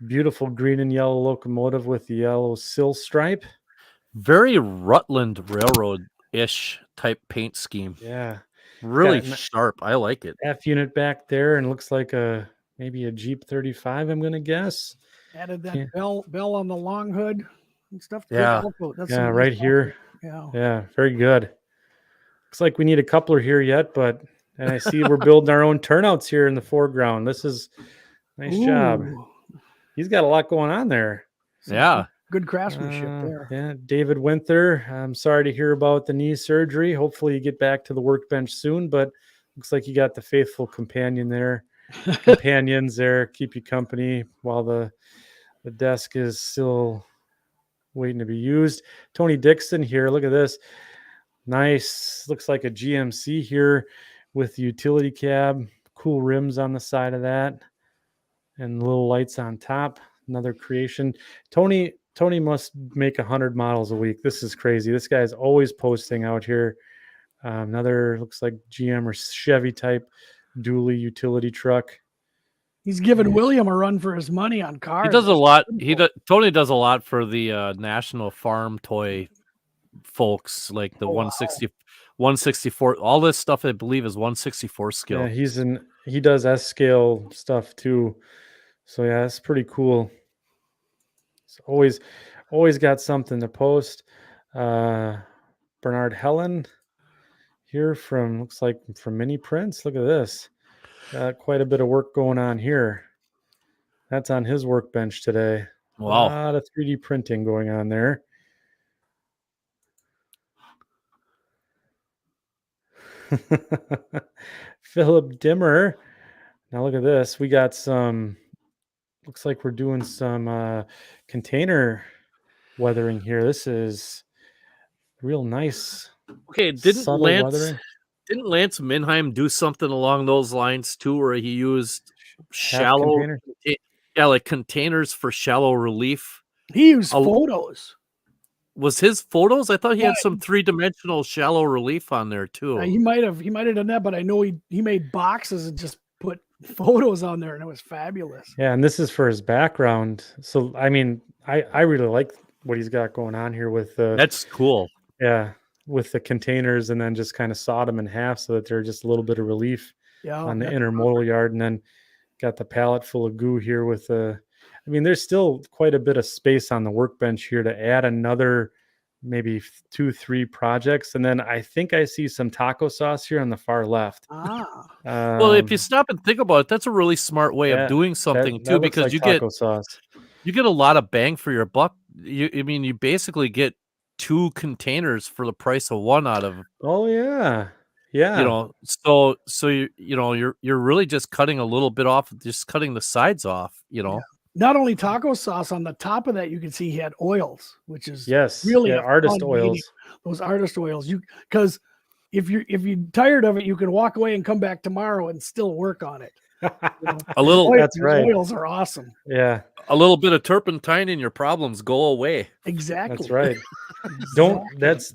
Beautiful green and yellow locomotive with the yellow sill stripe. Very Rutland Railroad-ish type paint scheme. Yeah. Really sharp. I like it. F unit back there, and looks like maybe a Jeep 35, I'm going to guess. Added that bell on the long hood and stuff. Yeah. That's right here. Yeah. Very good. Looks like we need a coupler here yet, and I see we're building our own turnouts here in the foreground. This is nice job. He's got a lot going on there. Yeah. Good craftsmanship there. Yeah. David Winther, I'm sorry to hear about the knee surgery. Hopefully you get back to the workbench soon, but looks like you got the faithful companions there, keep you company while the desk is still waiting to be used. Tony Dixon here. Look at this. Nice. Looks like a GMC here with the utility cab. Cool rims on the side of that. And little lights on top. Another creation. Tony must make 100 models a week. This is crazy. This guy's always posting out here. Another looks like GM or Chevy type dually utility truck. He's giving William a run for his money on cars. He does a lot. Tony does a lot for the National Farm Toy folks, like the 164. All this stuff I believe is 164 scale. Yeah, he does S scale stuff too. So yeah, that's pretty cool. It's always got something to post. Bernard Helen here looks like from Mini Prints. Look at this. Got quite a bit of work going on here. That's on his workbench today. Wow. A lot of 3D printing going on there. Philip Dimmer. Now look at this. We got some, looks like we're doing some container weathering here. This is real nice. Okay, didn't Lance Minheim do something along those lines too, where he used shallow, like containers for shallow relief? He used photos. Was his photos? I thought he had some 3-dimensional shallow relief on there too. He might have done that, but I know he made boxes and just put photos on there, and it was fabulous. Yeah, and this is for his background. So I mean, I really like what he's got going on here with the. That's cool. Yeah, with the containers, and then just kind of sawed them in half so that they're just a little bit of relief on the intermodal yard, and then got the pallet full of goo here with the. I mean, there's still quite a bit of space on the workbench here to add another maybe 2-3 projects. And then I think I see some taco sauce here on the far left. Well, if you stop and think about it, that's a really smart way of doing something too, because you get a lot of bang for your buck. You basically get 2 containers for the price of one out of. Oh yeah. Yeah. So you're really just cutting a little bit off, just cutting the sides off. Not only taco sauce, on the top of that, you can see he had oils, which is Yes. really Yeah. a Artist fun medium. oils. Those artist oils, because if you're tired of it, you can walk away and come back tomorrow and still work on it. A little. That's Those right. oils are awesome. Yeah. A little bit of turpentine and your problems go away. Exactly. That's right.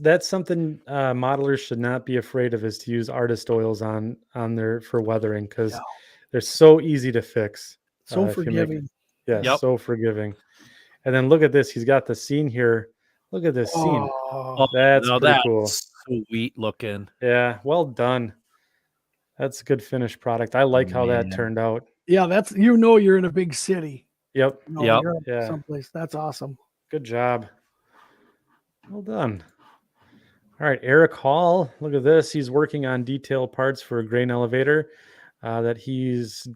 That's something modelers should not be afraid of, is to use artist oils on their for weathering, because they're so easy to fix. So if you forgiving. Yep. So forgiving. And then look at this. He's got the scene here. Look at this scene. Oh, That's pretty cool. Sweet looking. Yeah. Well done. That's a good finished product. I like how that turned out. yeah, that's you're in a big city. Yep. Yep. You're Yeah. someplace. That's awesome. Good job. Well done. All right, Eric Hall. Look at this. He's working on detail parts for a grain elevator that he's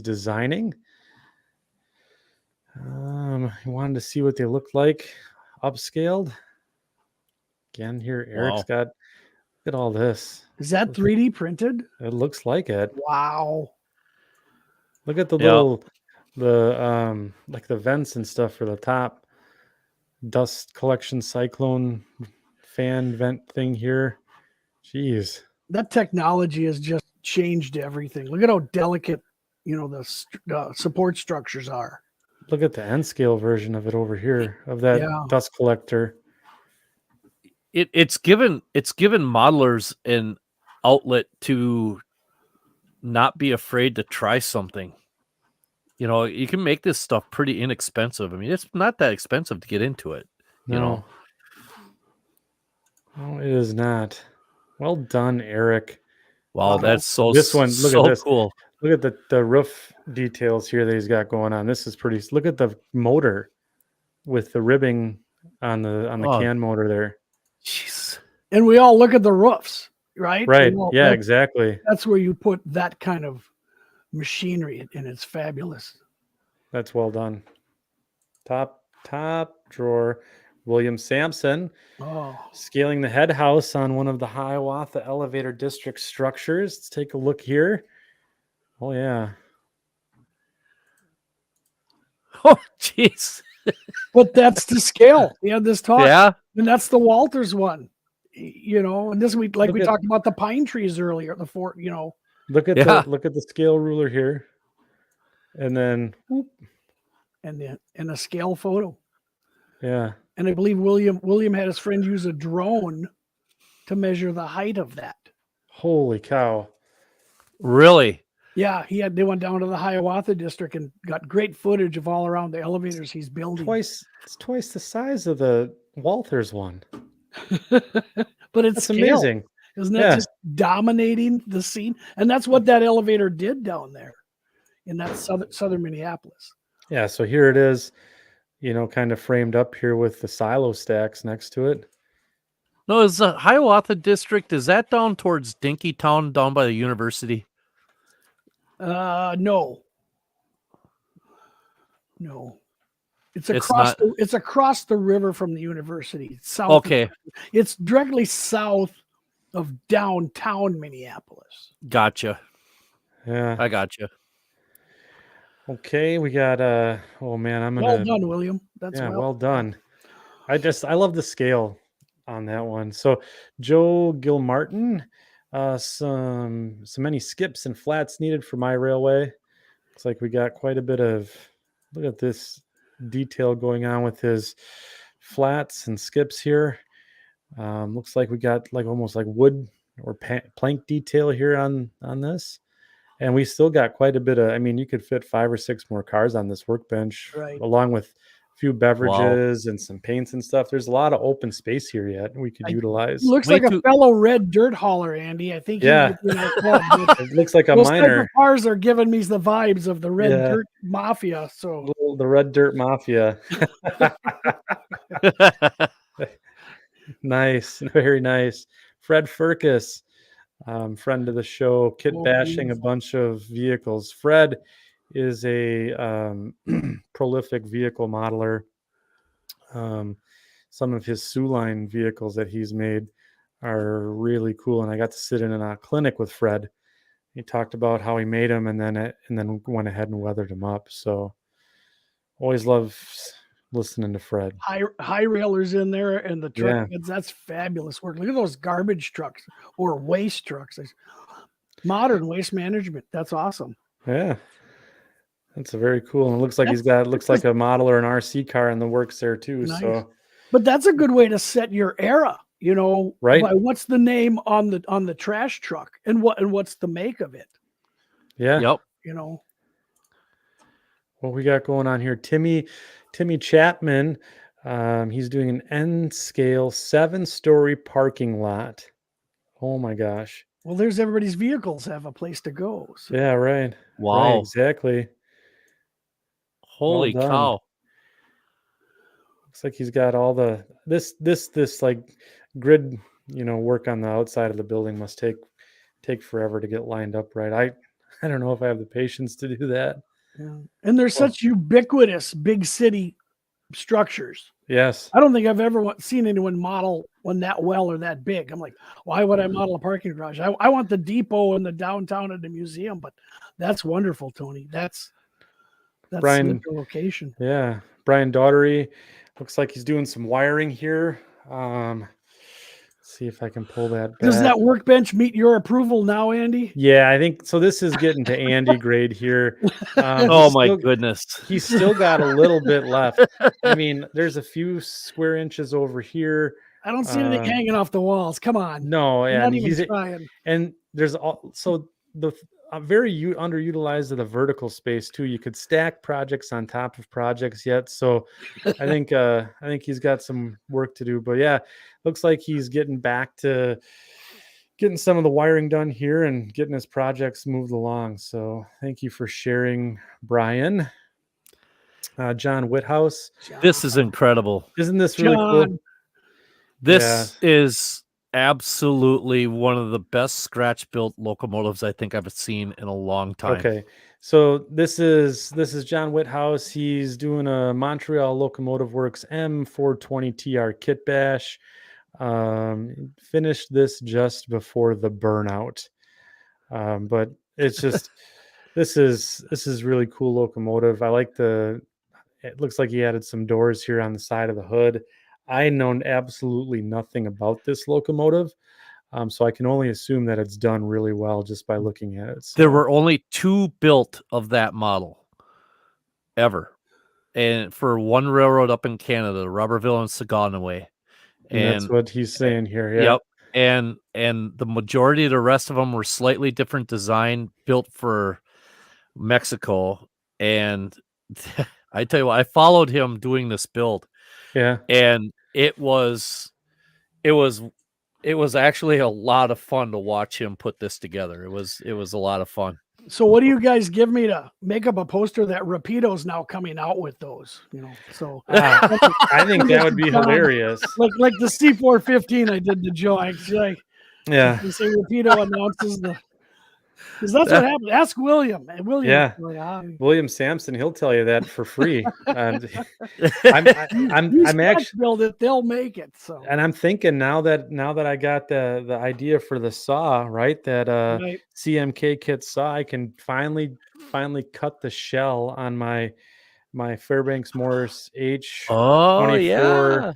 designing. He wanted to see what they look like upscaled. Again, here Eric's got. Look at all this. Is that 3D printed? It looks like it. Wow. Look at the little like the vents and stuff for the top. Dust collection cyclone fan vent thing here. Jeez. That technology has just changed everything. Look at how delicate, the support structures are. Look at the N scale version of it over here, of that dust collector. It's given modelers an outlet to not be afraid to try something. You can make this stuff pretty inexpensive. I mean, it's not that expensive to get into it. No, it is not. Well done, Eric. Wow, that's so. This one, look so at this. Cool. Look at the roof details here that he's got going on. This is pretty. Look at the motor with the ribbing on the can motor there. Jeez. And we all look at the roofs, right? Right. Yeah, exactly. That's where you put that kind of machinery, and it's fabulous. That's well done. Top drawer. William Sampson, scaling the head house on one of the Hiawatha Elevator District structures. Let's take a look here. Oh, yeah. Oh, jeez. But that's the scale. We had this talk. Yeah. And that's the Walters one. And this we talked about the pine trees earlier. The four, Look at the scale ruler here. And then whoop. And a scale photo. Yeah. And I believe William had his friend use a drone to measure the height of that. Holy cow. Really? Yeah, they went down to the Hiawatha district and got great footage of all around the elevators he's building. It's twice the size of the Walters one. But it's amazing. Isn't that just dominating the scene? And that's what that elevator did down there in that southern Minneapolis. Yeah, so here it is. Kind of framed up here with the silo stacks next to it. No, is the Hiawatha district, is that down towards Dinkytown, down by the university? No. It's across the river from the university. It's south. Okay. It's directly south of downtown Minneapolis. Gotcha. Yeah. I gotcha. Okay, we got well done, William. That's well done. I love the scale on that one. So Joe Gilmartin, some many skips and flats needed for my railway. Looks like we got quite a bit of, look at this detail going on with his flats and skips here. Looks like we got almost like wood or plank detail here on this. And we still got quite a bit of, you could fit 5 or 6 more cars on this workbench, along with a few beverages and some paints and stuff. There's a lot of open space here yet we could utilize. Looks like a fellow red dirt hauler, Andy. I think it looks like a miner. Cars are giving me the vibes of the red dirt mafia. So the red dirt mafia. Nice, very nice. Fred Furcus. Friend of the show, kit bashing a bunch of vehicles. Fred is a prolific vehicle modeler. Some of his Sioux line vehicles that he's made are really cool. And I got to sit in a clinic with Fred. He talked about how he made them and then went ahead and weathered them up. So always love listening to Fred. High railers in there and the truck. Yeah. That's fabulous work. Look at those garbage trucks or waste trucks. Modern waste management. That's awesome. Yeah. That's a very cool. And it looks like looks like a model or an RC car in the works there too. Nice. So, but that's a good way to set your era, right? By what's the name on the trash truck and what's the make of it? Yeah. Yep. What we got going on here? Timmy Chapman. He's doing an N scale 7-story parking lot. Oh my gosh. Well, there's everybody's vehicles have a place to go. So. Yeah, right. Wow. Right, exactly. Holy cow. Looks like he's got all the this like grid, work on the outside of the building must take forever to get lined up right. I don't know if I have the patience to do that. Yeah. And there's such ubiquitous big city structures. Yes. I don't think I've ever seen anyone model one that well or that big. I'm like, why would I model a parking garage? I want the depot and the downtown and the museum, but that's wonderful, Tony. That's Brian, the location. Yeah. Brian Daughtery looks like he's doing some wiring here. See if I can pull that back. Does that workbench meet your approval now, Andy? Yeah, I think so. This is getting to Andy grade here. Oh my goodness. He's still got a little bit left. I mean, there's a few square inches over here. I don't see anything hanging off the walls. Come on. No, yeah. Not even trying. And there's also the very underutilized of the vertical space too. You could stack projects on top of projects yet. So I think he's got some work to do. But yeah, looks like he's getting back to getting some of the wiring done here and getting his projects moved along. So thank you for sharing, Brian. John Whithouse. This is incredible. Isn't this really cool? This is absolutely one of the best scratch built locomotives I think I've seen in a long time. Okay. So this is John Whithouse. He's doing a Montreal Locomotive Works M420TR kit bash. Finished this just before the burnout. But it's just this is really cool locomotive. I like it looks like he added some doors here on the side of the hood. I know absolutely nothing about this locomotive. So I can only assume that it's done really well just by looking at it. So. There were only 2 built of that model ever. And for one railroad up in Canada, Robertville and Saguenay. And that's what he's saying here. Yeah. Yep. And the majority of the rest of them were slightly different design, built for Mexico. And I tell you what, I followed him doing this build. Yeah. And it was actually a lot of fun to watch him put this together. It was a lot of fun. So what do you guys give me to make up a poster that Rapido's now coming out with those, so I think that would be hilarious. Like the C415 I did to Joe. Yeah. You say Rapido announces because that's what happened. Ask William. Yeah. William Sampson, he'll tell you that for free. I'm actually build it, they'll make it. So and I'm thinking now that I got the idea for the saw, right? That right. CMK kit saw, I can finally cut the shell on my Fairbanks Morris H24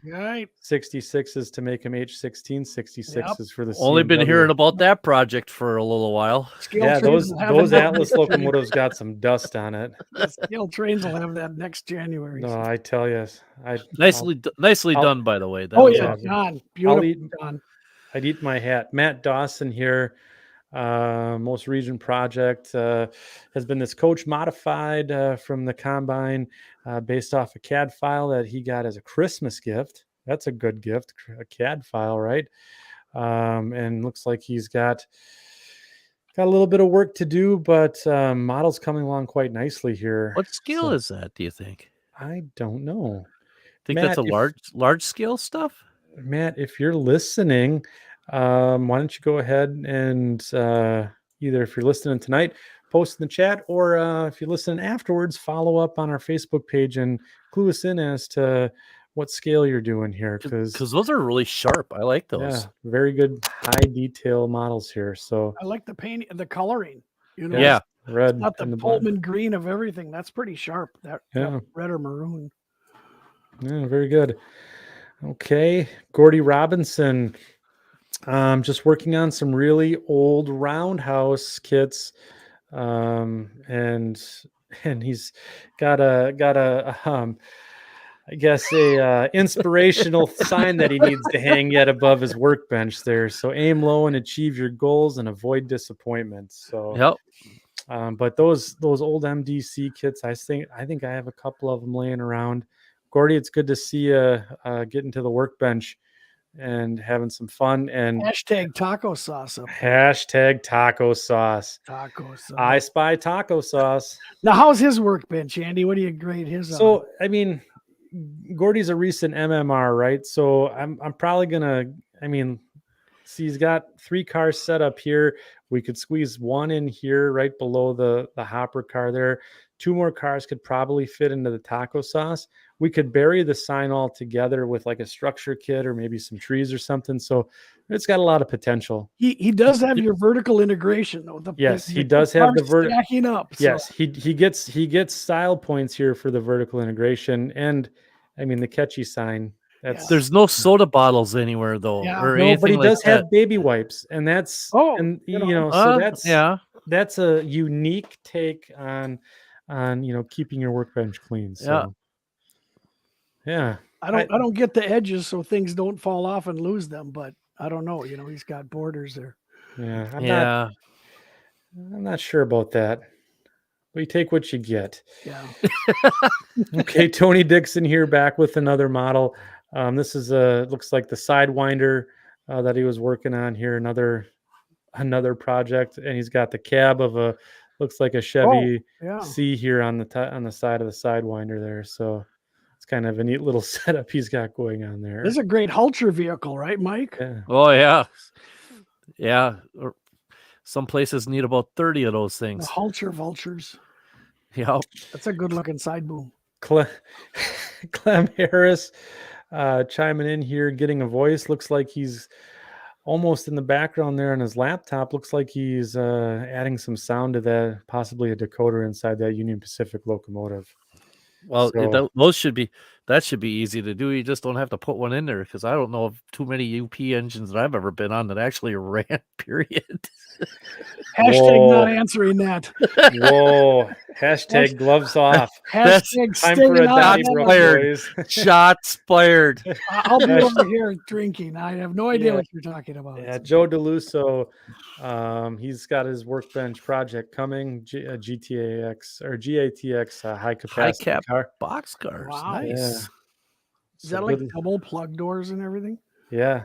66s to make them H16 66s for the only CMW. Been hearing about that project for a little while. Those Atlas locomotives got some dust on it. Scale trains will have that next January. No, I tell you, nicely done, by the way. John, beautiful, John. I'd eat my hat. Matt Dawson here. Most recent project has been this coach modified from the combine based off a CAD file that he got as a Christmas gift. That's a good gift, a CAD file, right? And looks like he's got a little bit of work to do, but model's coming along quite nicely here. What scale is that, do you think? I don't know. Think Matt, that's a large scale stuff? Matt, if you're listening, why don't you go ahead and either if you're listening tonight, post in the chat, or if you're listening afterwards, follow up on our Facebook page and clue us in as to what scale you're doing here, because those are really sharp. I like those. Yeah, very good high detail models here. So I like the paint and the coloring. You know, Yeah. red not the and the black. Pullman green of everything. That's pretty sharp. That red or maroon. Yeah, very good. Okay, Gordy Robinson. Just working on some really old roundhouse kits, and he's got a I guess a inspirational sign that he needs to hang yet above his workbench there. So aim low and achieve your goals and avoid disappointment. So Yep. but those old MDC kits, I think I have a couple of them laying around. Gordy, it's good to see you getting to the workbench and having some fun. And hashtag taco sauce up there. Hashtag taco sauce. Taco sauce. I spy taco sauce. Now, how's his workbench, Andy? What do you grade his on? So, I mean, Gordy's a recent MMR, right? So I'm probably gonna, see, he's got 3 cars set up here. We could squeeze one in here right below the hopper car there. 2 more cars could probably fit into the taco sauce. We could bury the sign all together with like a structure kit or maybe some trees or something. So it's got a lot of potential. He does have your vertical integration though. He does have the vertical stacking up. Yes, he gets style points here for the vertical integration, and I mean the catchy sign. There's no soda bottles anywhere though. Yeah. Or No, but he anything does like have baby wipes, and that's so that's a unique take on keeping your workbench clean. So yeah. I don't get the edges so things don't fall off and lose them, but I don't know. He's got borders there. Yeah. I'm not sure about that. But you take what you get. Yeah. Okay, Tony Dixon here back with another model. This is looks like the Sidewinder that he was working on here. Another project, and he's got the cab of looks like a Chevy C here on the side of the Sidewinder there. So it's kind of a neat little setup he's got going on there. This is a great Hulcher vehicle, right, Mike? Yeah. Oh yeah. Yeah. Some places need about 30 of those things. The Hulcher vultures. Yeah. That's a good looking side boom. Clem Harris chiming in here, getting a voice. Looks like he's almost in the background there on his laptop. Looks like he's adding some sound to that, possibly a decoder inside that Union Pacific locomotive. Well, that should be easy to do. You just don't have to put one in there, because I don't know of too many UP engines that I've ever been on that actually ran, period. Hashtag not answering that. Whoa. Hashtag gloves off. Hashtag time for a Donnybrook, boys. Shots fired. I'll be over here drinking. I have no idea what you're talking about. Yeah, Joe DeLuso, he's got his workbench project coming, GTAX or GATX high capacity car. Box cars. Wow. Nice. Yeah. Is that like double plug doors and everything? Yeah.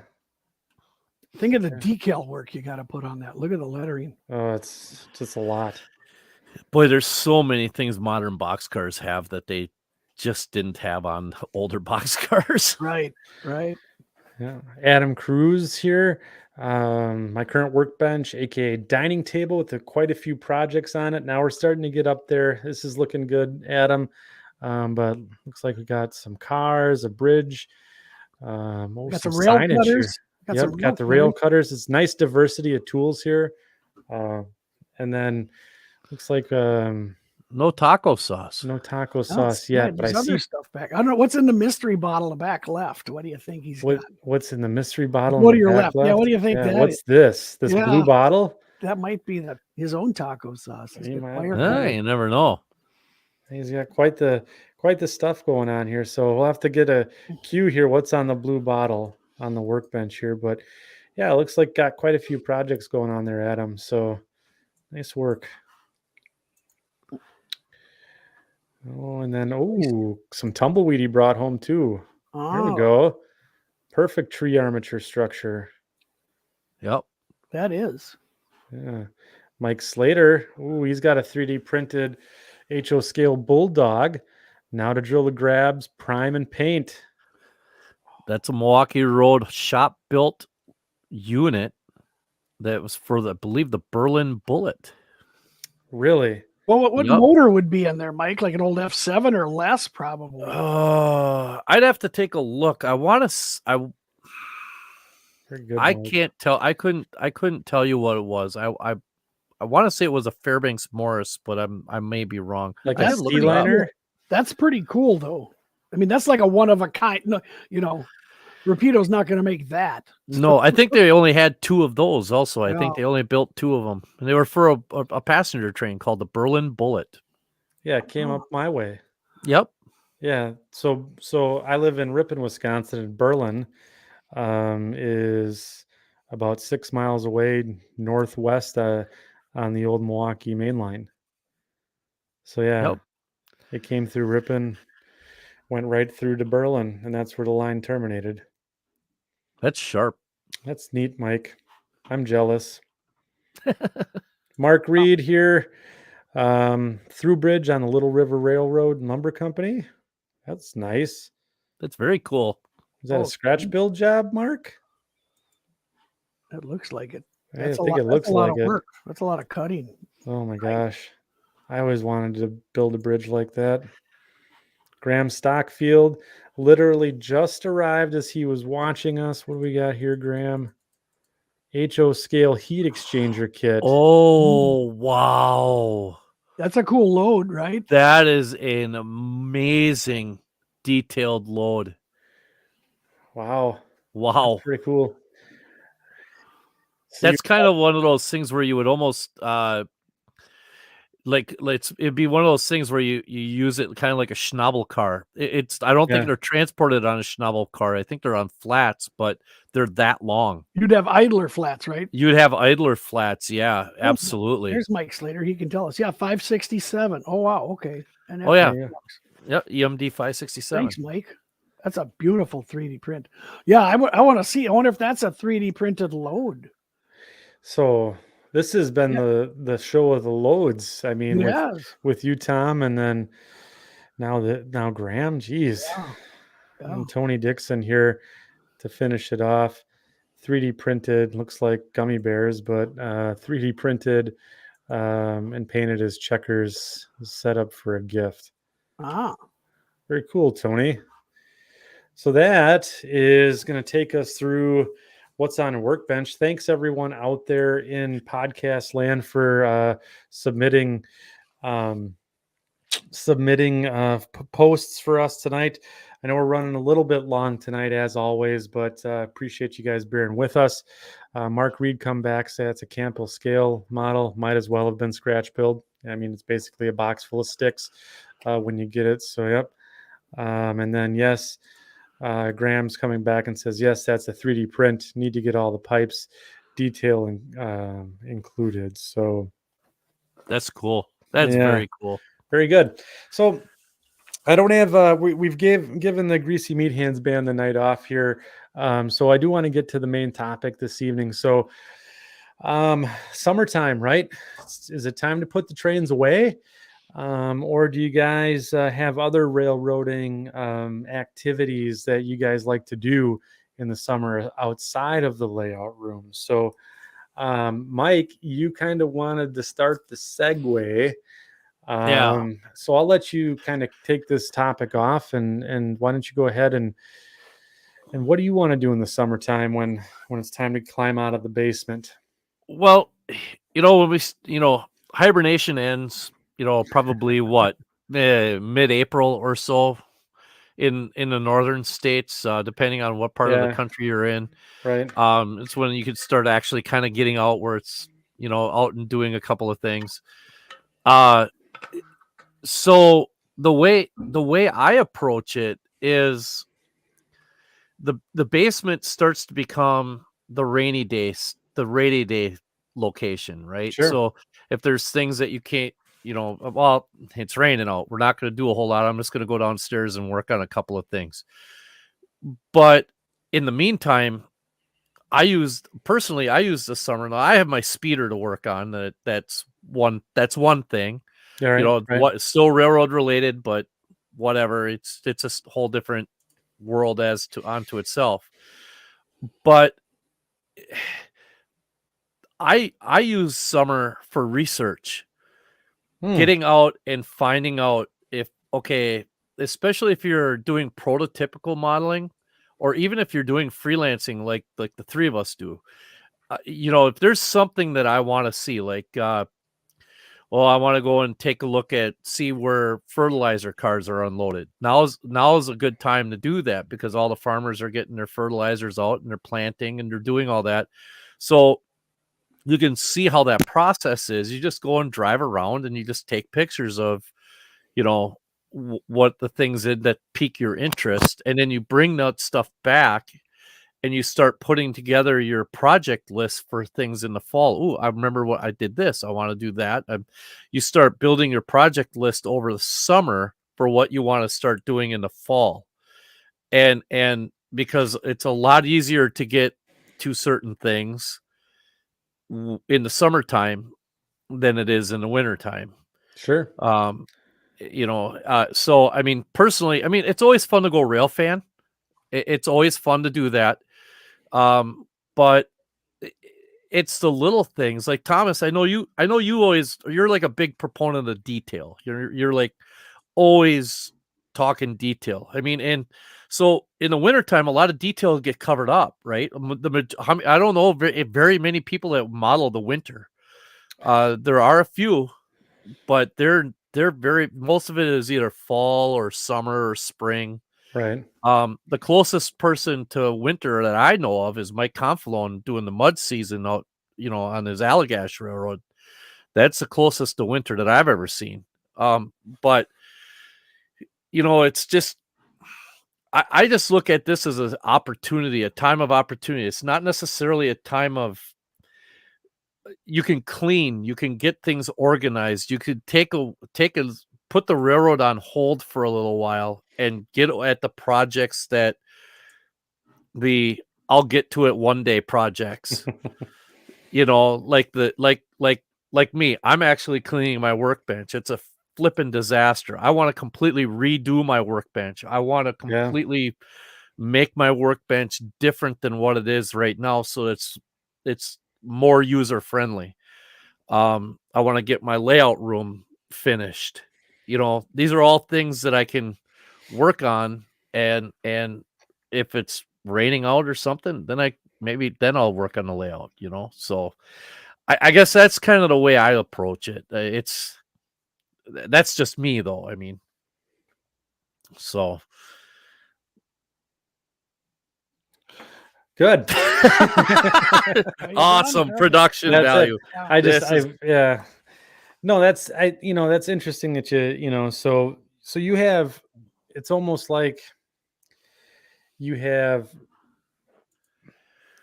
Think of the decal work you got to put on that. Look at the lettering. Oh, it's just a lot. Boy, there's so many things modern box cars have that they just didn't have on older box cars. Right. Yeah. Adam Cruz here. My current workbench, aka dining table, with quite a few projects on it. Now we're starting to get up there. This is looking good, Adam. But looks like we got some cars, a bridge, got some rail cutters. Got the rail cutters. It's nice diversity of tools here. And then looks like no taco sauce. No taco sauce yet, but I see stuff back. I don't know what's in the mystery bottle in the back left. What do you think he's got? What's in the mystery bottle? What to your left? Yeah, what do you think that what's is? this? This blue bottle? That might be his own taco sauce. You never know. He's got quite the stuff going on here. So we'll have to get a cue here. What's on the blue bottle on the workbench here? But yeah, it looks like got quite a few projects going on there, Adam. So nice work. Oh, and then some tumbleweed he brought home too. Oh. There we go. Perfect tree armature structure. Yep. That is. Yeah. Mike Slater. He's got a 3D printed HO scale bulldog. Now to drill the grabs, prime and paint. That's a Milwaukee Road shop built unit that was for I believe the Berlin Bullet. Really? Well, what motor would be in there, Mike? Like an old F7 or less, probably. I'd have to take a look. I want to. I can't tell. I couldn't tell you what it was. I want to say it was a Fairbanks Morris, but I may be wrong. Like a Sea-Liner? That's pretty cool, though. I mean, that's like a one of a kind. No, you know, Rapido's not going to make that. No, I think they only had 2 of those. Also, I think they only built 2 of them, and they were for a passenger train called the Berlin Bullet. Yeah, it came up my way. Yep. Yeah. So I live in Ripon, Wisconsin, and Berlin is about 6 miles away northwest on the old Milwaukee main line. So yeah, it came through Ripon, went right through to Berlin, and that's where the line terminated. That's sharp. That's neat, Mike. I'm jealous. Mark Reed here, through bridge on the Little River Railroad Lumber Company. That's nice. That's very cool. Is that a scratch build job, Mark? It looks like it. I think it looks like it. Work. That's a lot of cutting. Oh my gosh. I always wanted to build a bridge like that. Graham Stockfield literally just arrived as he was watching us. What do we got here, Graham? HO scale heat exchanger kit. Oh, wow. That's a cool load, right? That is an amazing detailed load. Wow. Wow. That's pretty cool. So that's kind of one of those things where you would almost it'd be one of those things where you use it kind of like a Schnabel car. I don't think they're transported on a Schnabel car. I think they're on flats, but they're that long. You'd have idler flats, right? You'd have idler flats. Yeah, absolutely. There's Mike Slater. He can tell us. Yeah, 567. Oh, wow. Okay. And yeah. EMD 567. Thanks, Mike. That's a beautiful 3D print. Yeah, I want to see. I wonder if that's a 3D printed load. So this has been the show of the loads. I mean, with you, Tom, and then now Graham. Geez, and Tony Dixon here to finish it off. 3D printed, looks like gummy bears, but 3D printed and painted as checkers, set up for a gift. Very cool, Tony. So that is going to take us through what's on Workbench. Thanks everyone out there in podcast land for submitting posts for us tonight. I know we're running a little bit long tonight as always, but appreciate you guys bearing with us. Mark Reed come back, say it's a Campbell scale model. Might as well have been scratch build. I mean, it's basically a box full of sticks when you get it. So yep. And then yes, Graham's coming back and says, yes, that's a 3D print. Need to get all the pipes detail included. So that's cool. That's very cool. Very good. So I don't have, we've given the Greasy Meat Hands band the night off here. So I do want to get to the main topic this evening. So summertime, right? Is it time to put the trains away? Or do you guys have other railroading activities that you guys like to do in the summer outside of the layout room? So, Mike, you kind of wanted to start the segue. So I'll let you kind of take this topic off, and why don't you go ahead and what do you want to do in the summertime when it's time to climb out of the basement? Well, when hibernation ends. Probably mid-April or so in the northern states, depending on what part of the country you're in. Right. It's when you could start actually kind of getting out where it's, out and doing a couple of things. So the way I approach it is the basement starts to become the rainy day location, right? Sure. So if there's things that you can't, well, it's raining out, we're not going to do a whole lot. I'm just going to go downstairs and work on a couple of things. But in the meantime, I use the summer. Now I have my speeder to work on. That's one thing. Yeah, right. Still railroad related, but whatever. It's a whole different world onto itself. But I use summer for research. getting out and finding out if, okay, especially if you're doing prototypical modeling, or even if you're doing freelancing like the three of us do, if there's something that I want to see, like, well, I want to go and take a look see where fertilizer cars are unloaded. Now is a good time to do that because all the farmers are getting their fertilizers out and they're planting and they're doing all that. So you can see how that process is. You just go and drive around and you just take pictures of, what the things that pique your interest. And then you bring that stuff back and you start putting together your project list for things in the fall. Oh, I remember what I did this. I want to do that. You start building your project list over the summer for what you want to start doing in the fall. And because it's a lot easier to get to certain things in the summertime than it is in the wintertime. Sure. So, I mean, personally, it's always fun to go rail fan. It's always fun to do that. But it's the little things like Thomas. I know you you're like a big proponent of detail. You're like always talking detail. And so in the wintertime, a lot of details get covered up, right? I don't know very many people that model the winter. There are a few, but they're most of it is either fall or summer or spring. Right. The closest person to winter that I know of is Mike Confalone doing the mud season out, on his Allagash Railroad. That's the closest to winter that I've ever seen. But it's just, I just look at this as an opportunity, a time of opportunity. It's not necessarily a time of, you can clean, you can get things organized. You could put the railroad on hold for a little while and get at the projects that I'll get to it one day projects. Like me, I'm actually cleaning my workbench. It's a flipping disaster. I want to completely redo my workbench. I want to completely make my workbench different than what it is right now, so it's more user friendly. I want to get my layout room finished. These are all things that I can work on, and if it's raining out or something, then I'll work on the layout. So I guess that's kind of the way I approach it. That's just me, though. So good. Awesome production value. No, that's interesting that so you have, it's almost like you have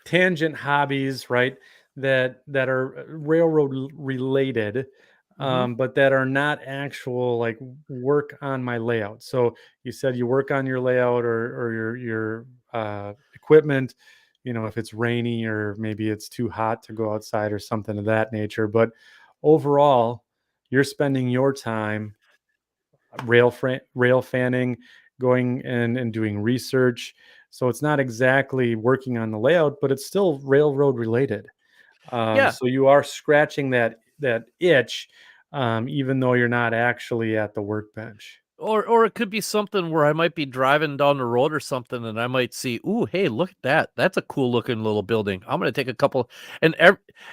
tangent hobbies, right? That are railroad related, but that are not actual like work on my layout. So you said you work on your layout or your equipment, if it's rainy or maybe it's too hot to go outside or something of that nature. But overall, you're spending your time rail fanning, going and doing research. So it's not exactly working on the layout, but it's still railroad related. So you are scratching that itch, even though you're not actually at the workbench. Or it could be something where I might be driving down the road or something, and I might see, ooh, hey, look at that. That's a cool looking little building. I'm going to take a couple. And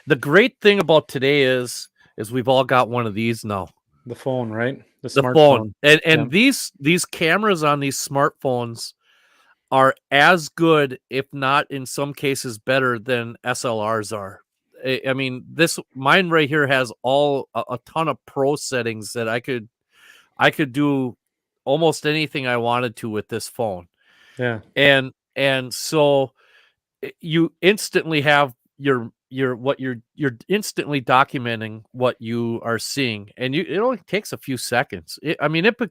the great thing about today is we've all got one of these now. The phone, right? The smartphone. And these cameras on these smartphones are as good, if not in some cases better than SLRs are. Mine right here has a ton of pro settings that I could do almost anything I wanted to with this phone. Yeah. And so you instantly have you're instantly documenting what you are seeing, and it only takes a few seconds. It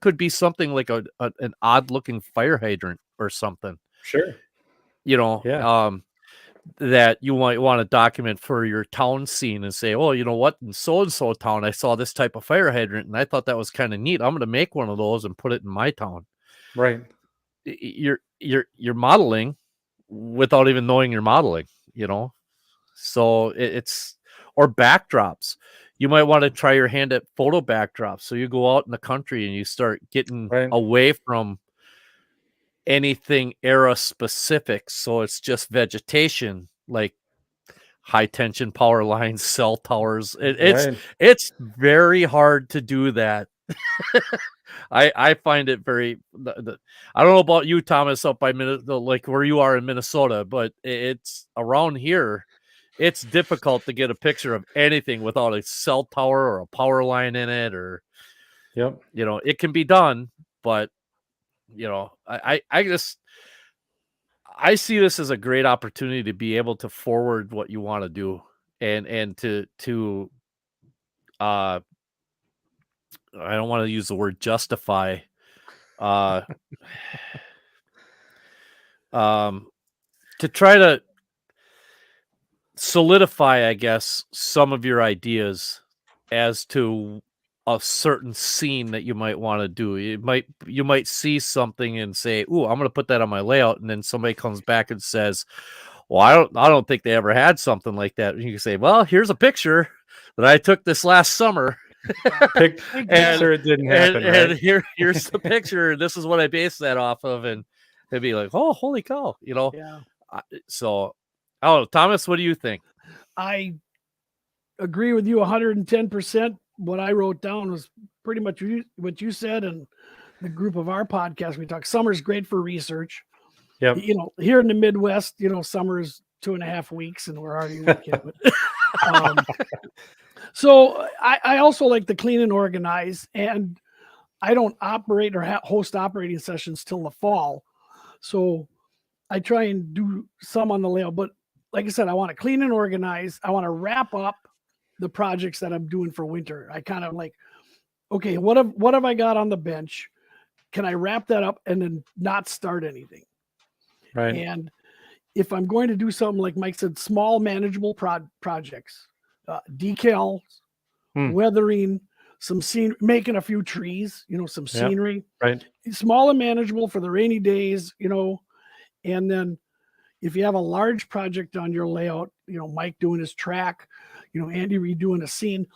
could be something like an odd looking fire hydrant or something. Sure. That you might want to document for your town scene and say, oh, you know what, in so-and-so town, I saw this type of fire hydrant and I thought that was kind of neat. I'm going to make one of those and put it in my town. Right. You're modeling without even knowing you're modeling, so it's, or backdrops. you might want to try your hand at photo backdrops. So you go out in the country and you start getting away from anything era specific. So it's just vegetation, like high tension power lines, cell towers. It's very hard to do that. I find it very. I don't know about you, Thomas, up by like where you are in Minnesota, but it's around here. It's difficult to get a picture of anything without a cell tower or a power line in it, or it can be done, but I see this as a great opportunity to be able to forward what you want to do and to I don't want to use the word justify to try to solidify, I guess, some of your ideas as to a certain scene that you might want to do. You might see something and say, "Ooh, I'm going to put that on my layout," and then somebody comes back and says, "Well, I don't think they ever had something like that." And you can say, "Well, here's a picture that I took this last summer." Picture it didn't happen, and here's the picture. This is what I based that off of, and it'd be like, "Oh, holy cow!" Yeah. So, I don't know, Thomas, what do you think? I agree with you 110%. What I wrote down was pretty much what you said, and the group of our podcast we talk. Summer's great for research. Yep. Here in the Midwest, summer's 2.5 weeks, and we're already looking. So I also like to clean and organize, and I don't operate or host operating sessions till the fall. So I try and do some on the layout, but like I said, I want to clean and organize. I want to wrap up the projects that I'm doing for winter. I kind of like, okay, what have I got on the bench? Can I wrap that up and then not start anything? Right. And if I'm going to do something, like Mike said, small manageable projects, decals, weathering, some scene, making a few trees, some scenery, right? Small and manageable for the rainy days, and then if you have a large project on your layout, Mike doing his track, Andy redoing a scene,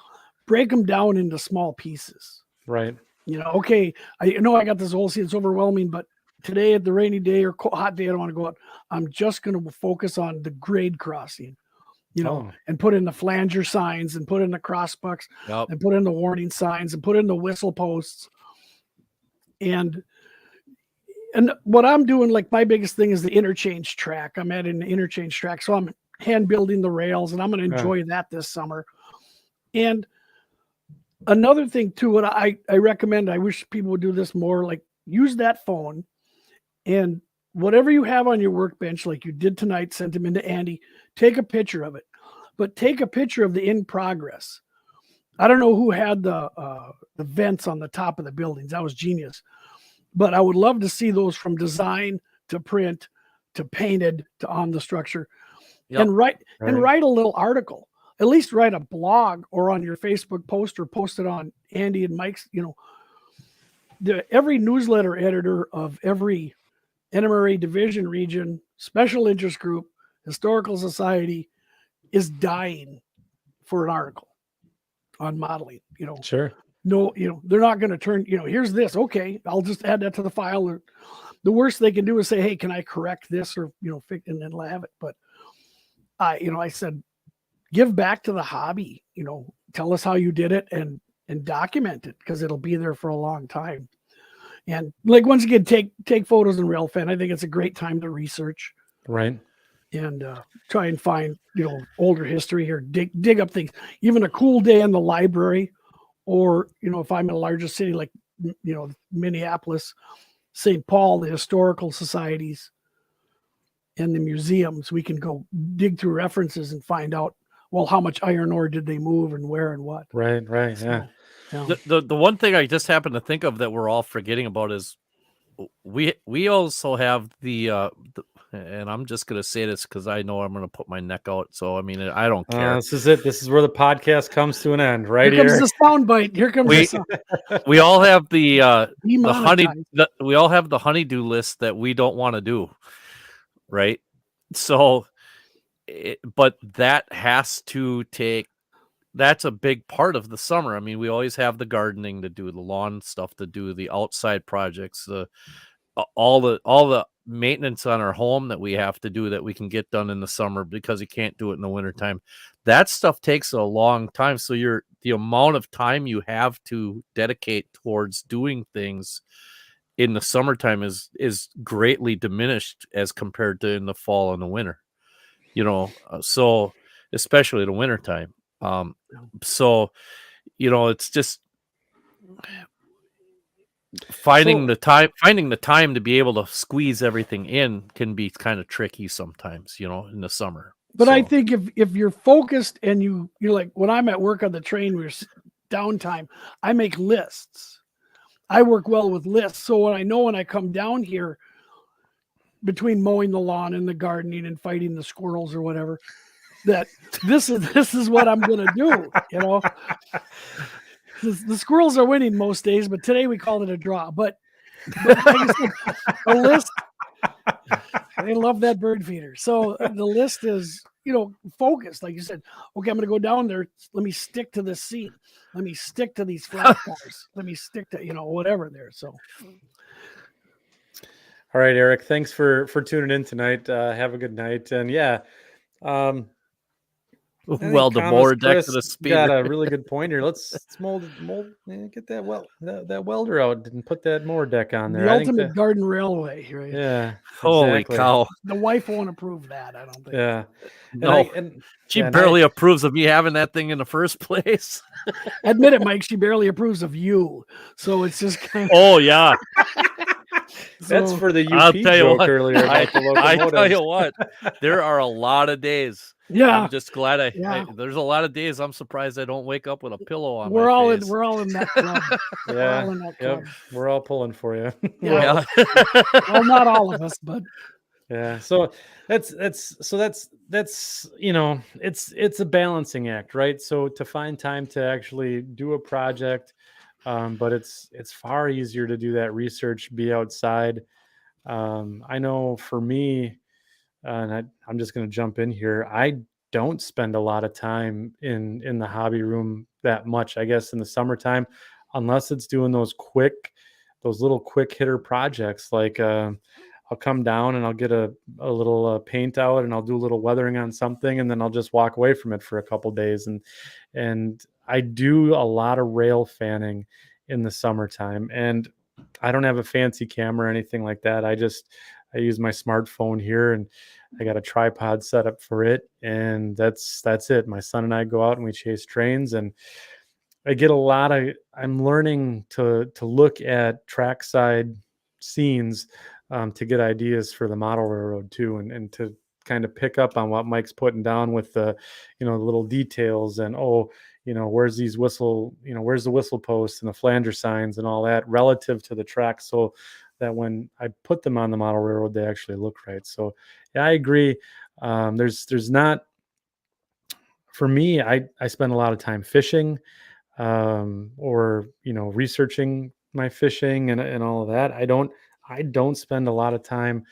break them down into small pieces. Right. Okay, I know I got this whole scene, it's overwhelming, but today at the rainy day or hot day, I don't want to go out. I'm just going to focus on the grade crossing, and put in the flanger signs and put in the crossbucks and put in the warning signs and put in the whistle posts. And what I'm doing, like my biggest thing is the interchange track. I'm adding the interchange track. So I'm hand building the rails, and I'm going to enjoy that this summer. And another thing too, what I recommend, I wish people would do this more, like use that phone and whatever you have on your workbench, like you did tonight, sent them into Andy, take a picture of it, but take a picture of the in progress. I don't know who had the vents on the top of the buildings. That was genius. But I would love to see those from design to print to painted to on the structure. And write a little article. At least write a blog or on your Facebook post or post it on Andy and Mike's, every newsletter editor of every NMRA division, region, special interest group, historical society is dying for an article on modeling, Sure. No, they're not going to turn, here's this. Okay, I'll just add that to the file. Or the worst they can do is say, hey, can I correct this or, fix, and then have it. But I said, give back to the hobby, tell us how you did it and document it because it'll be there for a long time. And like, once again, take photos in Railfen. I think it's a great time to research. Right. And try and find, older history here, dig up things, even a cool day in the library, or, if I'm in a larger city, like, Minneapolis, St. Paul, the historical societies and the museums, we can go dig through references and find out, well, how much iron ore did they move and where and what? Right. So, Yeah. The one thing I just happened to think of that we're all forgetting about is we also have the and I'm just gonna say this because I know I'm gonna put my neck out. So I mean, I don't care. This is it. This is where the podcast comes to an end. Right here comes here. the sound bite. Here comes the sound. We all have the honey. Demonetized. We all have the honeydew list that we don't want to do, right? So, but that has to take that's a big part of the summer. I mean, we always have the gardening to do, the lawn stuff to do, the outside projects, all the maintenance on our home that we have to do that we can get done in the summer because you can't do it in the wintertime. That stuff takes a long time. So the amount of time you have to dedicate towards doing things in the summertime is greatly diminished as compared to in the fall and the winter, so especially the wintertime. So, it's just finding the time to be able to squeeze everything in can be kind of tricky sometimes, in the summer. But I think if you're focused and you're like, when I'm at work on the train, we're downtime, I make lists. I work well with lists. So when I come down here, between mowing the lawn and the gardening and fighting the squirrels or whatever, that this is what I'm going to do, The squirrels are winning most days, but today we called it a draw. But like I said, a list, they love that bird feeder. So the list is, focused. Like you said, okay, I'm going to go down there. Let me stick to this scene. Let me stick to these flat cars. Let me stick to, whatever there. So. All right, Eric, thanks for tuning in tonight. Have a good night. And weld the mower deck to the speeder. Got a really good point here. Let's mold, get that that welder out and put that mower deck on there. The ultimate garden railway, right? Yeah. Holy cow! The wife won't approve that, I don't think. Yeah. No, she barely approves of me having that thing in the first place. Admit it, Mike. She barely approves of you, so it's just kind of. Oh yeah. That's for the UP joke earlier. I tell you what, there are a lot of days. Yeah, I'm just glad there's a lot of days I'm surprised I don't wake up with a pillow on we're my all face. we're all in that club. Yeah, we're all in that club. Yep. We're all pulling for you. Yeah. Well, not all of us, but yeah. So that's it's a balancing act, right? So to find time to actually do a project, but it's far easier to do that research, be outside. I know for me, and I'm just going to jump in here. I don't spend a lot of time in the hobby room that much, I guess, in the summertime, unless it's doing those little quick hitter projects. Like I'll come down and I'll get a little paint out and I'll do a little weathering on something, and then I'll just walk away from it for a couple days. And I do a lot of rail fanning in the summertime, and I don't have a fancy camera or anything like that. I use my smartphone here, and I got a tripod set up for it, and that's it. My son and I go out and we chase trains, and I get I'm learning to look at trackside scenes to get ideas for the model railroad too, and to kind of pick up on what Mike's putting down with the, little details and, where's the whistle post and the flanger signs and all that relative to the track, so that when I put them on the model railroad, they actually look right. So yeah, I agree. There's not, for me, I spend a lot of time fishing, or, researching my fishing and all of that. I don't spend a lot of time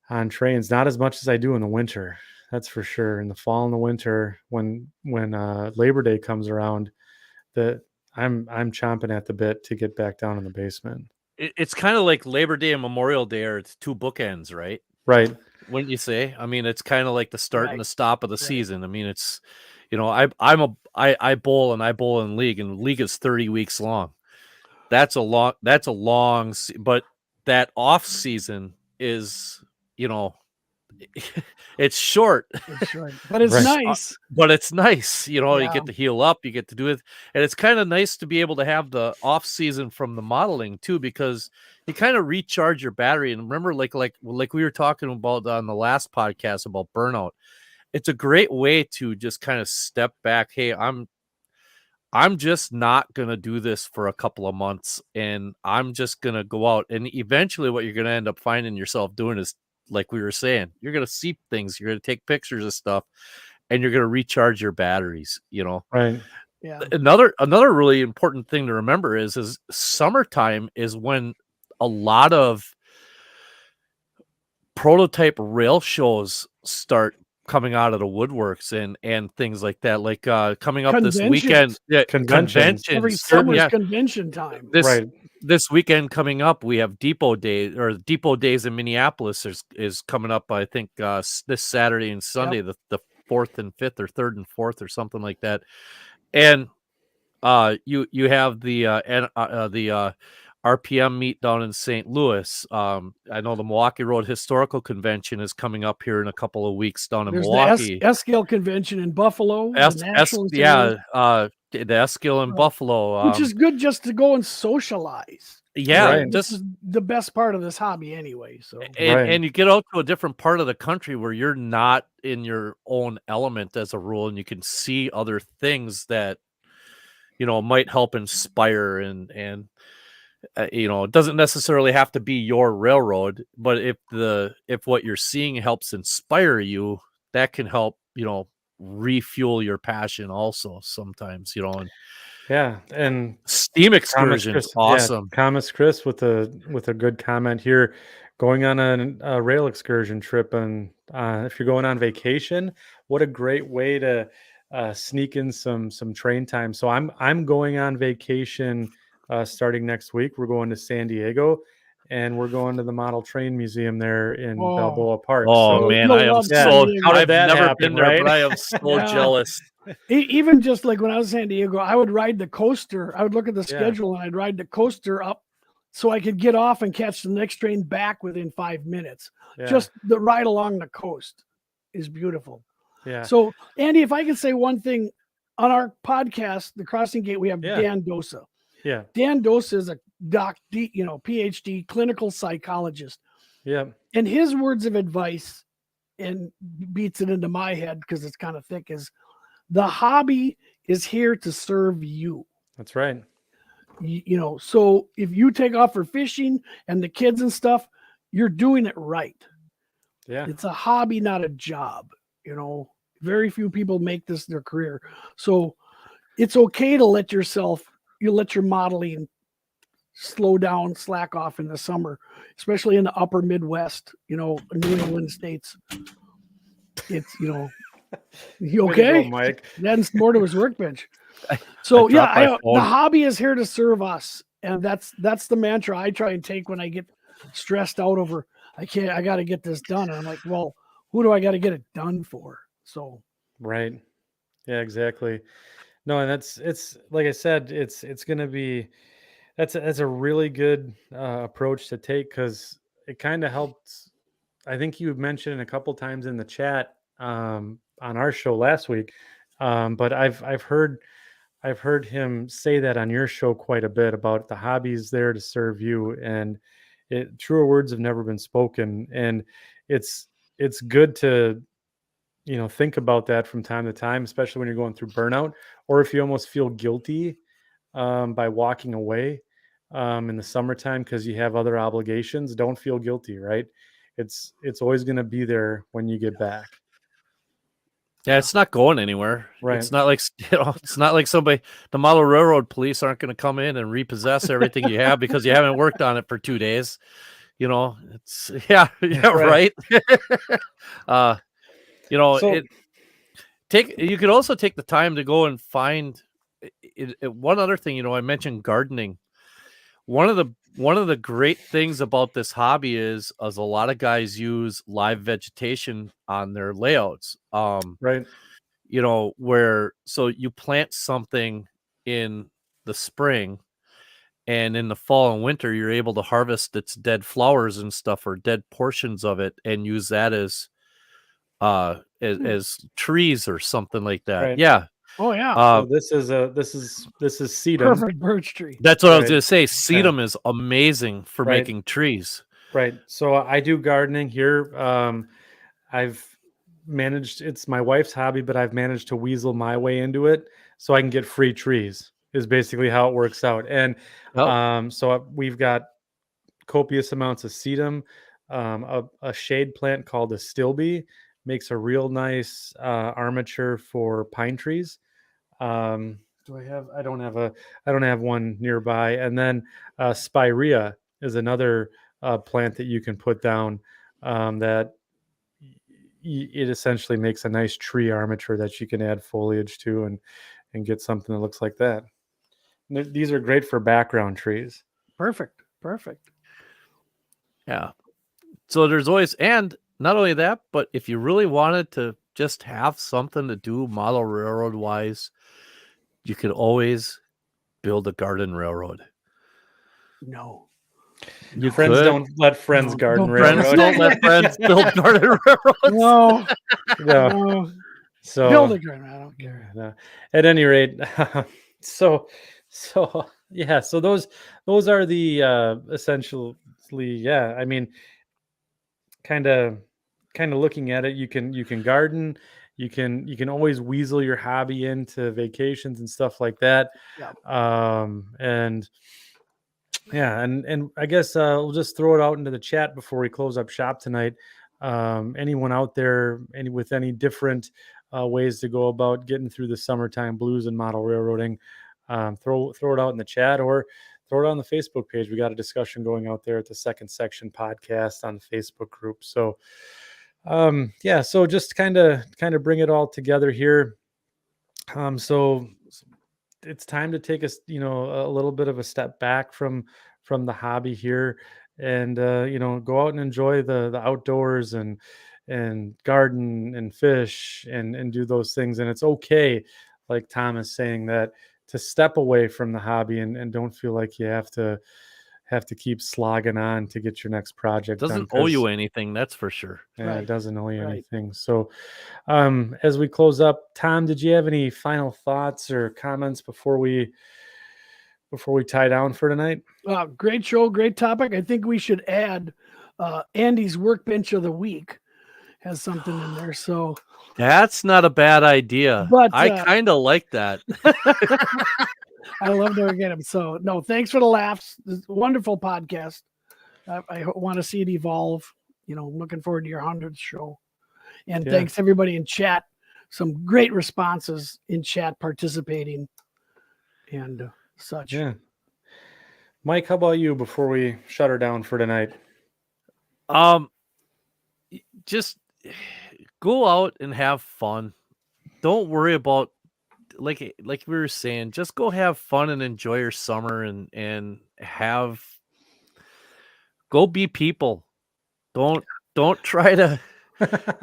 on trains, not as much as I do in the winter. That's for sure. In the fall and the winter, when Labor Day comes around, that I'm chomping at the bit to get back down in the basement. It's kind of like Labor Day and Memorial Day are two bookends, right? Right. Wouldn't you say? I mean, it's kind of like the start and the stop of the season. I mean, it's, I bowl in league, and league is 30 weeks long. That's a long, but that off season is, it's short. It's short, but it's nice. But it's nice, you get to heal up, you get to do it, and it's kind of nice to be able to have the off season from the modeling too, because you kind of recharge your battery. And remember, like we were talking about on the last podcast about burnout, it's a great way to just kind of step back. Hey, I'm just not going to do this for a couple of months, and I'm just going to go out. And eventually what you're going to end up finding yourself doing is, like we were saying, you're going to see things, you're going to take pictures of stuff, and you're going to recharge your batteries, Right. Yeah. Another really important thing to remember is summertime is when a lot of prototype rail shows start coming out of the woodworks and things like that. Like coming up this Conventions. weekend, Conventions. Every conventions. summer's Yeah, convention time. this weekend coming up, we have Depot Day, or Depot Days in Minneapolis is coming up. I think this Saturday and Sunday, the 4th and 5th, or 3rd and 4th, or something like that. And you have the RPM meet down in St. Louis. I know the Milwaukee Road Historical Convention is coming up here in a couple of weeks down in Milwaukee. The S-Scale Convention in Buffalo. The S-Scale in Buffalo. Which is good just to go and socialize. Yeah, this is the best part of this hobby anyway. So and you get out to a different part of the country where you're not in your own element as a rule, and you can see other things that might help inspire and it doesn't necessarily have to be your railroad, but if what you're seeing helps inspire you, that can help refuel your passion also sometimes. And steam excursions, awesome. Thomas Chris with a good comment here, going on a rail excursion trip, and if you're going on vacation, what a great way to sneak in some train time. So I'm going on vacation starting next week. We're going to San Diego, and we're going to the Model Train Museum there in Balboa Park. Oh, so, man, I am so I've never been there, right? but I am so jealous. Even just like when I was in San Diego, I would ride the coaster. I would look at the schedule and I'd ride the coaster up so I could get off and catch the next train back within 5 minutes. Just the ride along the coast is beautiful. Yeah. So, Andy, if I could say one thing on our podcast, The Crossing Gate, we have Dan Dosa. Yeah. Dan Dosa is a PhD clinical psychologist. Yeah. And his words of advice, and beats it into my head because it's kind of thick, is the hobby is here to serve you. That's right. So if you take off for fishing and the kids and stuff, you're doing it right. Yeah. It's a hobby, not a job. Very few people make this their career. So it's okay to let your modeling slow down, slack off in the summer, especially in the upper Midwest, New England states. It's, you okay? Go, Mike. That's more to his workbench. So the hobby is here to serve us. And that's the mantra I try and take when I get stressed out over, I got to get this done. And I'm like, well, who do I got to get it done for? So. Right. Yeah, exactly. No, and it's like I said, it's going to be, that's a really good approach to take, because it kind of helps. I think you mentioned a couple times in the chat on our show last week, but I've heard him say that on your show quite a bit about the hobbies there to serve you, and truer words have never been spoken. And it's good to think about that from time to time, especially when you're going through burnout, or if you almost feel guilty by walking away in the summertime because you have other obligations. Don't feel guilty, right? It's always going to be there when you get back. Yeah, it's not going anywhere. Right. It's not like it's not like the model railroad police aren't going to come in and repossess everything you have because you haven't worked on it for 2 days. It's right. You could also take the time to go and find one other thing. I mentioned gardening. One of the great things about this hobby is a lot of guys use live vegetation on their layouts. Right. So you plant something in the spring, and in the fall and winter, you're able to harvest its dead flowers and stuff, or dead portions of it, and use that as trees or something like that. Right. Yeah. Oh yeah. So this is sedum. Perfect birch tree. That's what I was going to say. Sedum is amazing for making trees. Right. So I do gardening here. I've managed, it's my wife's hobby, but I've managed to weasel my way into it so I can get free trees, is basically how it works out. And so we've got copious amounts of sedum. A shade plant called a stilby makes a real nice armature for pine trees. Do I have? I don't have one nearby. And then spirea is another plant that you can put down that it essentially makes a nice tree armature that you can add foliage to and get something that looks like that. And these are great for background trees. Perfect. Yeah. So there's always, and not only that, but if you really wanted to just have something to do model railroad wise, you could always build a garden railroad. No. You Friends could. don't let friends No, garden Friends railroad. don't let friends build garden railroads. No. So Build a garden. I don't care. no. At any rate, so yeah, so those are the essentially, yeah. I mean, kind of looking at it, you can garden, you can always weasel your hobby into vacations and stuff like that. And yeah, and I guess we'll just throw it out into the chat before we close up shop tonight. Anyone out there with any different ways to go about getting through the summertime blues and model railroading, throw it out in the chat or throw it on the Facebook page. We got a discussion going out there at the Second Section podcast on the Facebook group. So yeah, so just kind of bring it all together here. So it's time to take a little bit of a step back from the hobby here, and go out and enjoy the outdoors and garden and fish and do those things. And it's okay, like Tom is saying, that to step away from the hobby and don't feel like you have to keep slogging on to get your next project done. Doesn't owe you anything, that's for sure. Yeah, it doesn't owe you anything. So as we close up, Tom, did you have any final thoughts or comments before we tie down for tonight? Great show, great topic. I think we should add Andy's Workbench of the Week has something in there. So that's not a bad idea, but I kind of like that. I love to get him. So no, thanks for the laughs. This is a wonderful podcast. I want to see it evolve. Looking forward to your 100th show. And thanks everybody in chat. Some great responses in chat participating and such. Yeah. Mike, how about you before we shut her down for tonight? Just go out and have fun. Don't worry about like we were saying, just go have fun and enjoy your summer and go be people. Don't try to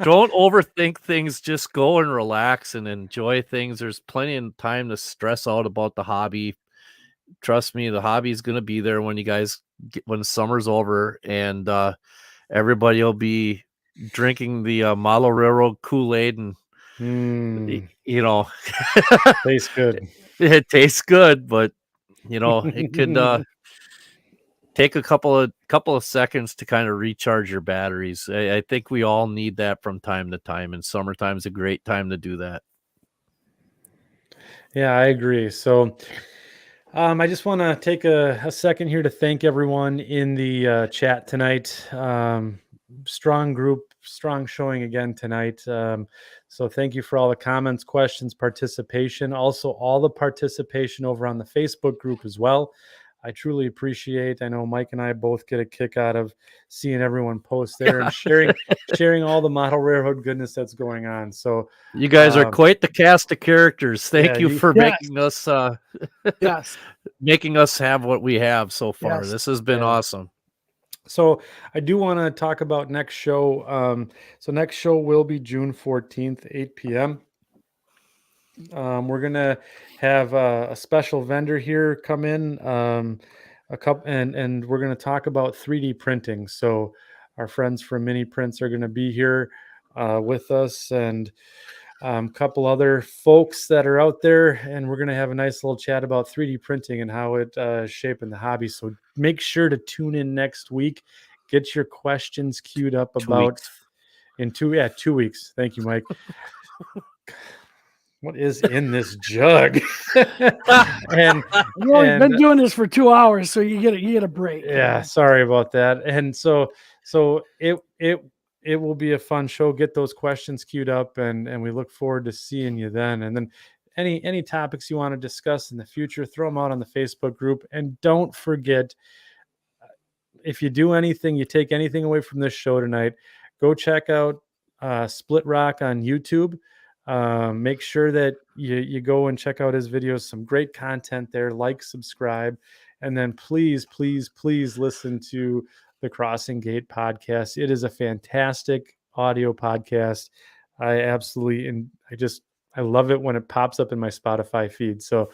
don't overthink things. Just go and relax and enjoy things. There's plenty of time to stress out about the hobby. Trust me, the hobby is going to be there when when summer's over, and everybody will be drinking the model railroad Kool-Aid and tastes good. It tastes good, but it could take a couple of seconds to kind of recharge your batteries. I think we all need that from time to time, and summertime's a great time to do that. Yeah, I agree. So I just want to take a second here to thank everyone in the chat tonight. Strong group, strong showing again tonight. So thank you for all the comments, questions, participation. Also, all the participation over on the Facebook group as well. I truly appreciate. I know Mike and I both get a kick out of seeing everyone post there and sharing all the model railroad goodness that's going on. So you guys are quite the cast of characters. Thank you for making us making us have what we have so far. Yes. This has been awesome. So I do want to talk about next show. So next show will be June 14th, 8 p.m. We're going to have a special vendor here come in, and we're going to talk about 3D printing. So our friends from Mini Prints are going to be here with us, and a couple other folks that are out there, and we're going to have a nice little chat about 3D printing and how it is shaping the hobby. So make sure to tune in next week. Get your questions queued up in 2 weeks. Thank you, Mike. What is in this jug? and we've only been doing this for 2 hours, so you get a break. Yeah, sorry about that. And so it will be a fun show. Get those questions queued up, and we look forward to seeing you then. And then any topics you want to discuss in the future, throw them out on the Facebook group. And don't forget, if you do anything, you take anything away from this show tonight, go check out Split Rock on YouTube. Make sure that you go and check out his videos. Some great content there. Like, subscribe, and then please listen to the Crossing Gate podcast. It is a fantastic audio podcast. I love it when it pops up in my Spotify feed. So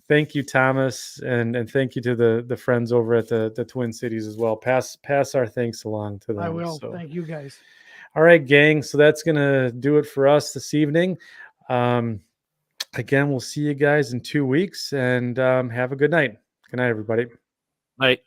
thank you, Thomas, and thank you to the friends over at the Twin Cities as well. Pass our thanks along to them. I will. So. Thank you, guys. All right, gang. So that's going to do it for us this evening. Again, we'll see you guys in 2 weeks, and have a good night. Good night, everybody. Night.